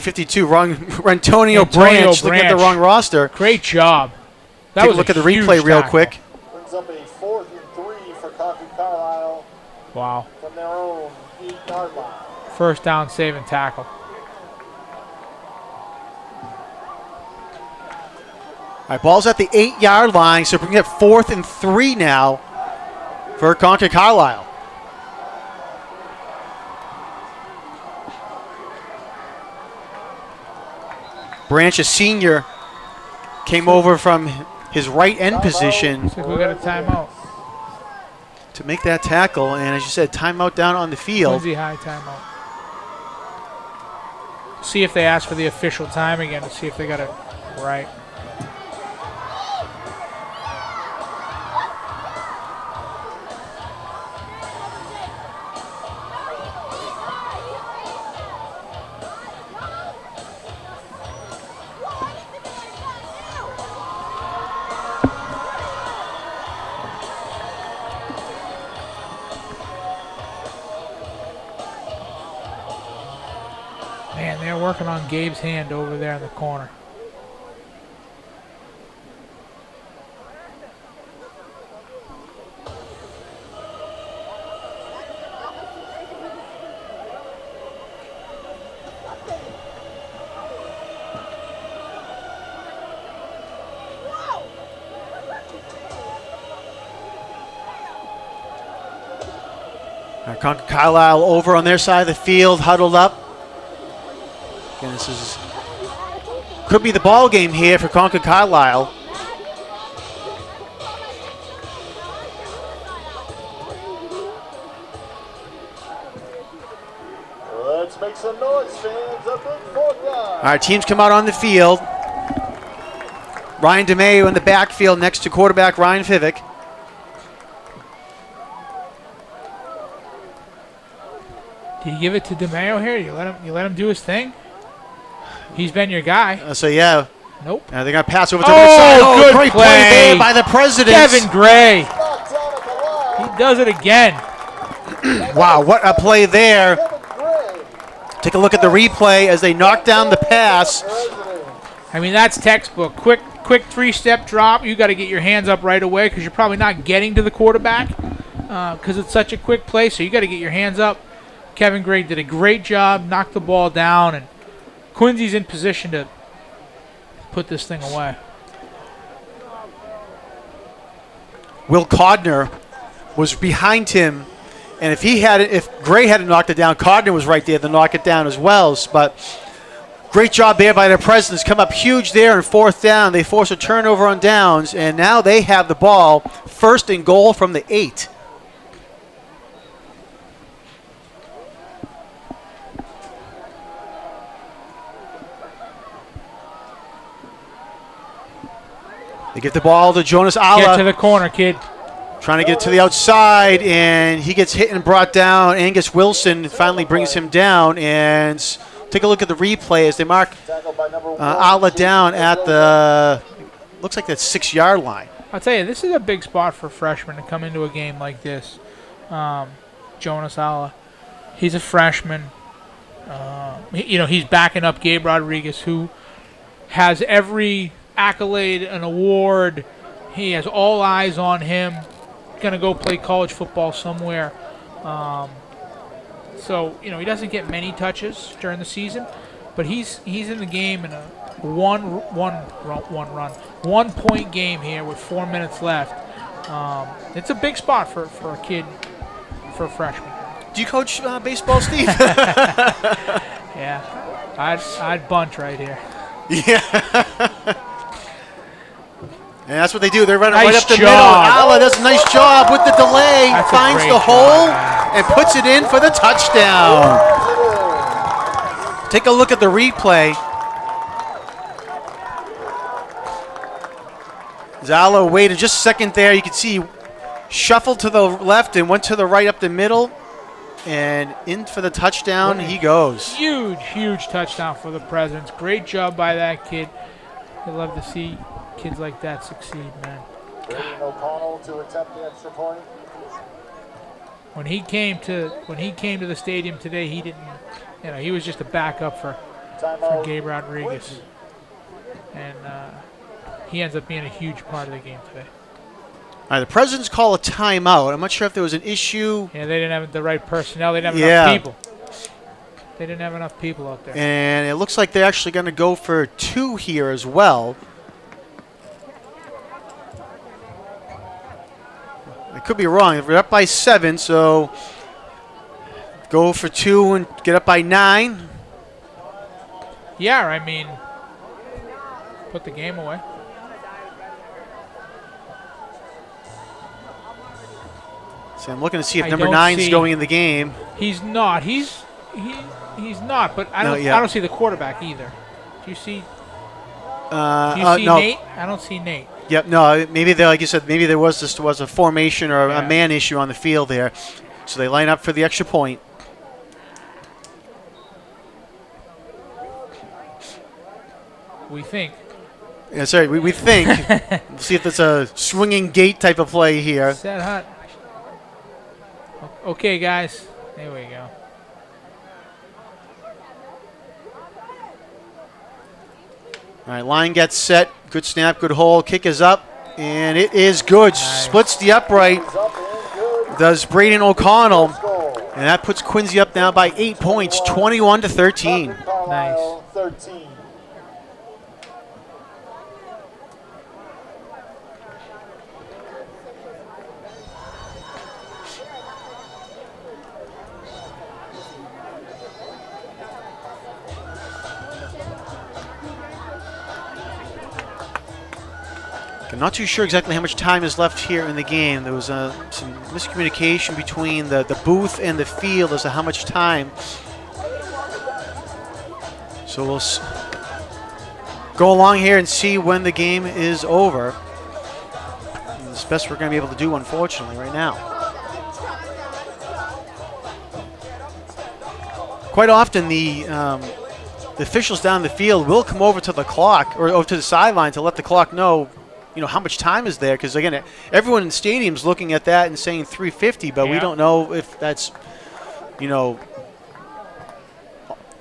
S1: 52, Antonio Branch, looking at the wrong roster.
S2: Great job. That
S1: Take
S2: was
S1: a look at the
S2: huge
S1: replay real
S2: tackle.
S1: quick.
S6: Brings up a 4th and 3 for Concord Carlisle
S2: Wow.
S6: from their own 8-yard line.
S2: First down, save and tackle.
S1: All right, ball's at the 8-yard line, so we're going to get 4th and 3 now for Concord Carlisle. Branch, a senior, came over from his right end position
S2: Looks like we got a timeout.
S1: to make that tackle. And as you said, timeout down on the field.
S2: Quincy High timeout. See if they ask for the official time again to see if they got it right. Man, they're working on Gabe's hand over there in the corner.
S1: Concord Carlisle over on their side of the field, huddled up. Again, this could be the ball game here for Concord Carlisle.
S6: Let's make some noise, fans. A big fourth down.
S1: All right, teams come out on the field. Ryan DeMayo in the backfield next to quarterback Ryan Fivick.
S2: Do you give it to DeMayo here? You let him do his thing? He's been your guy.
S1: So yeah.
S2: Nope.
S1: They're going to pass over to
S2: Oh,
S1: the side.
S2: good
S1: great play
S2: play.
S1: there by the Presidents.
S2: Kevin Gray. He does it again.
S1: Wow, what a play there. Take a look at the replay as they knock down the pass.
S2: I mean, that's textbook. Quick three-step drop. You got to get your hands up right away because you're probably not getting to the quarterback because it's such a quick play. So you got to get your hands up. Kevin Gray did a great job, knocked the ball down, and Quincy's in position to put this thing away.
S1: Will Codner was behind him, and if Gray hadn't knocked it down, Codner was right there to knock it down as well. But great job there by the Presidents. Come up huge there on fourth down. They force a turnover on downs, and now they have the ball, first and goal from the 8. They give the ball to Jonas Alla.
S2: Get to the corner, kid.
S1: Trying to get it to the outside, and he gets hit and brought down. Angus Wilson finally brings him down, and take a look at the replay as they mark Alla down at the, looks like that 6-yard line.
S2: I'll tell you, this is a big spot for freshmen to come into a game like this. Jonas Alla, he's a freshman. He's backing up Gabe Rodriguez, who has every accolade and award. He has all eyes on him. Going to go play college football somewhere. So he doesn't get many touches during the season, but he's in the game in a one-point game here with 4 minutes left. It's a big spot for a kid, for a freshman.
S1: Do you coach baseball, Steve?
S2: Yeah, I'd bunt right here.
S1: Yeah. And that's what they do. They're running
S2: Nice
S1: right up the
S2: job.
S1: middle. Alla does a nice job with the delay.
S2: That's a
S1: finds
S2: great
S1: the
S2: job,
S1: hole
S2: man.
S1: and puts it in for the touchdown. Take a look at the replay. Zala waited just a second there. You can see shuffled to the left and went to the right up the middle. And in for the touchdown he goes.
S2: Huge touchdown for the Presidents. Great job by that kid. I love to see kids like that succeed, man.
S6: Brandon O'Connell to attempt the extra point.
S2: When he came to the stadium today, he didn't, he was just a backup for Gabe Rodriguez, and he ends up being a huge part of the game today.
S1: All right, the Presidents call a timeout. I'm not sure if there was an issue.
S2: Yeah, they didn't have the right personnel. They didn't have enough people. They didn't have enough people out there.
S1: And it looks like they're actually going to go for 2 here as well. I could be wrong. We're up by 7, so go for 2 and get up by 9.
S2: Yeah, I mean, put the game away.
S1: So I'm looking to see if
S2: I
S1: number
S2: don't
S1: 9's
S2: see-
S1: going in the game.
S2: He's not. He's not. But I
S1: No,
S2: don't.
S1: yeah.
S2: I don't see the quarterback either. Do you see? Do you see
S1: No.
S2: Nate? I don't see Nate.
S1: Yep. No. Maybe they, like you said, maybe there was a formation or
S2: Yeah.
S1: a man issue on the field there, so they line up for the extra point.
S2: We think.
S1: Yeah, sorry, we think. We'll see if it's a swinging gate type of play here.
S2: Set hut. Okay, guys. There we go.
S1: All right, line gets set. Good snap, good hold. Kick is up, and it is good.
S2: Nice.
S1: Splits the upright. Does Braden O'Connell, and that puts Quincy up now by 8 points, 21-13.
S6: Carlisle, 13.
S1: I'm not too sure exactly how much time is left here in the game. There was some miscommunication between the booth and the field as to how much time. So we'll go along here and see when the game is over. And it's best we're going to be able to do, unfortunately, right now. Quite often, the officials down the field will come over to the clock or over to the sideline to let the clock know, how much time is there. Because again, everyone in the stadium's looking at that and saying 3:50, but we don't know if that's,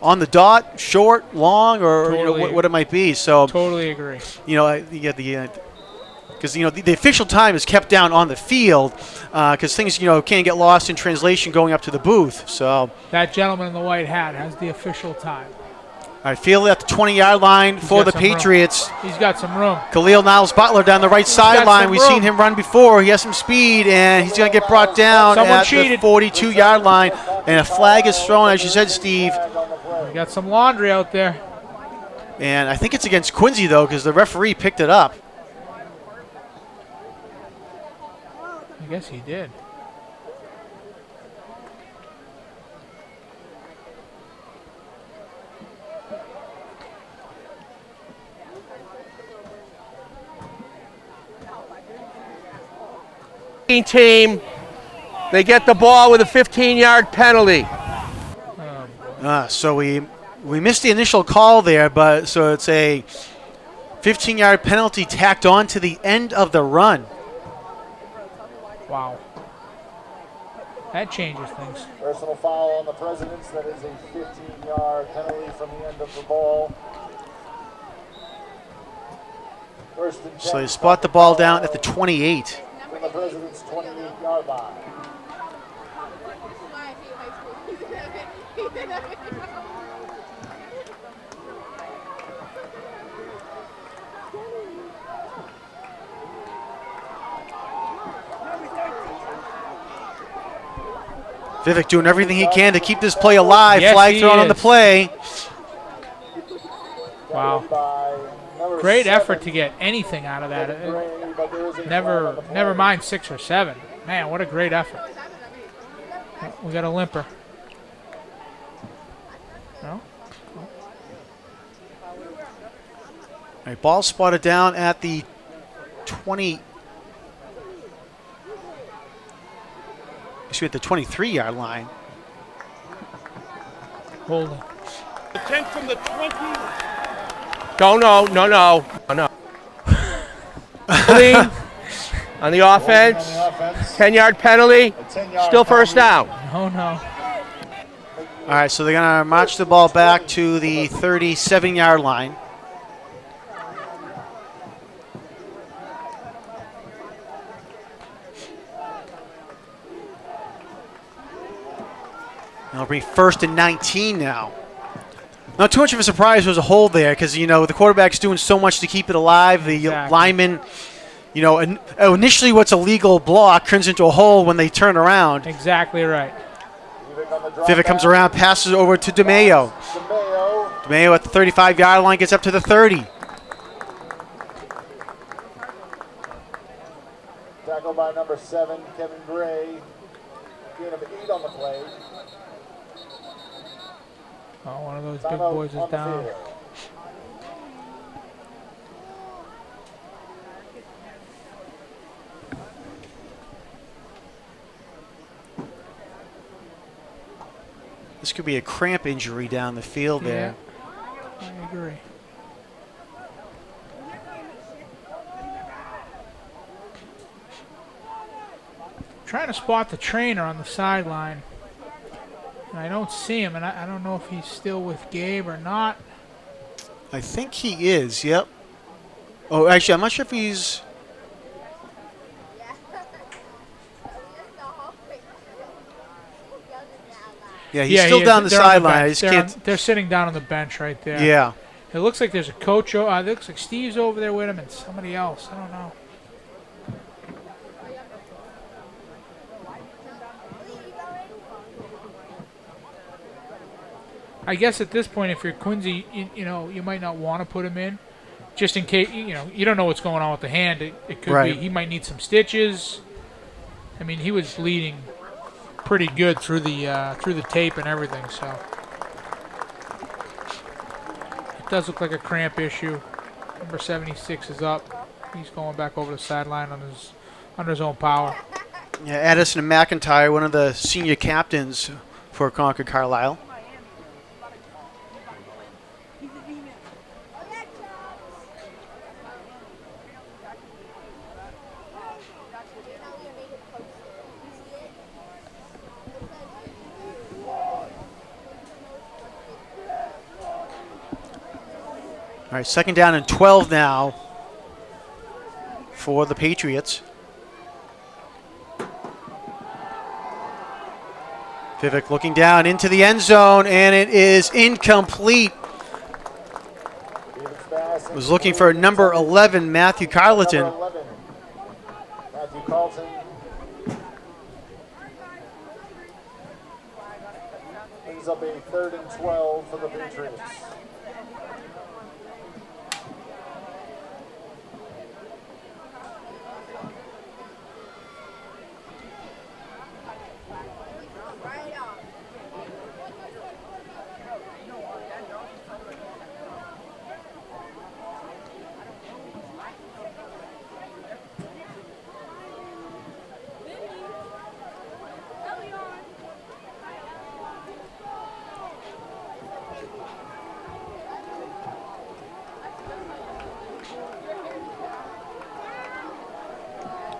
S1: on the dot, short, long, or
S2: Totally.
S1: what it might be. So
S2: Totally agree.
S1: you get because the official time is kept down on the field because things can get lost in translation going up to the booth. So
S2: That gentleman in the white hat has the official time.
S1: I feel at the 20-yard line for the
S2: got some room.
S1: Patriots.
S2: He's got some room.
S1: Khalil Niles Butler down the right sideline.
S2: some
S1: We've
S2: room.
S1: seen him run before. He has some speed, and he's going to get brought down
S2: Someone
S1: at
S2: cheated.
S1: the 42-yard line. And a flag is thrown, as you said, Steve.
S2: We got some laundry out there.
S1: And I think it's against Quincy, though, because the referee picked it up.
S2: I guess he did.
S3: Team, they get the ball with a 15-yard penalty.
S1: So we missed the initial call there, but so it's a 15-yard penalty tacked on to the end of the run.
S2: Wow. That changes things.
S6: Personal foul on the Presidents. That is a 15-yard penalty from the end of the ball. First and 10.
S1: So they spot the ball down at the 28.
S6: From the Presidents' 28-yard line.
S1: Vivek doing everything he can to keep this play alive.
S2: Yes,
S1: Flag
S2: he
S1: thrown on the
S2: is.
S1: play.
S2: Wow.
S6: By number
S2: Great
S6: 7,
S2: effort to get anything out of that.
S6: Gray, but there is a flag on
S2: Never
S6: the play.
S2: never mind 6 or 7. Man, what a great effort. We got a limper. No?
S1: All right, ball spotted down at the 20. Excuse me, at the 23-yard line.
S2: Holding.
S3: No. Clean on the offense. 10-yard penalty.
S6: A 10-yard
S3: Still first
S6: penalty.
S3: down.
S2: No.
S1: All right, so they're going to march the ball back to the 37-yard line. It'll be 1st and 19 now. Not too much of a surprise there was a hold there because, the quarterback's doing so much to keep it alive. The
S2: Exactly.
S1: lineman, initially what's a legal block turns into a hole when they turn around.
S2: Exactly right.
S1: Vivek comes around, passes over to DeMayo.
S6: DeMayo.
S1: DeMayo at the 35-yard line gets up to the 30.
S6: Tackled by number 7, Kevin Gray. Gain of 8 on the play.
S2: Oh, one of those big
S6: Timeout
S2: boys
S6: on
S2: is
S6: the
S2: down.
S6: field.
S1: This could be a cramp injury down the field there.
S2: I agree. Trying to spot the trainer on the sideline. And I don't see him, and I don't know if he's still with Gabe or not.
S1: I think he is, yep. Oh, actually, I'm not sure if he's... Yeah, he's still
S2: he is.
S1: down the
S2: They're on
S1: sideline. I
S2: bench.
S1: just can't...
S2: They're sitting down on the bench right there.
S1: Yeah.
S2: It looks like there's a coach. It looks like Steve's over there with him and somebody else. I don't know. I guess at this point, if you're Quincy, you might not want to put him in, just in case. You don't know what's going on with the hand. It could
S1: Right.
S2: be he might need some stitches. I mean, he was bleeding pretty good through the tape and everything. So it does look like a cramp issue. Number 76 is up. He's going back over the sideline under his own power.
S1: Yeah, Addison McIntyre, one of the senior captains for Concord Carlisle. All right, 2nd down and 12 now for the Patriots. Vivek looking down into the end zone, and it is incomplete. Was looking for number 11, Matthew Carleton.
S6: Number 11, Matthew Carlton. Brings up a 3rd and 12 for the Patriots.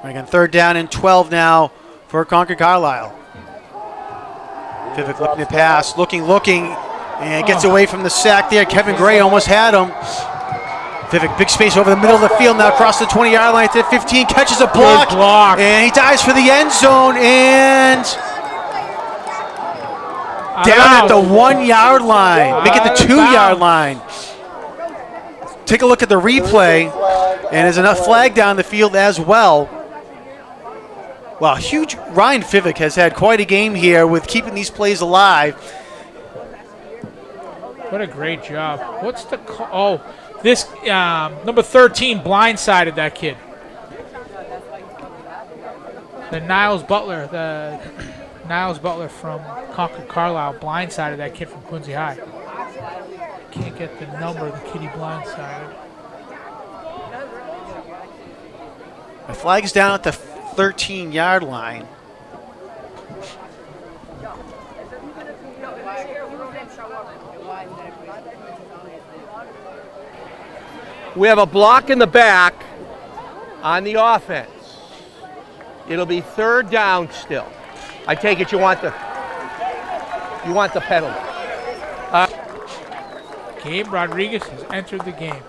S1: Again, 3rd down and 12 now for Concord Carlisle. Vivek looking to pass, looking, and gets away from the sack there. Kevin Gray almost had him. Vivek, big space over the middle of the field now, across the 20-yard line to 15, catches a block, and he dives for the end zone, and down at the 1-yard line, make it the 2-yard line. Take a look at the replay, and there's enough flag down the field as well. Wow, huge. Ryan Vivek has had quite a game here with keeping these plays alive.
S2: What a great job. What's the call? Oh, this number 13 blindsided that kid. The Niles Butler from Concord Carlisle blindsided that kid from Quincy High. Can't get the number of the kid he blindsided.
S1: The flag's down at the 13-yard line.
S3: We have a block in the back on the offense. It'll be 3rd down still. I take it you want the penalty.
S2: Gabe Rodriguez has entered the game.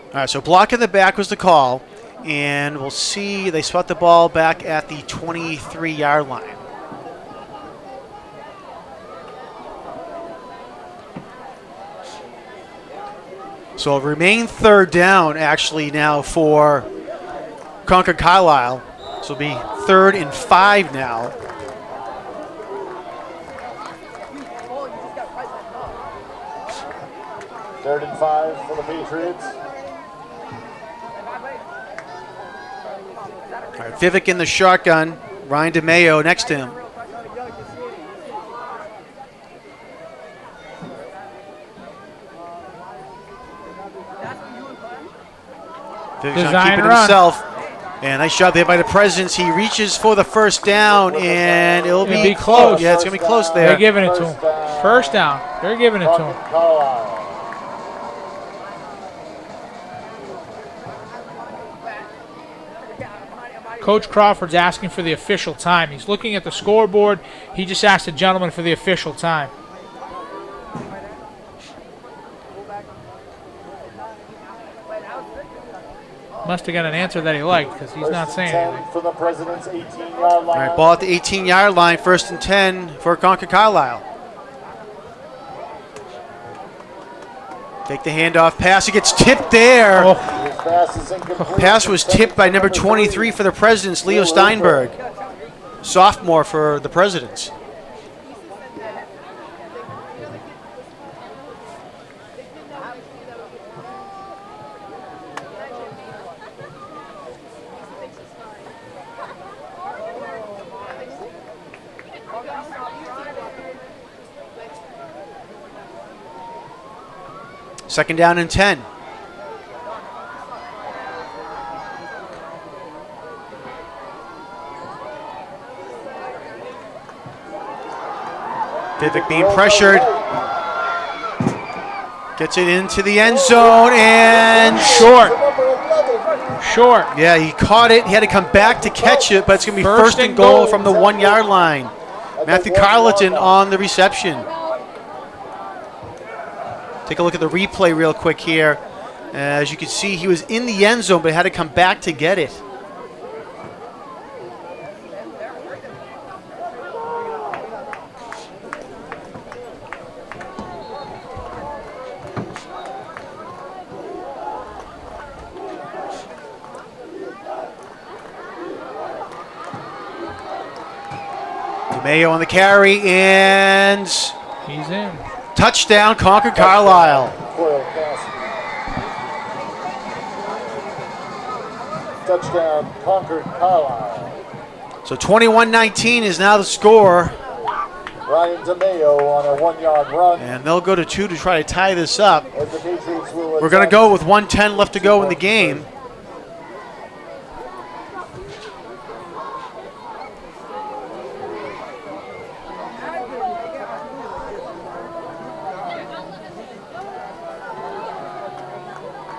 S1: All right, so block in the back was the call, and we'll see. They spot the ball back at the 23-yard line. So it'll remain 3rd down, actually, now for Concord Carlisle. So it'll be 3rd and 5 now.
S6: Third and 5 for the Patriots.
S1: All right, Vivek in the shotgun. Ryan DeMayo next to him. Vivek's not
S2: Design
S1: keeping
S2: run.
S1: himself. And nice shot there by the Presidents. He reaches for the first down, and it'll
S2: be close.
S1: Yeah, it's going to be close
S2: They're
S1: there.
S2: giving it to him. First down. They're giving it to him.
S6: Carlisle.
S2: Coach Crawford's asking for the official time. He's looking at the scoreboard. He just asked the gentleman for the official time. Must have got an answer that he liked because he's not saying anything.
S6: 10 from the President's 18-yard line.
S1: All right, ball at the 18-yard line, 1st and 10 for Concord Carlisle. Take the handoff pass. It gets tipped there.
S2: Oh,
S6: His pass is incomplete.
S1: Pass was tipped by number 23 for the Presidents, Leo Steinberg. Sophomore for the Presidents. Second down and 10. Vivek being pressured. Gets it into the end zone and
S2: short. Short.
S1: Yeah, he caught it. He had to come back to catch it, but it's going to be
S2: First
S1: first and
S2: and
S1: goal
S2: goal.
S1: from the 1-yard line. Matthew Carleton on the reception. Take a look at the replay real quick here. As you can see, he was in the end zone, but had to come back to get it. DeMayo on the carry, and
S2: He's in.
S1: touchdown, Concord Carlisle.
S6: Coyle pass. Touchdown, Concord Carlisle.
S1: So 21-19 is now the score,
S6: Ryan DeMayo on a 1-yard run.
S1: and they'll go to 2 to try to tie this up.
S6: As the Patriots will
S1: We're going to
S6: attempt
S1: go with 1:10 left to go in the game.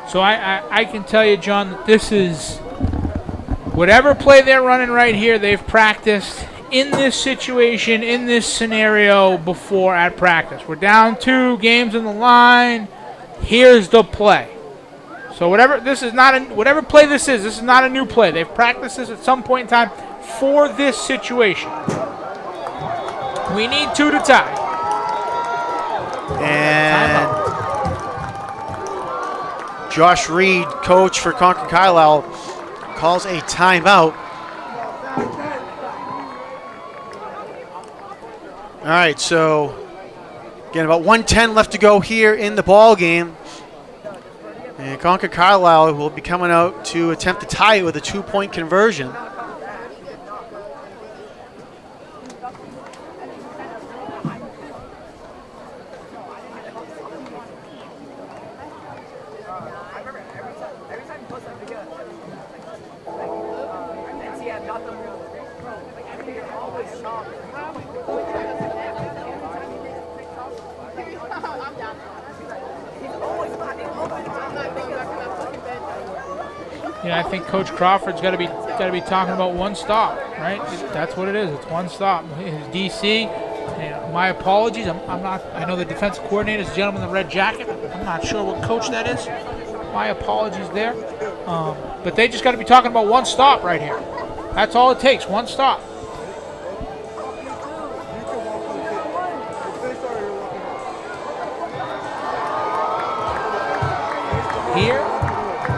S2: So I can tell you, John, that this is whatever play they're running right here, they've practiced in this situation, in this scenario before at practice. We're down 2 games in the line. Here's the play. So whatever play this is not a new play. They've practiced this at some point in time for this situation. We need 2 to tie.
S1: And Josh Reed, coach for Concord Carlisle, calls a timeout. All right, so again, about 1:10 left to go here in the ball game. And Concord Carlisle will be coming out to attempt to tie it with a 2-point conversion.
S2: Yeah, I think Coach Crawford's got to be talking about one stop, right? That's what it is. It's one stop. His DC. And my apologies. I'm not. I know the defensive coordinator is the gentleman in the red jacket. I'm not sure what coach that is. My apologies there. But they just got to be talking about one stop right here. That's all it takes. One stop. Here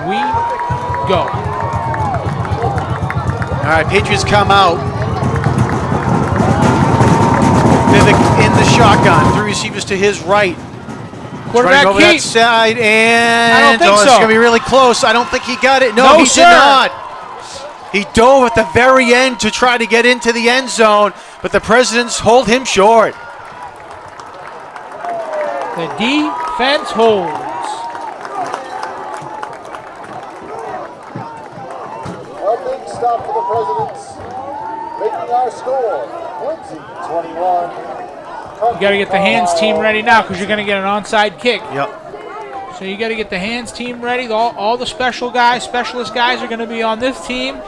S2: we go.
S1: All right, Patriots come out. Vivek in the shotgun. 3 receivers to his right.
S2: Quarterback
S1: Running over that
S2: keep.
S1: side, and
S2: I don't think
S1: it's
S2: so.
S1: going to be really close. I don't think he got it. No,
S2: No,
S1: he
S2: sir.
S1: did not. He dove at the very end to try to get into the end zone, but the Presidents hold him short.
S2: The defense holds.
S6: A big stop for the Presidents, making our score, Quincy 21.
S2: You got to get the hands team ready now because you're going to get an onside kick.
S1: Yep.
S2: So you got to get the hands team ready. All the specialist guys are going to be on this team.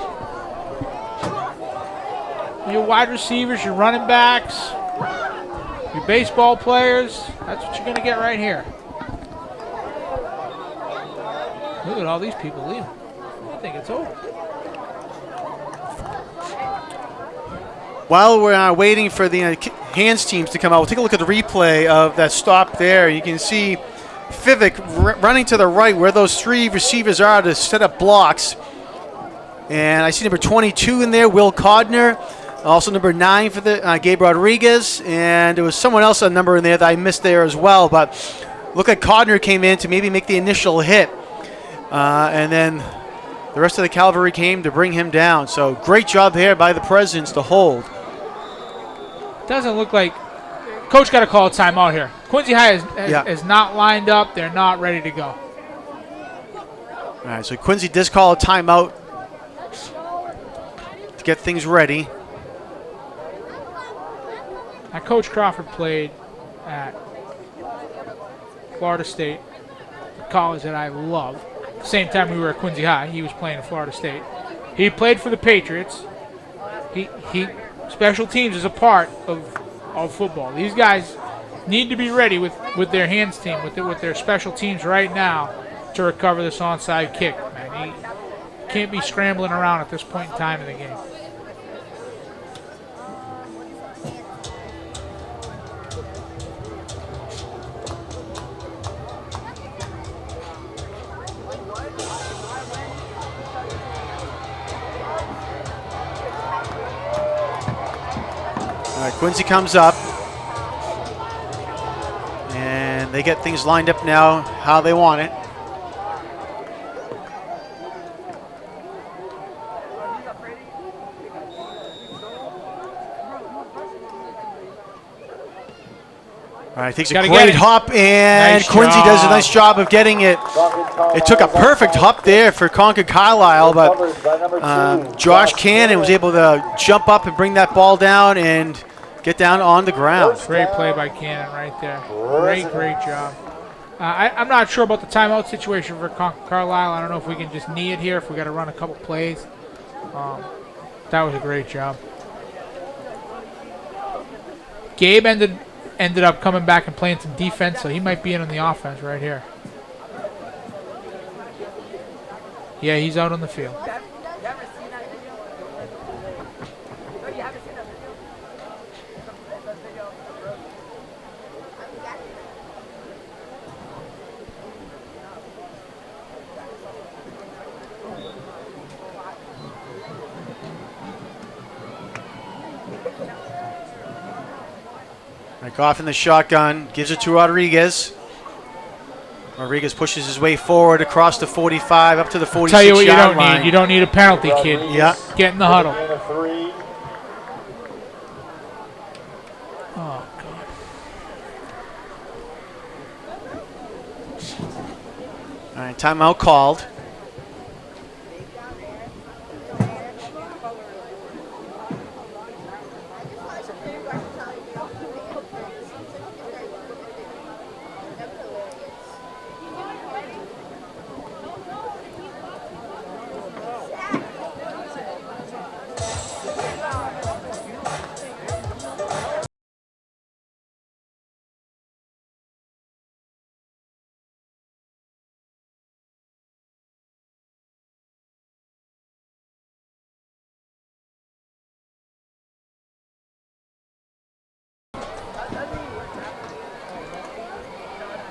S2: Your wide receivers, your running backs, your baseball players. That's what you're going to get right here. Look at all these people leaving. I think it's over.
S1: While we're waiting for the hands teams to come out, we'll take a look at the replay of that stop there. You can see Fivick running to the right where those three receivers are to set up blocks. And I see number 22 in there, Will Codner. Also number 9 for the Gabe Rodriguez. And there was someone else a number in there that I missed there as well. But look like Codner came in to maybe make the initial hit. And then the rest of the cavalry came to bring him down. So great job here by the Presidents to hold.
S2: Doesn't look like Coach got to call a timeout here. Quincy High is not lined up. They're not ready to go.
S1: All right, so Quincy does call a timeout to get things ready.
S2: Now, Coach Crawford played at Florida State College that I love. At the same time we were at Quincy High, he was playing at Florida State. He played for the Patriots. He special teams is a part of football. These guys need to be ready with their hands team, with their special teams right now to recover this onside kick. Man, he can't be scrambling around at this point in time in the game.
S1: All right, Quincy comes up. And they get things lined up now how they want it. All right, takes a great hop, and
S2: Nice
S1: Quincy
S2: job.
S1: does a nice job of getting it. It took a perfect hop there for Concord Carlisle, but Josh Cannon was able to jump up and bring that ball down and get down on the ground.
S2: Great play by Cannon right there. Great job. I'm not sure about the timeout situation for Concord Carlisle. I don't know if we can just knee it here, if we got to run a couple plays. That was a great job. Gabe ended up coming back and playing some defense, so he might be in on the offense right here. Yeah, he's out on the field.
S1: Goff in the shotgun, gives it to Rodriguez. Rodriguez pushes his way forward across the 45, up to the 46
S2: Tell you what you
S1: yard
S2: don't
S1: line.
S2: need. You don't need a penalty, kid.
S1: Yeah.
S2: Get in the huddle.
S6: Three.
S2: Oh, God.
S1: All right, timeout called.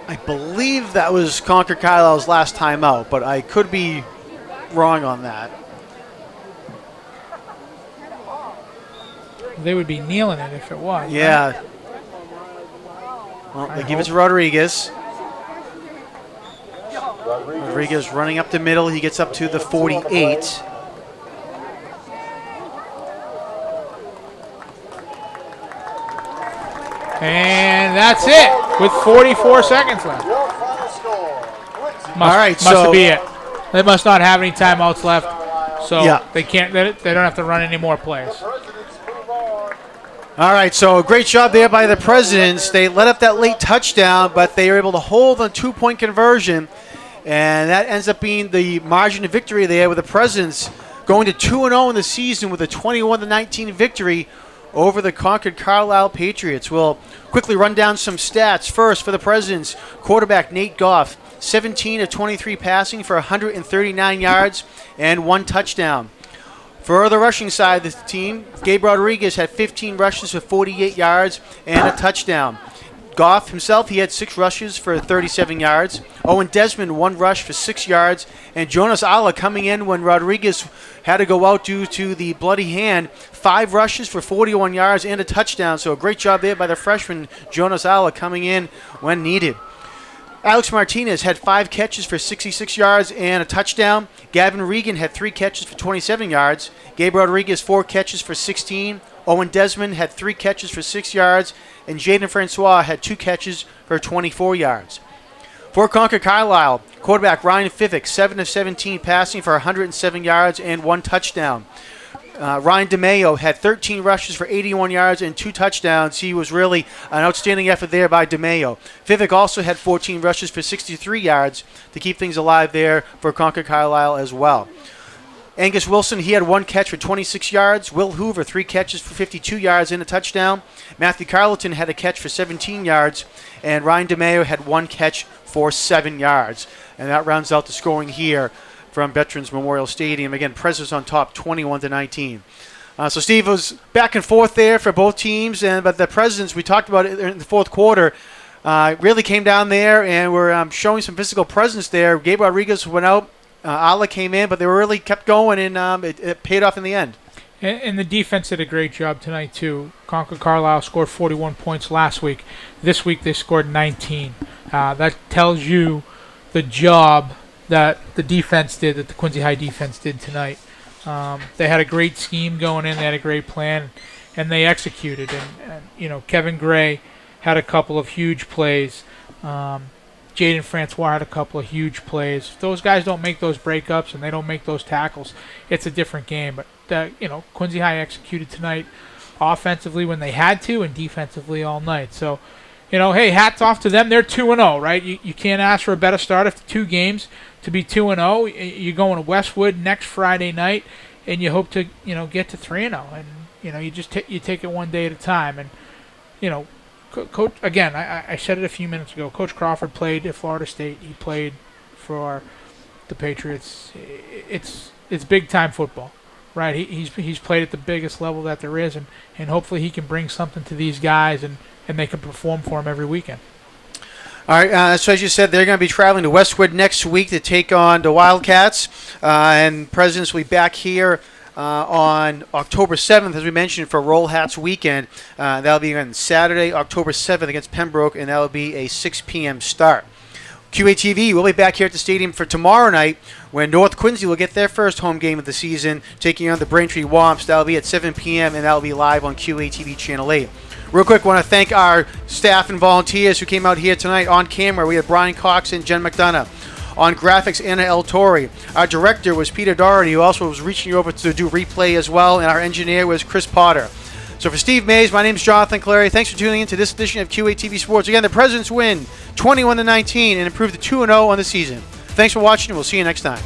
S1: I believe that was Concord Carlisle's last time out, but I could be wrong on that.
S2: They would be kneeling it if it was.
S1: Yeah.
S2: Right?
S1: Well, they give it to Rodriguez. Rodriguez running up the middle. He gets up to the 48.
S2: And that's it with 44 seconds left.
S6: Your final score, Quincy.
S1: All right,
S2: Must
S1: so
S2: be it. They must not have any timeouts left, so
S1: Yeah.
S2: they can't. They don't have to run any more plays.
S6: Presidents move on.
S1: All right, so great job there by the Presidents. They let up that late touchdown, but they were able to hold on 2-point conversion, and that ends up being the margin of victory there with the Presidents going to 2-0 in the season with a 21-19 victory over the Concord Carlisle Patriots. We'll quickly run down some stats. First, for the Presidents, quarterback Nate Goff, 17 of 23 passing for 139 yards and 1 touchdown. For the rushing side of the team, Gabe Rodriguez had 15 rushes for 48 yards and a touchdown. Goff himself, he had 6 rushes for 37 yards. Owen Desmond, 1 rush for 6 yards. And Jonas Alla coming in when Rodriguez had to go out due to the bloody hand. 5 rushes for 41 yards and a touchdown. So a great job there by the freshman Jonas Alla coming in when needed. Alex Martinez had 5 catches for 66 yards and a touchdown. Gavin Regan had 3 catches for 27 yards. Gabe Rodriguez, 4 catches for 16. Owen Desmond had 3 catches for 6 yards. And Jaden Francois had 2 catches for 24 yards. For Concord Carlisle, quarterback Ryan Fivick, 7 of 17 passing for 107 yards and 1 touchdown. Ryan DeMayo had 13 rushes for 81 yards and 2 touchdowns. He was really an outstanding effort there by DeMayo. Fivick also had 14 rushes for 63 yards to keep things alive there for Concord Carlisle as well. Angus Wilson, he had 1 catch for 26 yards. Will Hoover, 3 catches for 52 yards and a touchdown. Matthew Carleton had a catch for 17 yards. And Ryan DeMayo had 1 catch for 7 yards. And that rounds out the scoring here from Veterans Memorial Stadium. Again, Presidents on top, 21-19. So Steve, was back and forth there for both teams, but the Presidents, we talked about it in the fourth quarter, really came down there and were showing some physical presence there. Gabe Rodriguez went out, Ala came in, but they really kept going, and it paid off in the end.
S2: And the defense did a great job tonight, too. Concord Carlisle scored 41 points last week. This week they scored 19. That tells you the job that the defense did, that the Quincy High defense did tonight. They had a great scheme going in. They had a great plan, and they executed. And Kevin Gray had a couple of huge plays. Jaden Francois had a couple of huge plays. If those guys don't make those breakups and they don't make those tackles, it's a different game. But Quincy High executed tonight offensively when they had to and defensively all night. So, hey, hats off to them. They're 2-0, right? You can't ask for a better start after 2 games to be 2-0. You're going to Westwood next Friday night, and you hope to get to 3-0. And you just you take it one day at a time. And Coach, again, I said it a few minutes ago. Coach Crawford played at Florida State. He played for the Patriots. It's big time football, right? He's played at the biggest level that there is, and hopefully he can bring something to these guys and they can perform for him every weekend.
S1: All right, so as you said, they're going to be traveling to Westwood next week to take on the Wildcats, and Presidents will be back here on October 7th, as we mentioned, for Roll Hats Weekend. That'll be on Saturday, October 7th against Pembroke, and that'll be a 6 p.m. start. QATV will be back here at the stadium for tomorrow night when North Quincy will get their first home game of the season, taking on the Braintree Womps. That'll be at 7 p.m., and that'll be live on QATV Channel 8. Real quick, want to thank our staff and volunteers who came out here tonight on camera. We had Brian Cox and Jen McDonough. On graphics, Anna El Torre. Our director was Peter Doherty, who also was reaching over to do replay as well, and our engineer was Chris Potter. So for Steve Mays, my name is Jonathan Clary. Thanks for tuning in to this edition of QATV Sports. Again, the Presidents win 21-19 and improve to 2-0 on the season. Thanks for watching, and we'll see you next time.